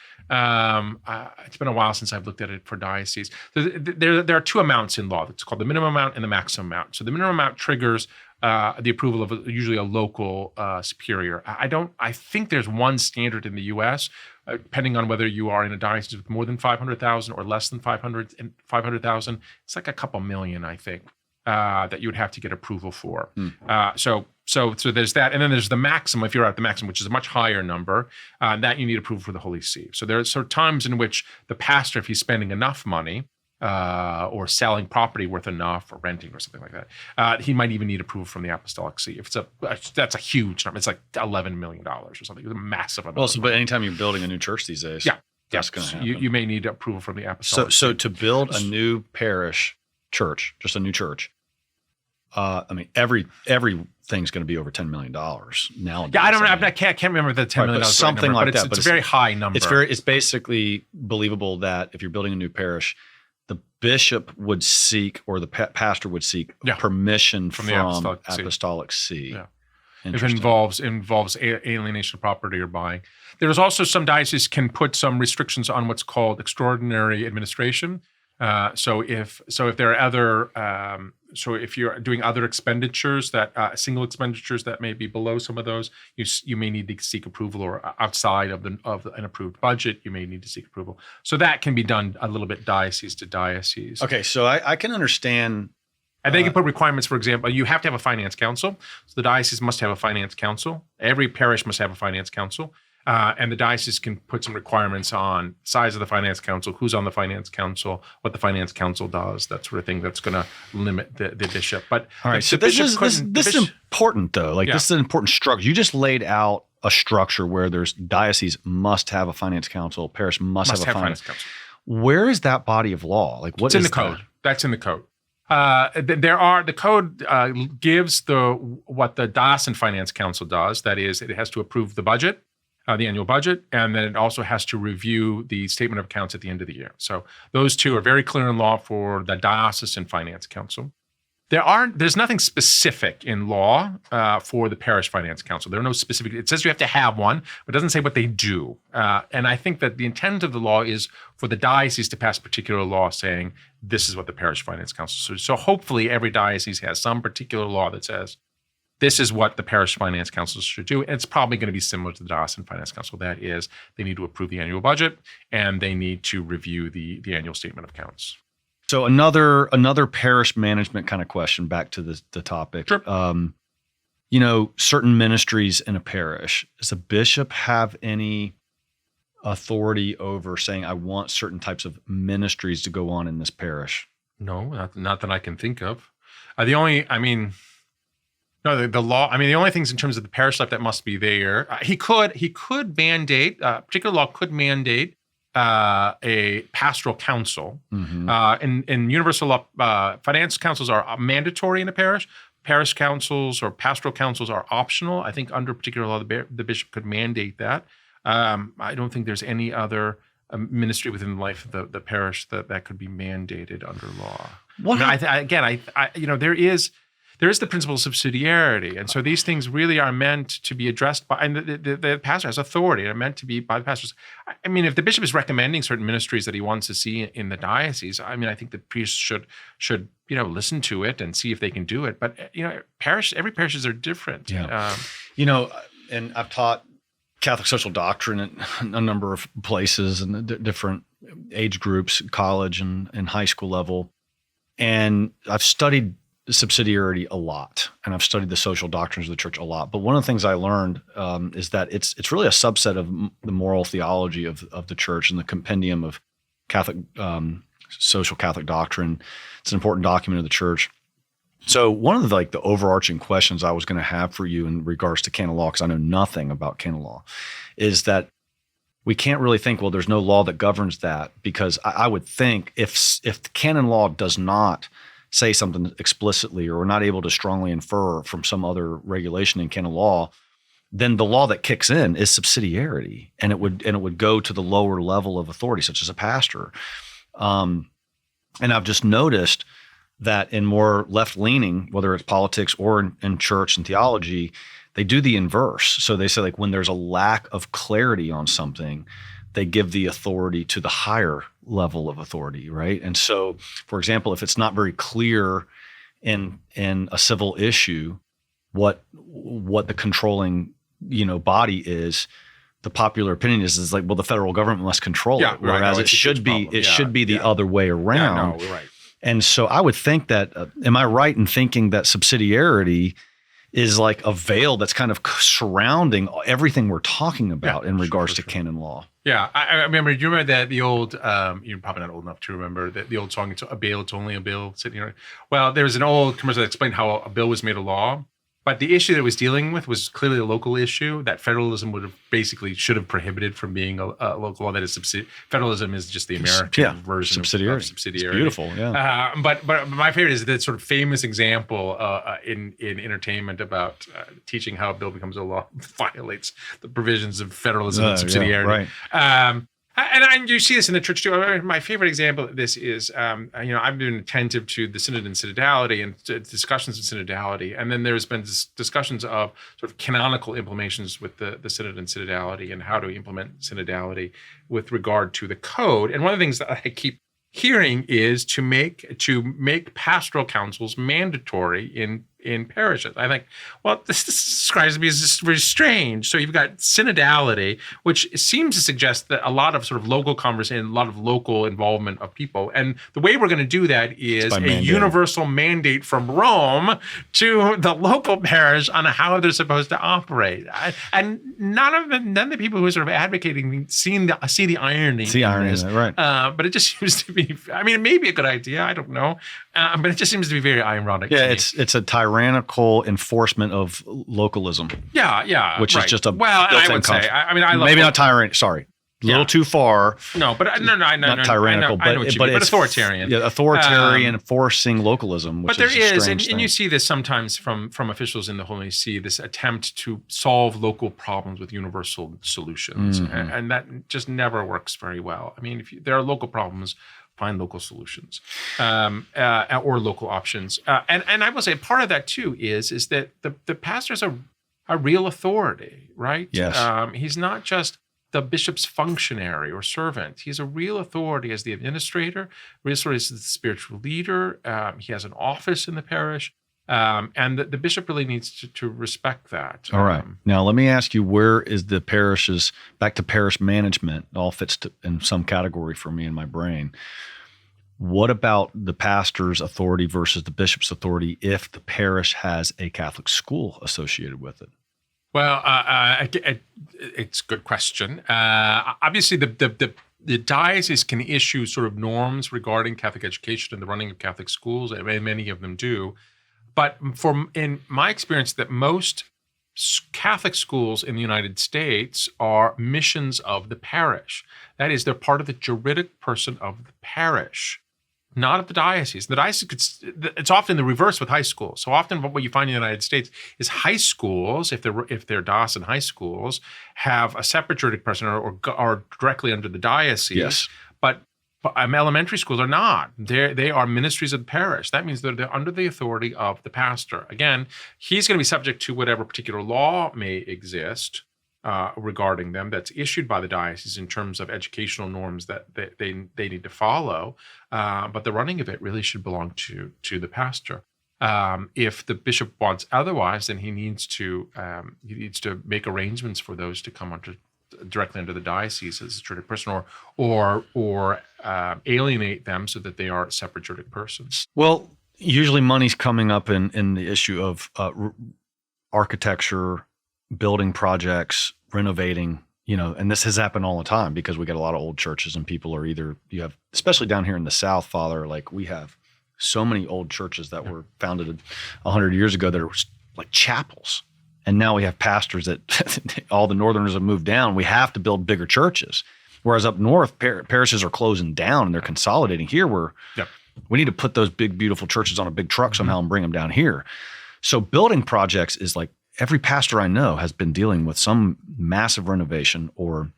It's been a while since I've looked at it for dioceses. There are two amounts in law. It's called the minimum amount and the maximum amount. So the minimum amount triggers the approval of usually a local superior. I think there's one standard in the U.S., depending on whether you are in a diocese with more than 500,000 or less than 500,000. It's like a couple million, I think, that you would have to get approval for. So there's that. And then there's the maximum, if you're at the maximum, which is a much higher number, that you need approval for the Holy See. So there are sort of times in which the pastor, if he's spending enough money, or selling property worth enough, or renting or something like that, he might even need approval from the Apostolic See. If that's a huge number. It's like $11 million or something. It's a massive amount. Well, but anytime you're building a new church these days, that's going to happen. You may need approval from the Apostolic See. So to build a new parish church, just a new church, everything's going to be over $10 million nowadays. Yeah, I can't remember the $10 million. Something like that. It's a very high number. It's basically believable that if you're building a new parish, the bishop would seek, or the pastor would seek permission from the Apostolic See. Yeah. If it involves alienation of property or buying. There's also some dioceses can put some restrictions on what's called extraordinary administration. So if there are other So if you're doing other expenditures that single expenditures that may be below some of those, you may need to seek approval, or outside of an approved budget, you may need to seek approval. So that can be done a little bit diocese to diocese. Okay, so I can understand. And they can put requirements. For example, you have to have a finance council. So the diocese must have a finance council. Every parish must have a finance council. And the diocese can put some requirements on size of the finance council, who's on the finance council, what the finance council does, that sort of thing. That's going to limit the bishop. But all right, so this is important though. Like this is an important structure. You just laid out a structure where there's diocese must have a finance council, parish must have a finance council. Where is that body of law? Like what? It's in the code. That's in the code. The code gives what the Diocesan Finance Council does. That is, it has to approve the budget, the annual budget, and then it also has to review the statement of accounts at the end of the year. So those two are very clear in law for the Diocesan Finance Council. There's nothing specific in law for the Parish Finance Council. There are no specific. It says you have to have one, but it doesn't say what they do. And I think that the intent of the law is for the diocese to pass a particular law saying this is what the Parish Finance Council does. So hopefully every diocese has some particular law that says this is what the Parish Finance Council should do. And it's probably going to be similar to the Diocesan Finance Council. That is, they need to approve the annual budget and they need to review the annual statement of accounts. So another parish management kind of question back to the topic. Sure. Certain ministries in a parish, does a bishop have any authority over saying, I want certain types of ministries to go on in this parish? No, not that I can think of. The only things in terms of the parish life that must be there, he could mandate, particular law could mandate a pastoral council. Mm-hmm. In universal law, finance councils are mandatory in a parish. Parish councils or pastoral councils are optional. I think under particular law, the bishop could mandate that. I don't think there's any other ministry within the life of the parish that could be mandated under law. There is the principle of subsidiarity, and so these things really are meant to be addressed by, and the pastor has authority. They're meant to be by the pastors. I mean, if the bishop is recommending certain ministries that he wants to see in the diocese, I mean, I think the priest should listen to it and see if they can do it. But every parishes are different. Yeah. And I've taught Catholic social doctrine at a number of places and different age groups, college and high school level, and I've studied subsidiarity a lot, and I've studied the social doctrines of the church a lot. But one of the things I learned is that it's really a subset of the moral theology of the church and the compendium of Catholic social Catholic doctrine. It's an important document of the church. So one of the overarching questions I was going to have for you in regards to canon law, because I know nothing about canon law, is that we can't really think, well, there's no law that governs that, because I would think if the canon law does not say something explicitly, or we're not able to strongly infer from some other regulation in canon law, then the law that kicks in is subsidiarity, and it would go to the lower level of authority, such as a pastor. And I've just noticed that in more left-leaning, whether it's politics or in church and theology, they do the inverse. So they say, when there's a lack of clarity on something, they give the authority to the higher level of authority, right? And so, for example, if it's not very clear in a civil issue what the controlling body is, the popular opinion is well, the federal government must control it, whereas it should be the other way around. Right. And so I would think that, am I right in thinking that subsidiarity is like a veil that's kind of surrounding everything we're talking about in regards to canon law? Yeah, I remember. Do you remember that the old? You're probably not old enough to remember the old song. It's a bill. It's only a bill sitting here. Well, there was an old commercial that explained how a bill was made a law, but the issue that it was dealing with was clearly a local issue that federalism should have prohibited from being a local law. That is, federalism is just the American version of subsidiarity. It's beautiful, yeah. But my favorite is that sort of famous example in entertainment about teaching how a bill becomes a law violates the provisions of federalism and subsidiarity. Yeah, right. And you see this in the church too. My favorite example of this is, I've been attentive to the synod and synodality and discussions of synodality, and then there's been discussions of sort of canonical implementations with the synod and synodality and how to implement synodality with regard to the code. And one of the things that I keep hearing is to make pastoral councils mandatory in parishes. I think, well, this describes me as just very strange. So you've got synodality, which seems to suggest that a lot of sort of local conversation, a lot of local involvement of people. And the way we're going to do that is a universal mandate from Rome to the local parish on how they're supposed to operate. And none of the people who are sort of advocating see the irony. See irony, right? But it just seems to be. I mean, it may be a good idea. I don't know, but it just seems to be very ironic. Yeah, it's a tyrannical enforcement of localism. Yeah, which is just a I would say. I mean, I love maybe not tyrant. Sorry. A little too far. No, but I know. Not tyrannical, but authoritarian. Yeah, authoritarian enforcing localism. Which but there is, and you see this sometimes from officials in the Holy See, this attempt to solve local problems with universal solutions, and that just never works very well. I mean, if there are local problems, find local solutions or local options. And I will say part of that too is that the pastor's a real authority, right? Yes. He's not just the bishop's functionary or servant. He's a real authority as the administrator, real authority as the spiritual leader. He has an office in the parish, and the bishop really needs to respect that. All right. Now, let me ask you, where is the parishes, back to parish management, it all fits in some category for me in my brain. What about the pastor's authority versus the bishop's authority if the parish has a Catholic school associated with it? Well, it's a good question. Obviously, the diocese can issue sort of norms regarding Catholic education and the running of Catholic schools, and many of them do. But in my experience, that most Catholic schools in the United States are missions of the parish. That is, they're part of the juridic person of the parish, not of the diocese. The diocese, it's often the reverse with high schools. So often what you find in the United States is high schools, if they're diocesan high schools, have a separate juridic person or are directly under the diocese. Yes. But elementary schools are not. They are ministries of the parish. That means they're under the authority of the pastor. Again, he's going to be subject to whatever particular law may exist regarding them that's issued by the diocese in terms of educational norms that they need to follow. But the running of it really should belong to the pastor. If the bishop wants otherwise, then he needs to make arrangements for those to come directly under the diocese as a juridic person, or alienate them so that they are separate juridic persons. Well, usually money's coming up in the issue of architecture, building projects, renovating, and this has happened all the time because we got a lot of old churches and people are especially down here in the South, Father, like we have so many old churches that were founded 100 years ago that are like chapels. And now we have pastors that all the Northerners have moved down. We have to build bigger churches. Whereas up north, parishes are closing down and they're consolidating. Here, we need to put those big, beautiful churches on a big truck somehow and bring them down here. So building projects is like every pastor I know has been dealing with some massive renovation or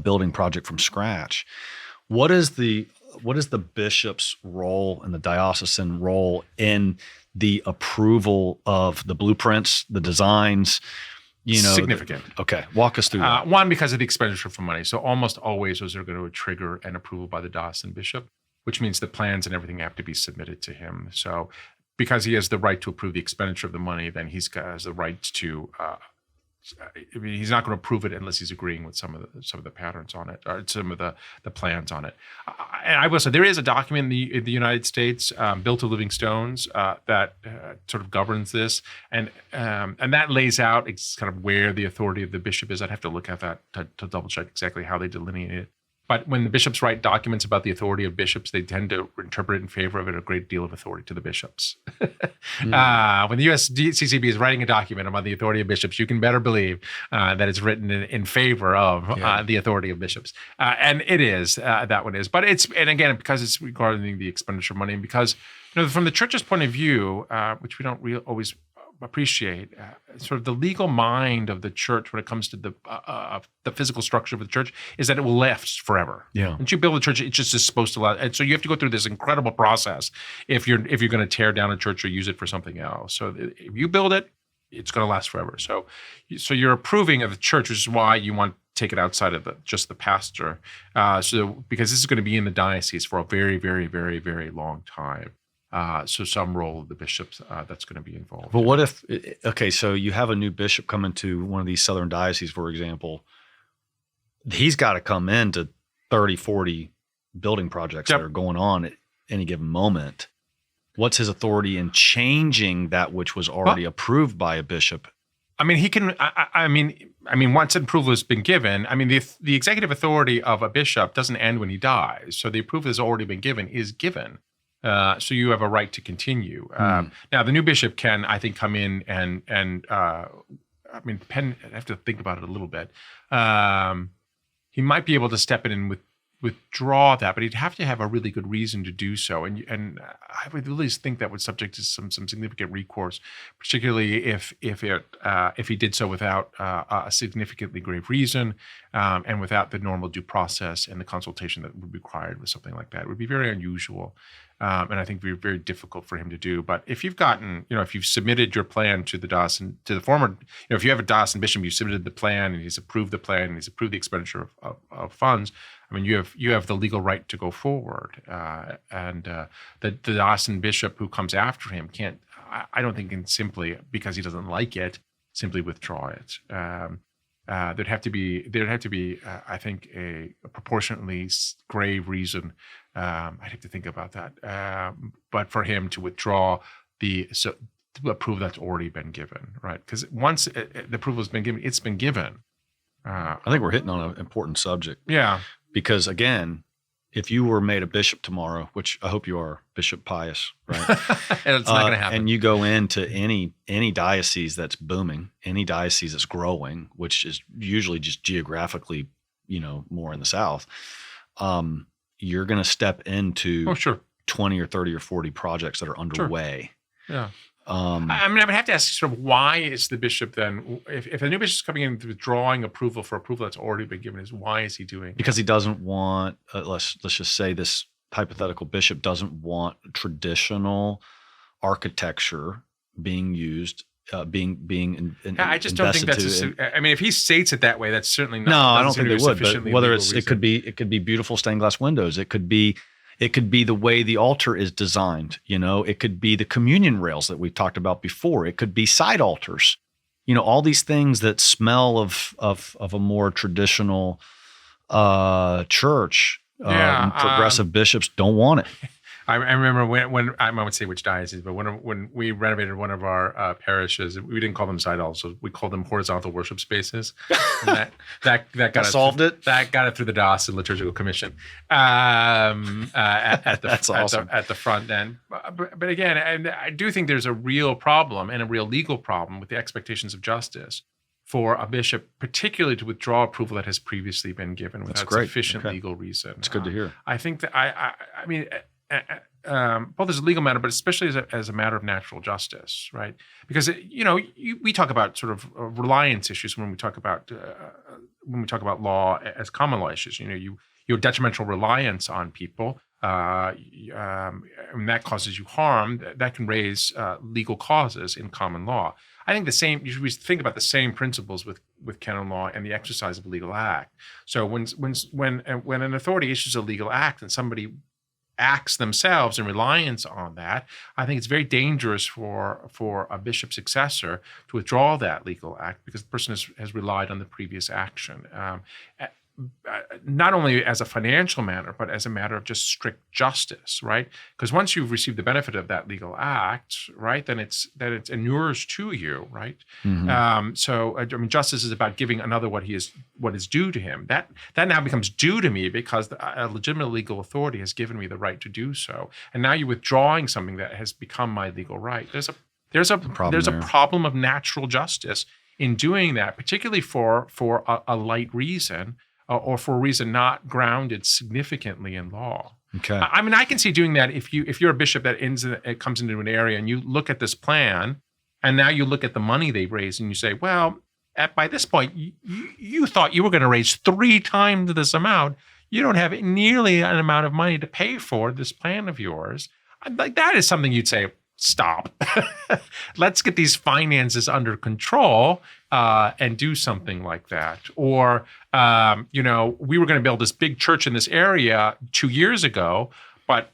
building project from scratch. What is the bishop's role and the diocesan role in the approval of the blueprints, the designs? Significant. Okay, walk us through that. One, because of the expenditure for money. So almost always those are going to trigger an approval by the diocesan bishop, which means the plans and everything have to be submitted to him. So because he has the right to approve the expenditure of the money, then he has the right to. He's not going to approve it unless he's agreeing with some of the patterns on it, or some of the plans on it. And I will say there is a document in the United States, Built of Living Stones, that sort of governs this, and that lays out kind of where the authority of the bishop is. I'd have to look at that to double check exactly how they delineate it. But when the bishops write documents about the authority of bishops, they tend to interpret it in favor of it, a great deal of authority to the bishops. When the USCCB is writing a document about the authority of bishops, you can better believe that it's written in favor of the authority of bishops. And it is, that one is. But and again, because it's regarding the expenditure of money, and because from the church's point of view, which we don't always appreciate, sort of the legal mind of the church when it comes to the physical structure of the church is that it will last forever. Yeah. Once you build a church, it's just supposed to last, and so you have to go through this incredible process if you're going to tear down a church or use it for something else. So if you build it, it's going to last forever. So you're approving of the church, which is why you want take it outside of just the pastor. So because this is going to be in the diocese for a very, very, very, very long time. So some role of the bishops that's going to be involved. But what if, okay, so you have a new bishop coming to one of these southern dioceses, for example. He's got to come into 30, 40 building projects that are going on at any given moment. What's his authority in changing that which was already approved by a bishop? I mean, he can. I mean, once approval has been given, I mean, the executive authority of a bishop doesn't end when he dies. So the approval has already been given, is given. So you have a right to continue. Now, the new bishop can, I think, come in and I mean, I have to think about it a little bit. He might be able to step in and withdraw that, but he'd have to have a really good reason to do so. And I would really think that would subject to some significant recourse, particularly if he did so without a significantly grave reason and without the normal due process and the consultation that would be required with something like that. It would be very unusual. And I think very, very difficult for him to do. But if you've gotten, if you've submitted your plan to the diocesan, to the former, if you have a diocesan bishop, you've submitted the plan and he's approved the plan and he's approved the expenditure of funds. I mean, you have the legal right to go forward. And the diocesan bishop who comes after him can't, I don't think can simply, because he doesn't like it, simply withdraw it. There'd have to be, I think, a proportionately grave reason. I'd have to think about that. But for him to withdraw to approve that's already been given, right? Because once the approval has been given, it's been given. I think we're hitting on an important subject. Yeah. Because again, if you were made a bishop tomorrow, which I hope you are, Bishop Pius, right? And it's not going to happen. And you go into any diocese that's booming, any diocese that's growing, which is usually just geographically, more in the south, you're going to step into 20 or 30 or 40 projects that are underway. Sure. Yeah. I mean, I would have to ask sort of why is the bishop then, if a new bishop is coming in withdrawing approval for approval that's already been given, why is he doing? Because he doesn't want, let's just say this hypothetical bishop doesn't want traditional architecture being used, being I just don't think that's. I mean, if he states it that way, that's certainly not. No, I don't think they would. But whether it could be beautiful stained glass windows, it could be the way the altar is designed. It could be the communion rails that we've talked about before. It could be side altars. All these things that smell of a more traditional church. Progressive bishops don't want it. I remember when I won't say which diocese, but when we renovated one of our parishes, we didn't call them side altars, we called them horizontal worship spaces. And that got solved it. That got it through the Diocesan Liturgical Commission at the front end. But again, and I do think there's a real problem and a real legal problem with the expectations of justice for a bishop, particularly to withdraw approval that has previously been given without sufficient legal reason. It's good to hear. I think that I mean. Both as a legal matter, but especially as a matter of natural justice, right? Because we talk about sort of reliance issues when we talk about law as common law issues. Your detrimental reliance on people, and that causes you harm. That can raise legal causes in common law. I think you should think about the same principles with canon law and the exercise of a legal act. So when an authority issues a legal act and somebody acts themselves in reliance on that, I think it's very dangerous for a bishop successor to withdraw that legal act because the person has relied on the previous action. Not only as a financial matter, but as a matter of just strict justice, right? Because once you've received the benefit of that legal act, right, then it inures to you, right? Mm-hmm. So I mean, justice is about giving another what is due to him. That now becomes due to me because a legitimate legal authority has given me the right to do so, and now you're withdrawing something that has become my legal right. There's a problem of natural justice in doing that, particularly for a light reason. Or for a reason not grounded significantly in law. Okay. I mean, I can see doing that if you're a bishop that comes into an area and you look at this plan, and now you look at the money they've raised and you say, well, by this point, you thought you were going to raise 3 times this amount. You don't have nearly an amount of money to pay for this plan of yours. Like that is something you'd say, stop. Let's get these finances under control and do something like that. Or, we were going to build this big church in this area 2 years ago, but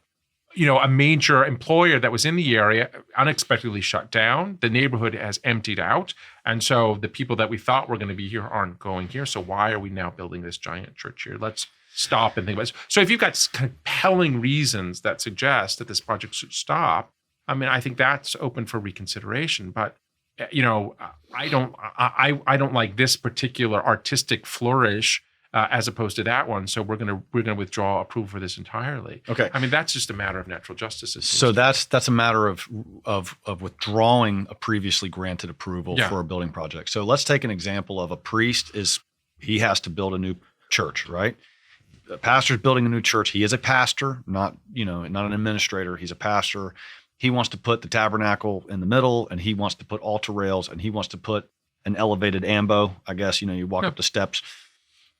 a major employer that was in the area unexpectedly shut down. The neighborhood has emptied out. And so the people that we thought were going to be here aren't going here. So why are we now building this giant church here? Let's stop and think about it. So if you've got compelling reasons that suggest that this project should stop, I think that's open for reconsideration. But I don't like this particular artistic flourish as opposed to that one. So we're gonna withdraw approval for this entirely. Okay. That's just a matter of natural justice. So that's a matter of withdrawing a previously granted approval for a building project. So let's take an example of a priest he has to build a new church, right? The pastor's building a new church. He is a pastor, not an administrator. He's a pastor. He wants to put the tabernacle in the middle, and he wants to put altar rails, and he wants to put an elevated ambo. I guess you walk up the steps.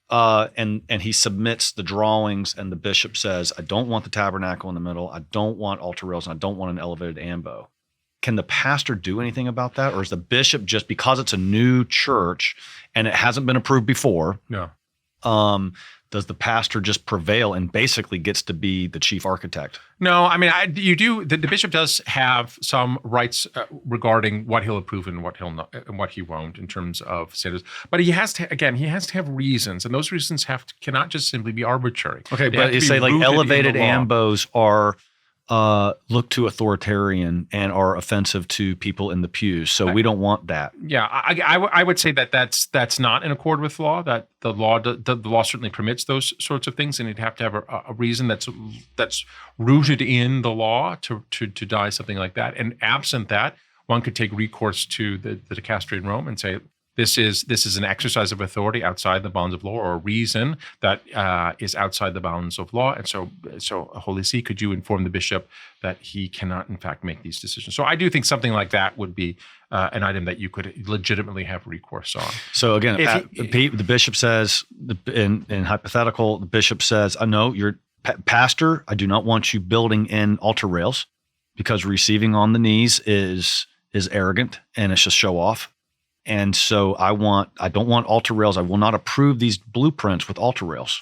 And he submits the drawings, and the bishop says, I don't want the tabernacle in the middle. I don't want altar rails, and I don't want an elevated ambo. Can the pastor do anything about that? Or is the bishop, just because it's a new church and it hasn't been approved before, does the pastor just prevail and basically gets to be the chief architect? No, you do. The bishop does have some rights regarding what he'll approve and what he'll not, and what he won't in terms of standards. But he has to have reasons, and those reasons cannot just simply be arbitrary. Okay, but you say like elevated ambos are look too authoritarian and are offensive to people in the pews. So we don't want that. Yeah, I would say that's not in accord with law. That the law certainly permits those sorts of things, and you'd have to have a reason that's rooted in the law to deny something like that. And absent that, one could take recourse to the dicastery in Rome and say, this is an exercise of authority outside the bounds of law, or a reason that is outside the bounds of law. And so Holy See, could you inform the bishop that he cannot, in fact, make these decisions? So I do think something like that would be an item that you could legitimately have recourse on. So again, the bishop says, in hypothetical, the bishop says, no, you're pastor, I do not want you building in altar rails because receiving on the knees is arrogant and it's just show off. And so I don't want altar rails. I will not approve these blueprints with altar rails.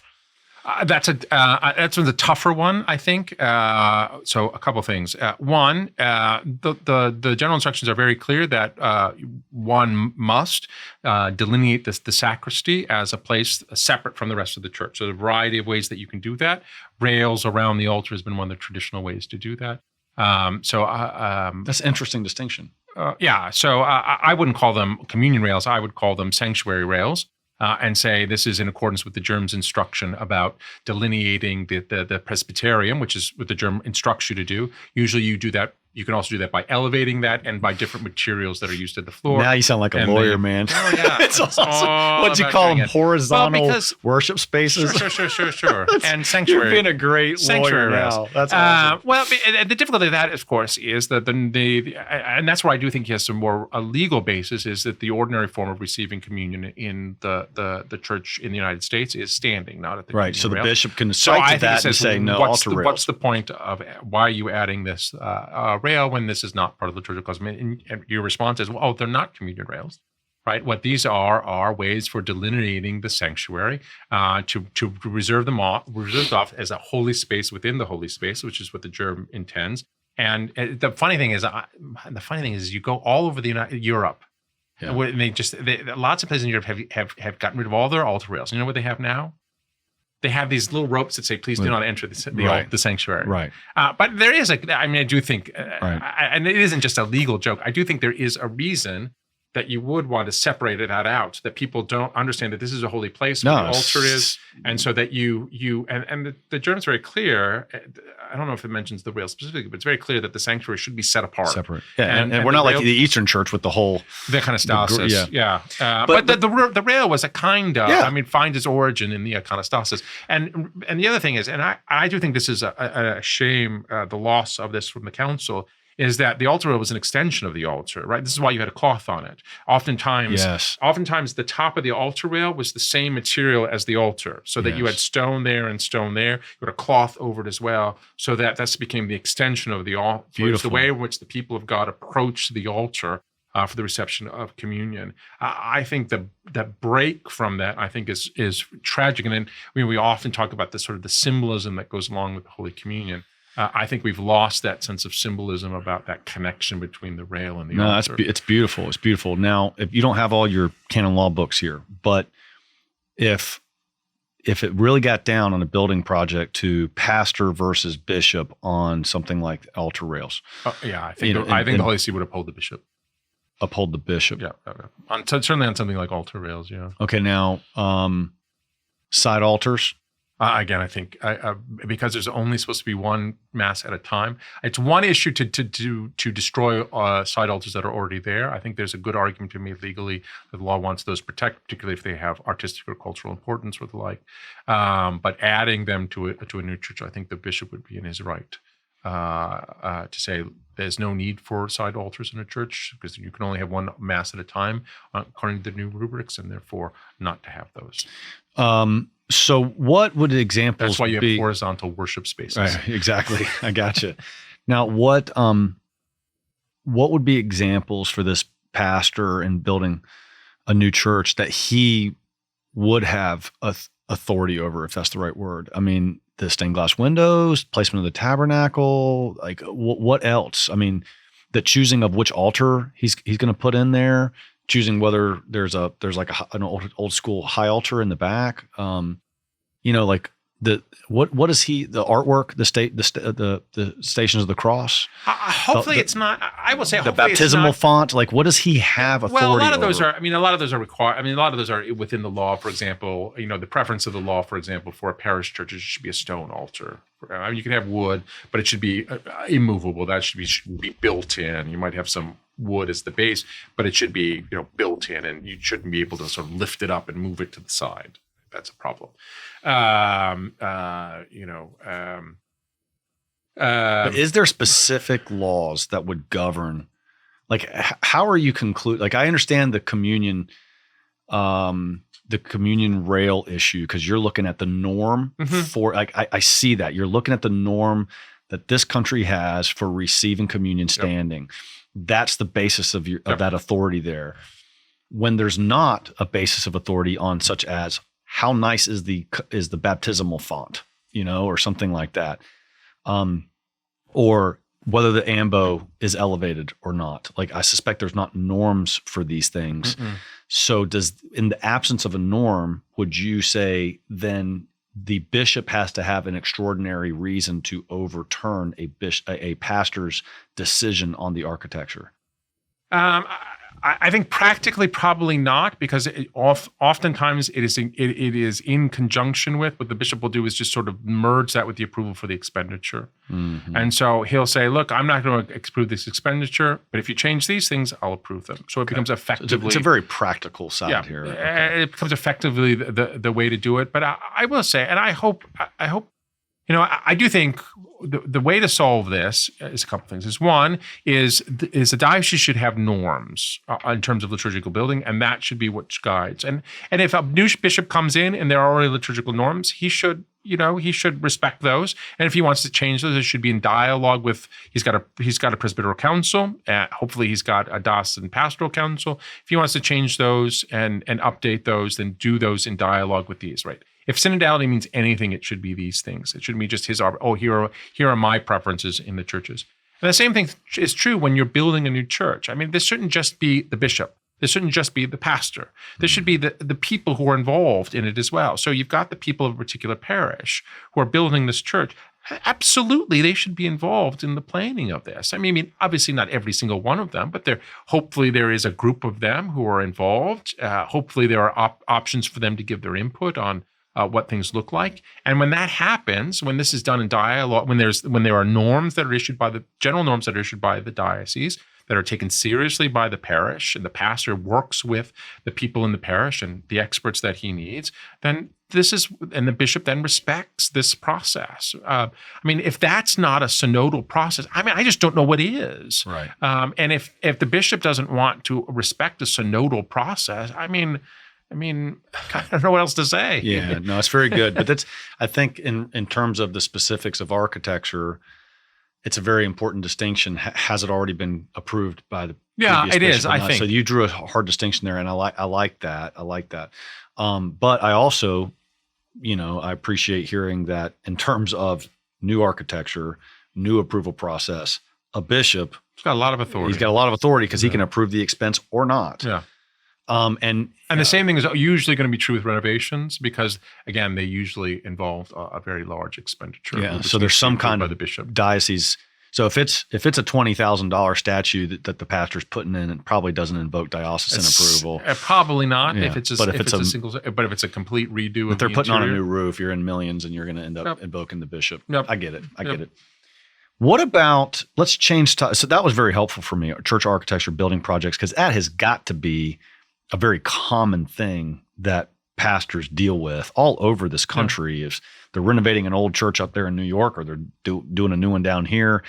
That's a tougher one, I think. So a couple things. One, the general instructions are very clear that one must delineate the sacristy as a place separate from the rest of the church. So there's a variety of ways that you can do that. Rails around the altar has been one of the traditional ways to do that. That's an interesting distinction. So I wouldn't call them communion rails. I would call them sanctuary rails, and say this is in accordance with the GIRM's instruction about delineating the presbyterium, which is what the GIRM instructs you to do. Usually you do that. You can also do that by elevating that and by different materials that are used at the floor. Now you sound like a lawyer, man. Oh, yeah. It's awesome. What'd you call them? Horizontal worship spaces? Sure. And sanctuary. You're being a great lawyer now. That's awesome. Well, the difficulty of that, of course, is that and that's where I do think he has some more a legal basis, is that the ordinary form of receiving communion in the church in the United States is standing, not at the right. So rail. The bishop can cite that and say, no, altar rails. What's the point of why are you adding this rail when this is not part of the liturgical custom? And your response is, well, they're not communion rails, right? What these are ways for delineating the sanctuary, to reserve them off as a holy space within the holy space, which is what the GIRM intends. And the funny thing is, you go all over Europe. Yeah. And lots of places in Europe have gotten rid of all their altar rails. You know what they have now? They have these little ropes that say, please do not enter the sanctuary. Right. But there is I do think, and it isn't just a legal joke, I do think there is a reason that you would want to separate that out, that people don't understand that this is a holy place where the altar is, and so that and the GIRM is very clear. I don't know if it mentions the rail specifically, but it's very clear that the sanctuary should be set apart. Separate. Yeah, and we're not like the Eastern Church with the whole... The kind of stasis, but the rail was a kind of, finds its origin in the iconostasis. And the other thing is, and I do think this is a shame, the loss of this from the council, is that the altar rail was an extension of the altar, right? This is why you had a cloth on it. Oftentimes the top of the altar rail was the same material as the altar, so that you had stone there and stone there. You had a cloth over it as well, so that became the extension of the altar. Beautiful. It's the way in which the people of God approach the altar for the reception of communion. I think that break from that, I think, is tragic. And then, we often talk about the sort of the symbolism that goes along with the Holy Communion. I think we've lost that sense of symbolism about that connection between the rail and the altar. It's beautiful. It's beautiful. Now, if you don't have all your canon law books here, but if it really got down on a building project to pastor versus bishop on something like altar rails. I think the Holy See would uphold the bishop. Uphold the bishop. Yeah. Certainly on something like altar rails, yeah. Okay, now, side altars. Again, I think because there's only supposed to be one mass at a time, it's one issue to destroy side altars that are already there. I think there's a good argument to me legally that the law wants those protected, particularly if they have artistic or cultural importance or the like. But adding them to a new church, I think the bishop would be in his right to say there's no need for side altars in a church because you can only have one mass at a time according to the new rubrics, and therefore not to have those. So what would examples be? That's why you have horizontal worship spaces. Right, exactly. I gotcha. Now, what would be examples for this pastor in building a new church that he would have authority over, if that's the right word? I mean, the stained glass windows, placement of the tabernacle, like what else? I mean, the choosing of which altar he's going to put in there, choosing whether there's like an old school high altar in the back. Like what is the artwork, the Stations of the Cross? Hopefully it's not. I will say the baptismal font. Like, what does he have authority over? Well, a lot of those are required. A lot of those are within the law. For example, the preference of the law, for example, for a parish church, it should be a stone altar. You can have wood, but it should be immovable. That should be built in. You might have some wood as the base, but it should be built in, and you shouldn't be able to sort of lift it up and move it to the side. That's a problem. But is there specific laws that would govern? Like, how are you conclude? Like, I understand the communion rail issue because you're looking at the norm for. Like, I see that you're looking at the norm that this country has for receiving communion standing. Yep. That's the basis of that authority there. When there's not a basis of authority on such as how nice is the baptismal font, or something like that, or whether the ambo is elevated or not. Like, I suspect there's not norms for these things. Mm-mm. So in the absence of a norm, would you say then the bishop has to have an extraordinary reason to overturn a pastor's decision on the architecture? I think practically probably not, because oftentimes it is in conjunction with what the bishop will do is just sort of merge that with the approval for the expenditure. Mm-hmm. And so he'll say, look, I'm not going to approve this expenditure, but if you change these things, I'll approve them. So it becomes effectively... It's a very practical side here. Okay. It becomes effectively the way to do it. But I will say, and I hope, I do think the way to solve this is a couple things. One is the diocese should have norms in terms of liturgical building, and that should be what guides. And if a new bishop comes in and there are already liturgical norms, he should respect those. And if he wants to change those, it should be in dialogue with. He's got a presbyteral council. Hopefully, he's got a diocesan pastoral council. If he wants to change those and update those, then do those in dialogue with these. Right. If synodality means anything, it should be these things. It shouldn't be just here are my preferences in the churches. And the same thing is true when you're building a new church. I mean, this shouldn't just be the bishop. This shouldn't just be the pastor. This should be the people who are involved in it as well. So you've got the people of a particular parish who are building this church. Absolutely, they should be involved in the planning of this. I mean, obviously not every single one of them, but hopefully there is a group of them who are involved. Hopefully there are options for them to give their input on what things look like. And when that happens, when this is done in dialogue, when there are norms that are issued by the general norms that are issued by the diocese that are taken seriously by the parish, and the pastor works with the people in the parish and the experts that he needs, then and the bishop then respects this process. If that's not a synodal process, I just don't know what is. Right. And if the bishop doesn't want to respect a synodal process, I don't know what else to say. Yeah, no, it's very good. But I think in terms of the specifics of architecture, it's a very important distinction. Has it already been approved by the Yeah, previous it is, bishop or I not? think. So you drew a hard distinction there, and I like that. I like that. But I also, I appreciate hearing that in terms of new architecture, new approval process, a bishop, He's got a lot of authority. he's got a lot of authority because he can approve the expense or not. Yeah. And the same thing is usually going to be true with renovations because, again, they usually involve a very large expenditure. Yeah. which So needs there's to be some approved kind by of the bishop. diocese. So if it's a $20,000 statue that the pastor's putting in, it probably doesn't invoke diocesan approval. Probably not. Yeah. If it's But if it's a single, but if it's a complete redo If of they're the putting on a interior, new roof, you're in millions, and you're going to end up Yep. invoking the bishop. Yep. I get it. I Yep. get it. What about, let's change, so that was very helpful for me, church architecture, building projects, because that has got to be a very common thing that pastors deal with all over this country. If they're renovating an old church up there in New York, or they're doing a new one down here,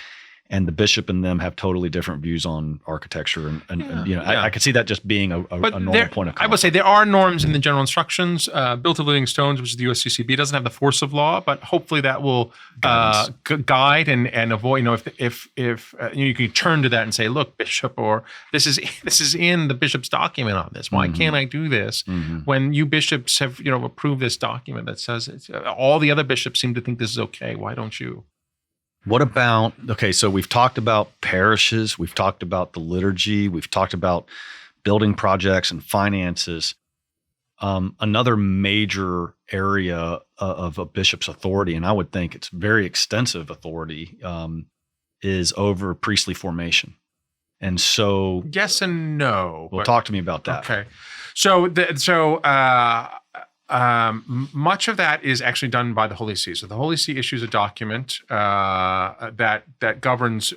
and the bishop and them have totally different views on architecture. I could see that just being a normal point of contact. I would say there are norms in the general instructions. Built of Living Stones, which is the USCCB, doesn't have the force of law, but hopefully that will guide and avoid. If you can turn to that and say, "Look, bishop," or this is in the bishop's document on this. Why can't I do this? When you bishops have approved this document that says all the other bishops seem to think this is okay. Why don't you? What about, so we've talked about parishes, we've talked about the liturgy, we've talked about building projects and finances. Another major area of a bishop's authority, and I would think it's very extensive authority, is over priestly formation. And so, Yes and no. Well, talk to me about that. Okay. Much of that is actually done by the Holy See. So the Holy See issues a document that governs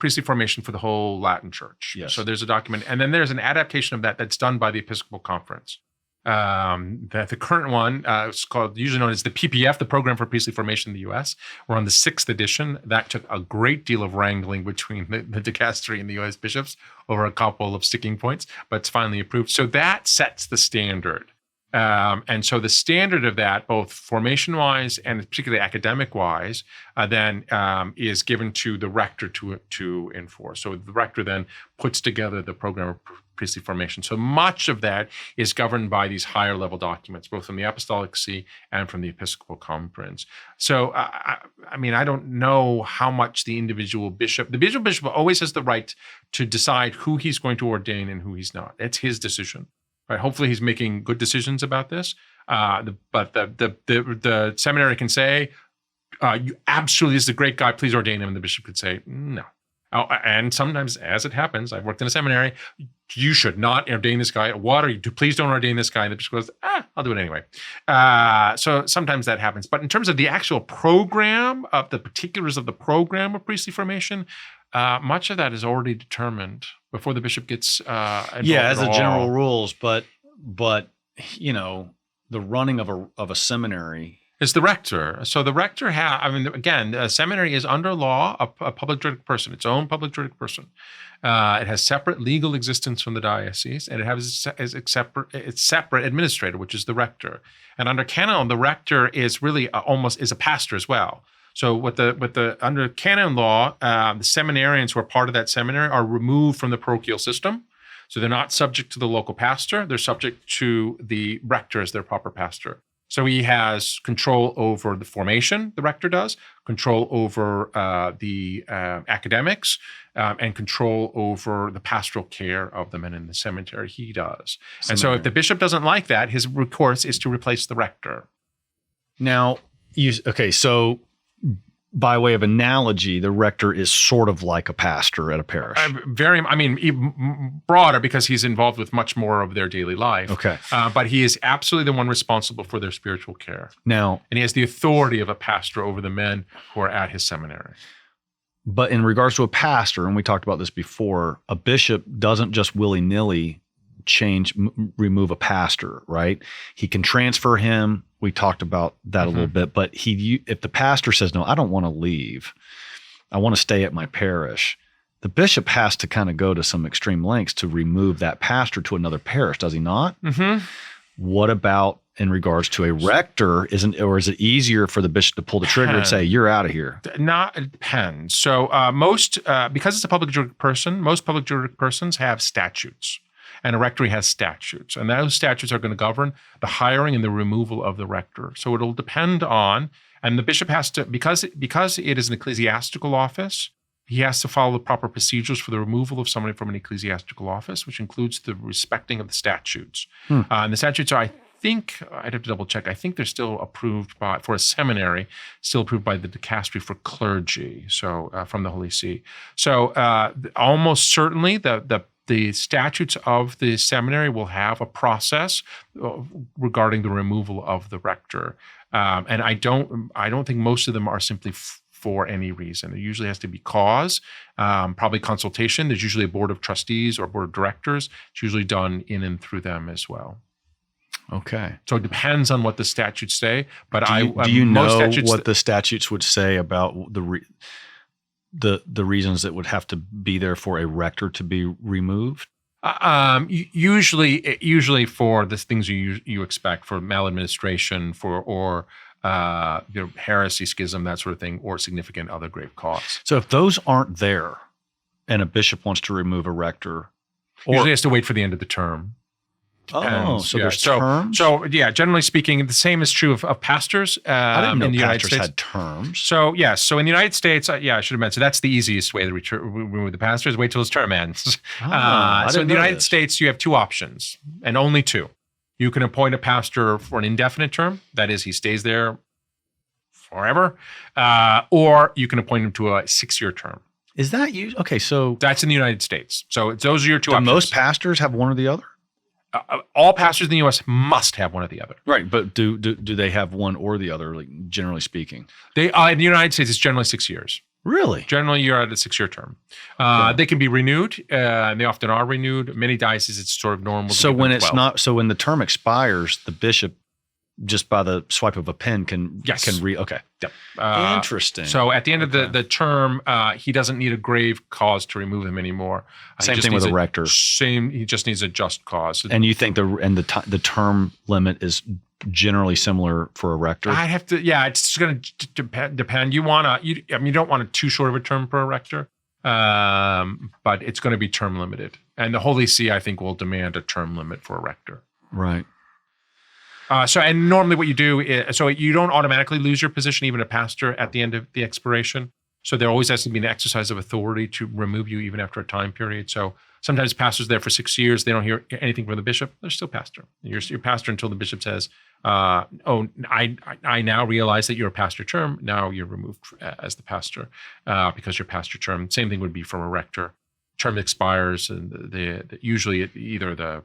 priestly formation for the whole Latin Church. Yes. So there's a document, and then there's an adaptation of that that's done by the Episcopal Conference. The current one is usually known as the PPF, the Program for Priestly Formation in the U.S. We're on the 6th edition. That took a great deal of wrangling between the dicastery and the U.S. bishops over a couple of sticking points, but it's finally approved. So that sets the standard. And so the standard of that, both formation-wise and particularly academic-wise, then is given to the rector to enforce. So the rector then puts together the program of priestly formation. So much of that is governed by these higher-level documents, both from the Apostolic See and from the Episcopal Conference. So, I don't know how much the individual bishop always has the right to decide who he's going to ordain and who he's not. It's his decision. Right. Hopefully, he's making good decisions about this. But the seminary can say, "You absolutely, this is a great guy. Please ordain him." And the bishop could say, "No." And sometimes, as it happens, I've worked in a seminary. You should not ordain this guy. What are you? Please don't ordain this guy. And the bishop goes, "I'll do it anyway." So sometimes that happens. But in terms of the actual program, of the particulars of the program of priestly formation, much of that is already determined before the bishop gets involved. Yeah, as the general rules, but the running of a seminary is the rector. So the rector again, a seminary is under law a public juridic person, its own public juridic person. It has separate legal existence from the diocese, and it has its separate administrator, which is the rector. And under canon, the rector is really almost a pastor as well. So under canon law, the seminarians who are part of that seminary are removed from the parochial system. So they're not subject to the local pastor. They're subject to the rector as their proper pastor. So he has control over the formation, the rector does, control over the academics, and control over the pastoral care of the men in the cemetery. He does. And so if the bishop doesn't like that, his recourse is to replace the rector. Now, so by way of analogy, the rector is sort of like a pastor at a parish. Even broader because he's involved with much more of their daily life. Okay. But he is absolutely the one responsible for their spiritual care. Now, and he has the authority of a pastor over the men who are at his seminary. But in regards to a pastor, and we talked about this before, a bishop doesn't just willy-nilly remove a pastor, right? He can transfer him. We talked about that a little bit, but if the pastor says, "No, I don't want to leave. I want to stay at my parish," the bishop has to kind of go to some extreme lengths to remove that pastor to another parish, does he not? Mm-hmm. What about in regards to a rector? Is it easier for the bishop to pull the trigger and say, you're out of here? It depends. So because it's a public juridic person, most public juridic persons have statutes. And a rectory has statutes. And those statutes are going to govern the hiring and the removal of the rector. So it'll depend on, and the bishop has to, because it is an ecclesiastical office, he has to follow the proper procedures for the removal of somebody from an ecclesiastical office, which includes the respecting of the statutes. And the statutes are, I think, I'd have to double check. I think they're still approved for a seminary, still approved by the Dicastery for clergy, so from the Holy See. So almost certainly the statutes of the seminary will have a process regarding the removal of the rector. And I don't think most of them are simply for any reason. There usually has to be cause, probably consultation. There's usually a board of trustees or board of directors. It's usually done in and through them as well. Okay. So it depends on what the statutes say. But do you know what the statutes would say about the reasons that would have to be there for a rector to be removed? Usually for the things you expect, for maladministration, or heresy, schism, that sort of thing, or significant other grave cause. So if those aren't there, and a bishop wants to remove a rector, usually has to wait for the end of the term. There's terms? So generally speaking, the same is true of pastors. I didn't know in the United pastors States had terms. So yes, so in the United States, I should have mentioned. So that's the easiest way to remove the pastor is wait till his term ends. So in the United States, you have two options, and only two. You can appoint a pastor for an indefinite term, that is, he stays there forever, or you can appoint him to a 6-year term. Is that you? Okay, so that's in the United States. So those are your two options. Most pastors have one or the other? All pastors in the U.S. must have one or the other. Right, but do they have one or the other, like generally speaking? They in the United States, it's generally 6 years. Really? Generally, you're at a 6-year term. They can be renewed, and they often are renewed. Many dioceses, it's sort of normal. So when when the term expires, the bishop, just by the swipe of a pen, can okay. Yep. Interesting. So at the end of the term, he doesn't need a grave cause to remove him anymore. Same thing with a rector. He just needs a just cause. And you think the term limit is generally similar for a rector? I have to. Yeah, it's going to depend. You don't want too short of a term for a rector, but it's going to be term limited. And the Holy See, I think, will demand a term limit for a rector. Right. And normally what you do is, so you don't automatically lose your position, even a pastor, at the end of the expiration. So there always has to be an exercise of authority to remove you even after a time period. So sometimes pastors are there for 6 years. They don't hear anything from the bishop. They're still pastor. You're pastor until the bishop says, I now realize that you're a pastor term. Now you're removed as the pastor because you're pastor term. Same thing would be from a rector. Term expires, and usually either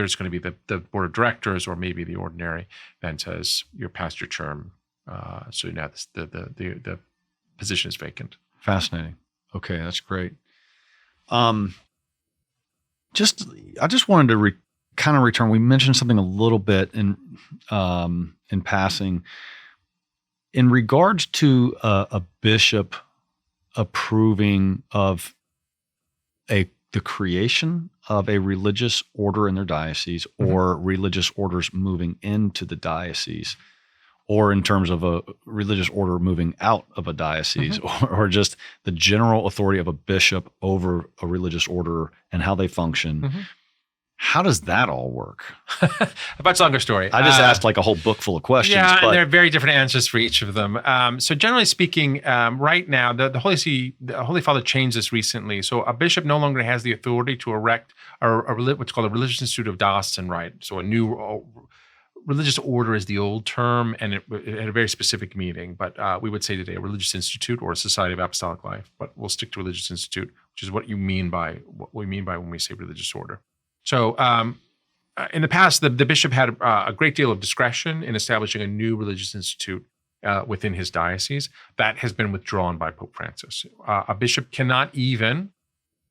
it's going to be the board of directors or maybe the ordinary then says you're past your term. So now the position is vacant. Fascinating. Okay, that's great. I just wanted to kind of return. We mentioned something a little bit in passing in regards to a bishop approving of the creation of a religious order in their diocese, or religious orders moving into the diocese, or in terms of a religious order moving out of a diocese, or just the general authority of a bishop over a religious order and how they function. How does that all work? A much longer story. I just asked like a whole book full of questions. Yeah, and there are very different answers for each of them. So generally speaking, right now, the Holy See, the Holy Father changed this recently. So a bishop no longer has the authority to erect what's called a religious institute of diocesan right. So a new religious order is the old term, and it had a very specific meaning. But we would say today a religious institute or a society of apostolic life. But we'll stick to religious institute, which is what we mean by when we say religious order. So in the past, the bishop had a great deal of discretion in establishing a new religious institute within his diocese. That has been withdrawn by Pope Francis. A bishop cannot even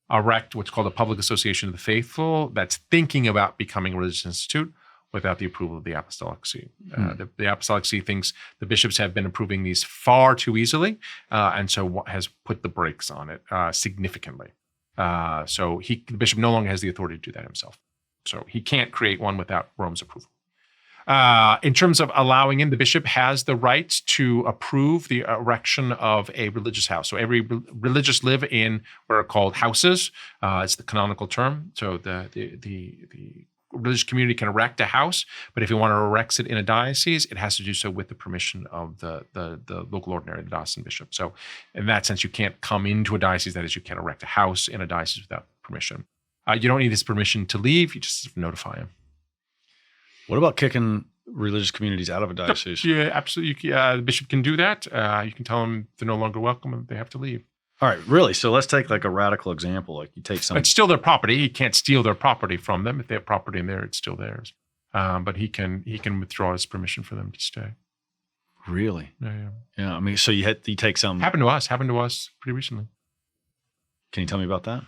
erect what's called a public association of the faithful that's thinking about becoming a religious institute without the approval of the Apostolic See. The Apostolic See thinks the bishops have been approving these far too easily, and so has put the brakes on it significantly. So the bishop no longer has the authority to do that himself. So he can't create one without Rome's approval. In terms of allowing in, the bishop has the right to approve the erection of a religious house. So every religious live in what are called houses. It's the canonical term. So the religious community can erect a house, but if you want to erect it in a diocese, it has to do so with the permission of the local ordinary, the diocesan bishop. So in that sense, you can't come into a diocese. That is, you can't erect a house in a diocese without permission. You don't need his permission to leave. You just notify him. What about kicking religious communities out of a diocese? Yeah, absolutely. The bishop can do that. You can tell them they're no longer welcome and they have to leave. All right, really? So let's take like a radical example. Like you take some. It's still their property. He can't steal their property from them. If they have property in there, it's still theirs. But he can withdraw his permission for them to stay. Really? Yeah. Yeah. I mean, so you take some. Happened to us pretty recently. Can you tell me about that?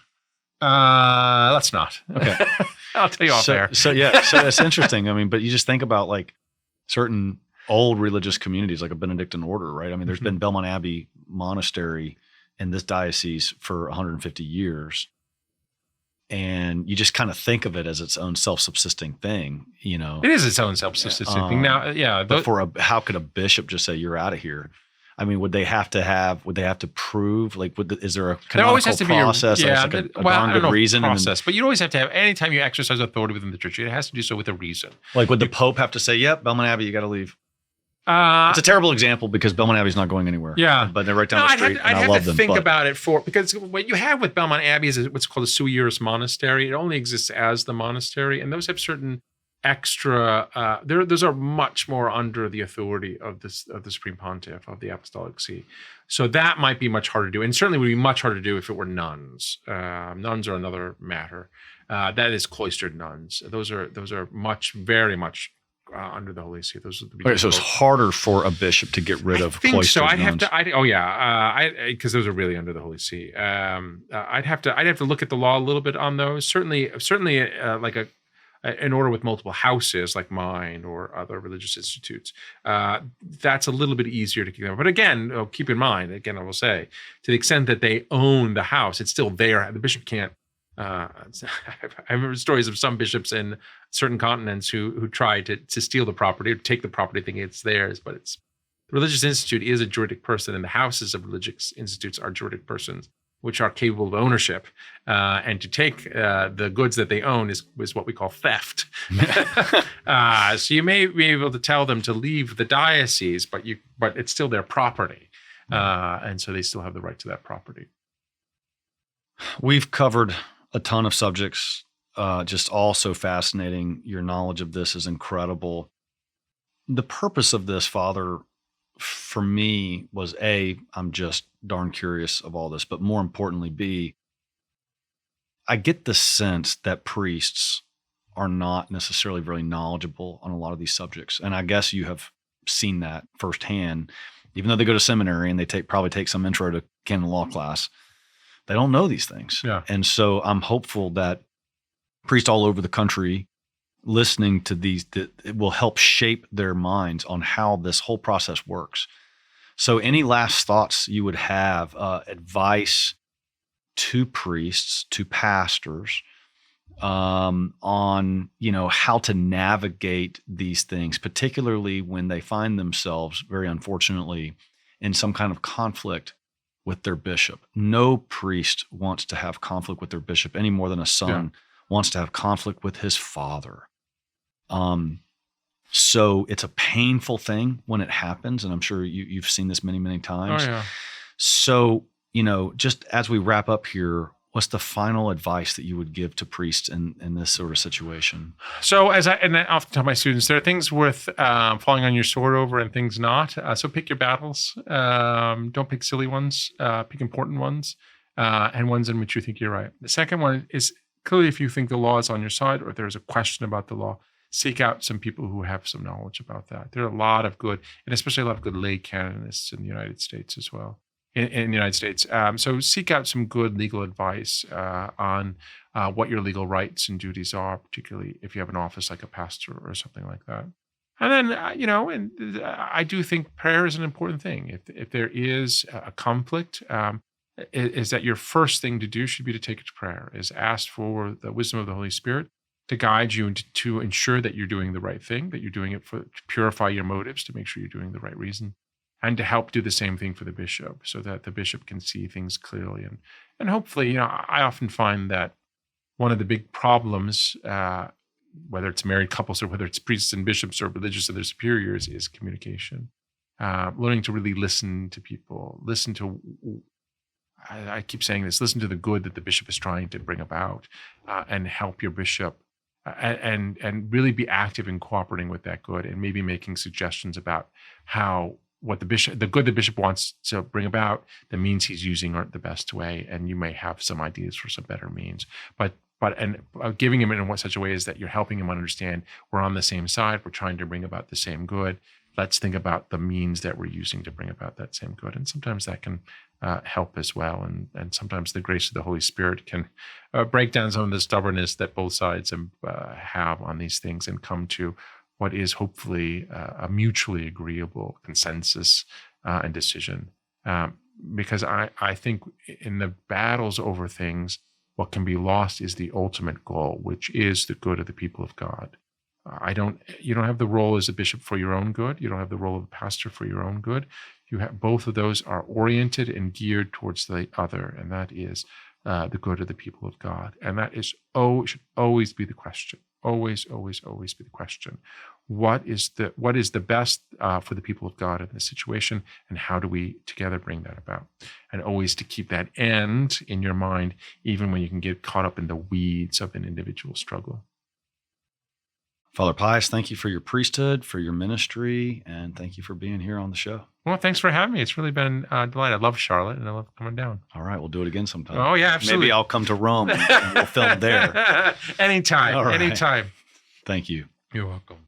Let's not. Okay. I'll tell you off air. So it's interesting. I mean, but you just think about like certain old religious communities, like a Benedictine order, right? I mean, there's been Belmont Abbey Monastery in this diocese for 150 years. And you just kind of think of it as its own self-subsisting thing, you know. It is its own self-subsisting thing. Now, yeah. But how could a bishop just say, you're out of here? I mean, would they have to prove, like, is there a canonical process? A darn good reason? Process, but you always have to have, anytime you exercise authority within the church, it has to do so with a reason. Like, would the Pope have to say, yep, Belmont Abbey, you got to leave? It's a terrible example because Belmont Abbey's not going anywhere. Yeah. But they're right down the street, I'd have to think about it because what you have with Belmont Abbey is what's called a sui juris monastery. It only exists as the monastery, and those have certain extra, those are much more under the authority of the Supreme Pontiff, of the Apostolic See. So that might be much harder to do, and certainly would be much harder to do if it were nuns. Nuns are another matter. That is cloistered nuns. Those are very much under the Holy See. Those are the okay, so it's harder for a bishop to get rid of cloistered nuns. Because those are really under the Holy See. I'd have to look at the law a little bit on those. Certainly, like an order with multiple houses like mine or other religious institutes, that's a little bit easier to keep them. But again, keep in mind, I will say, to the extent that they own the house, it's still there. The bishop can't. I remember stories of some bishops in certain continents who tried to steal the property or take the property thinking it's theirs, but the religious institute is a juridic person, and the houses of religious institutes are juridic persons which are capable of ownership, and to take the goods that they own is what we call theft. So you may be able to tell them to leave the diocese, but it's still their property, and so they still have the right to that property. We've covered a ton of subjects, just all so fascinating. Your knowledge of this is incredible. The purpose of this, Father, for me was A, I'm just darn curious of all this, but more importantly, B, I get the sense that priests are not necessarily very knowledgeable on a lot of these subjects. And I guess you have seen that firsthand, even though they go to seminary and they probably take some intro to canon law class. They don't know these things. Yeah. And so I'm hopeful that priests all over the country listening to these, that it will help shape their minds on how this whole process works. So any last thoughts you would have, advice to priests, to pastors, on, how to navigate these things, particularly when they find themselves, very unfortunately, in some kind of conflict with their bishop. No priest wants to have conflict with their bishop any more than a son wants to have conflict with his father. So it's a painful thing when it happens, and I'm sure you've seen this many, many times. Oh, yeah. So, just as we wrap up here, what's the final advice that you would give to priests in this sort of situation? So I often tell my students, there are things worth falling on your sword over and things not. So pick your battles. Don't pick silly ones. Pick important ones, and ones in which you think you're right. The second one is clearly if you think the law is on your side or there's a question about the law, seek out some people who have some knowledge about that. There are a lot of good, and especially a lot of good lay canonists in the United States as well. In the United States. So seek out some good legal advice on what your legal rights and duties are, particularly if you have an office like a pastor or something like that. And then, I do think prayer is an important thing. If there is a conflict, is that your first thing to do should be to take it to prayer, is ask for the wisdom of the Holy Spirit to guide you and to ensure that you're doing the right thing, that you're doing it to purify your motives, to make sure you're doing the right reason, and to help do the same thing for the bishop so that the bishop can see things clearly. And hopefully, I often find that one of the big problems, whether it's married couples or whether it's priests and bishops or religious and their superiors, is communication. Learning to really listen to people, listen to, I keep saying this, listen to the good that the bishop is trying to bring about, and help your bishop, and really be active in cooperating with that good, and maybe making suggestions about what the good the bishop wants to bring about, the means he's using aren't the best way, and you may have some ideas for some better means. But giving him in such a way is that you're helping him understand we're on the same side, we're trying to bring about the same good. Let's think about the means that we're using to bring about that same good. And sometimes that can help as well. And sometimes the grace of the Holy Spirit can break down some of the stubbornness that both sides have on these things and come to what is hopefully a mutually agreeable consensus and decision. Because I think in the battles over things, what can be lost is the ultimate goal, which is the good of the people of God. You don't have the role as a bishop for your own good. You don't have the role of a pastor for your own good. You have both of those are oriented and geared towards the other, and that is the good of the people of God. And that should always be the question. Always, always, always be the question. What is the best for the people of God in this situation, and how do we together bring that about? And always to keep that end in your mind, even when you can get caught up in the weeds of an individual struggle. Father Pius, thank you for your priesthood, for your ministry, and thank you for being here on the show. Well, thanks for having me. It's really been a delight. I love Charlotte, and I love coming down. All right, we'll do it again sometime. Oh, yeah, absolutely. Maybe I'll come to Rome and we'll film there. Anytime, All right. anytime. Thank you. You're welcome.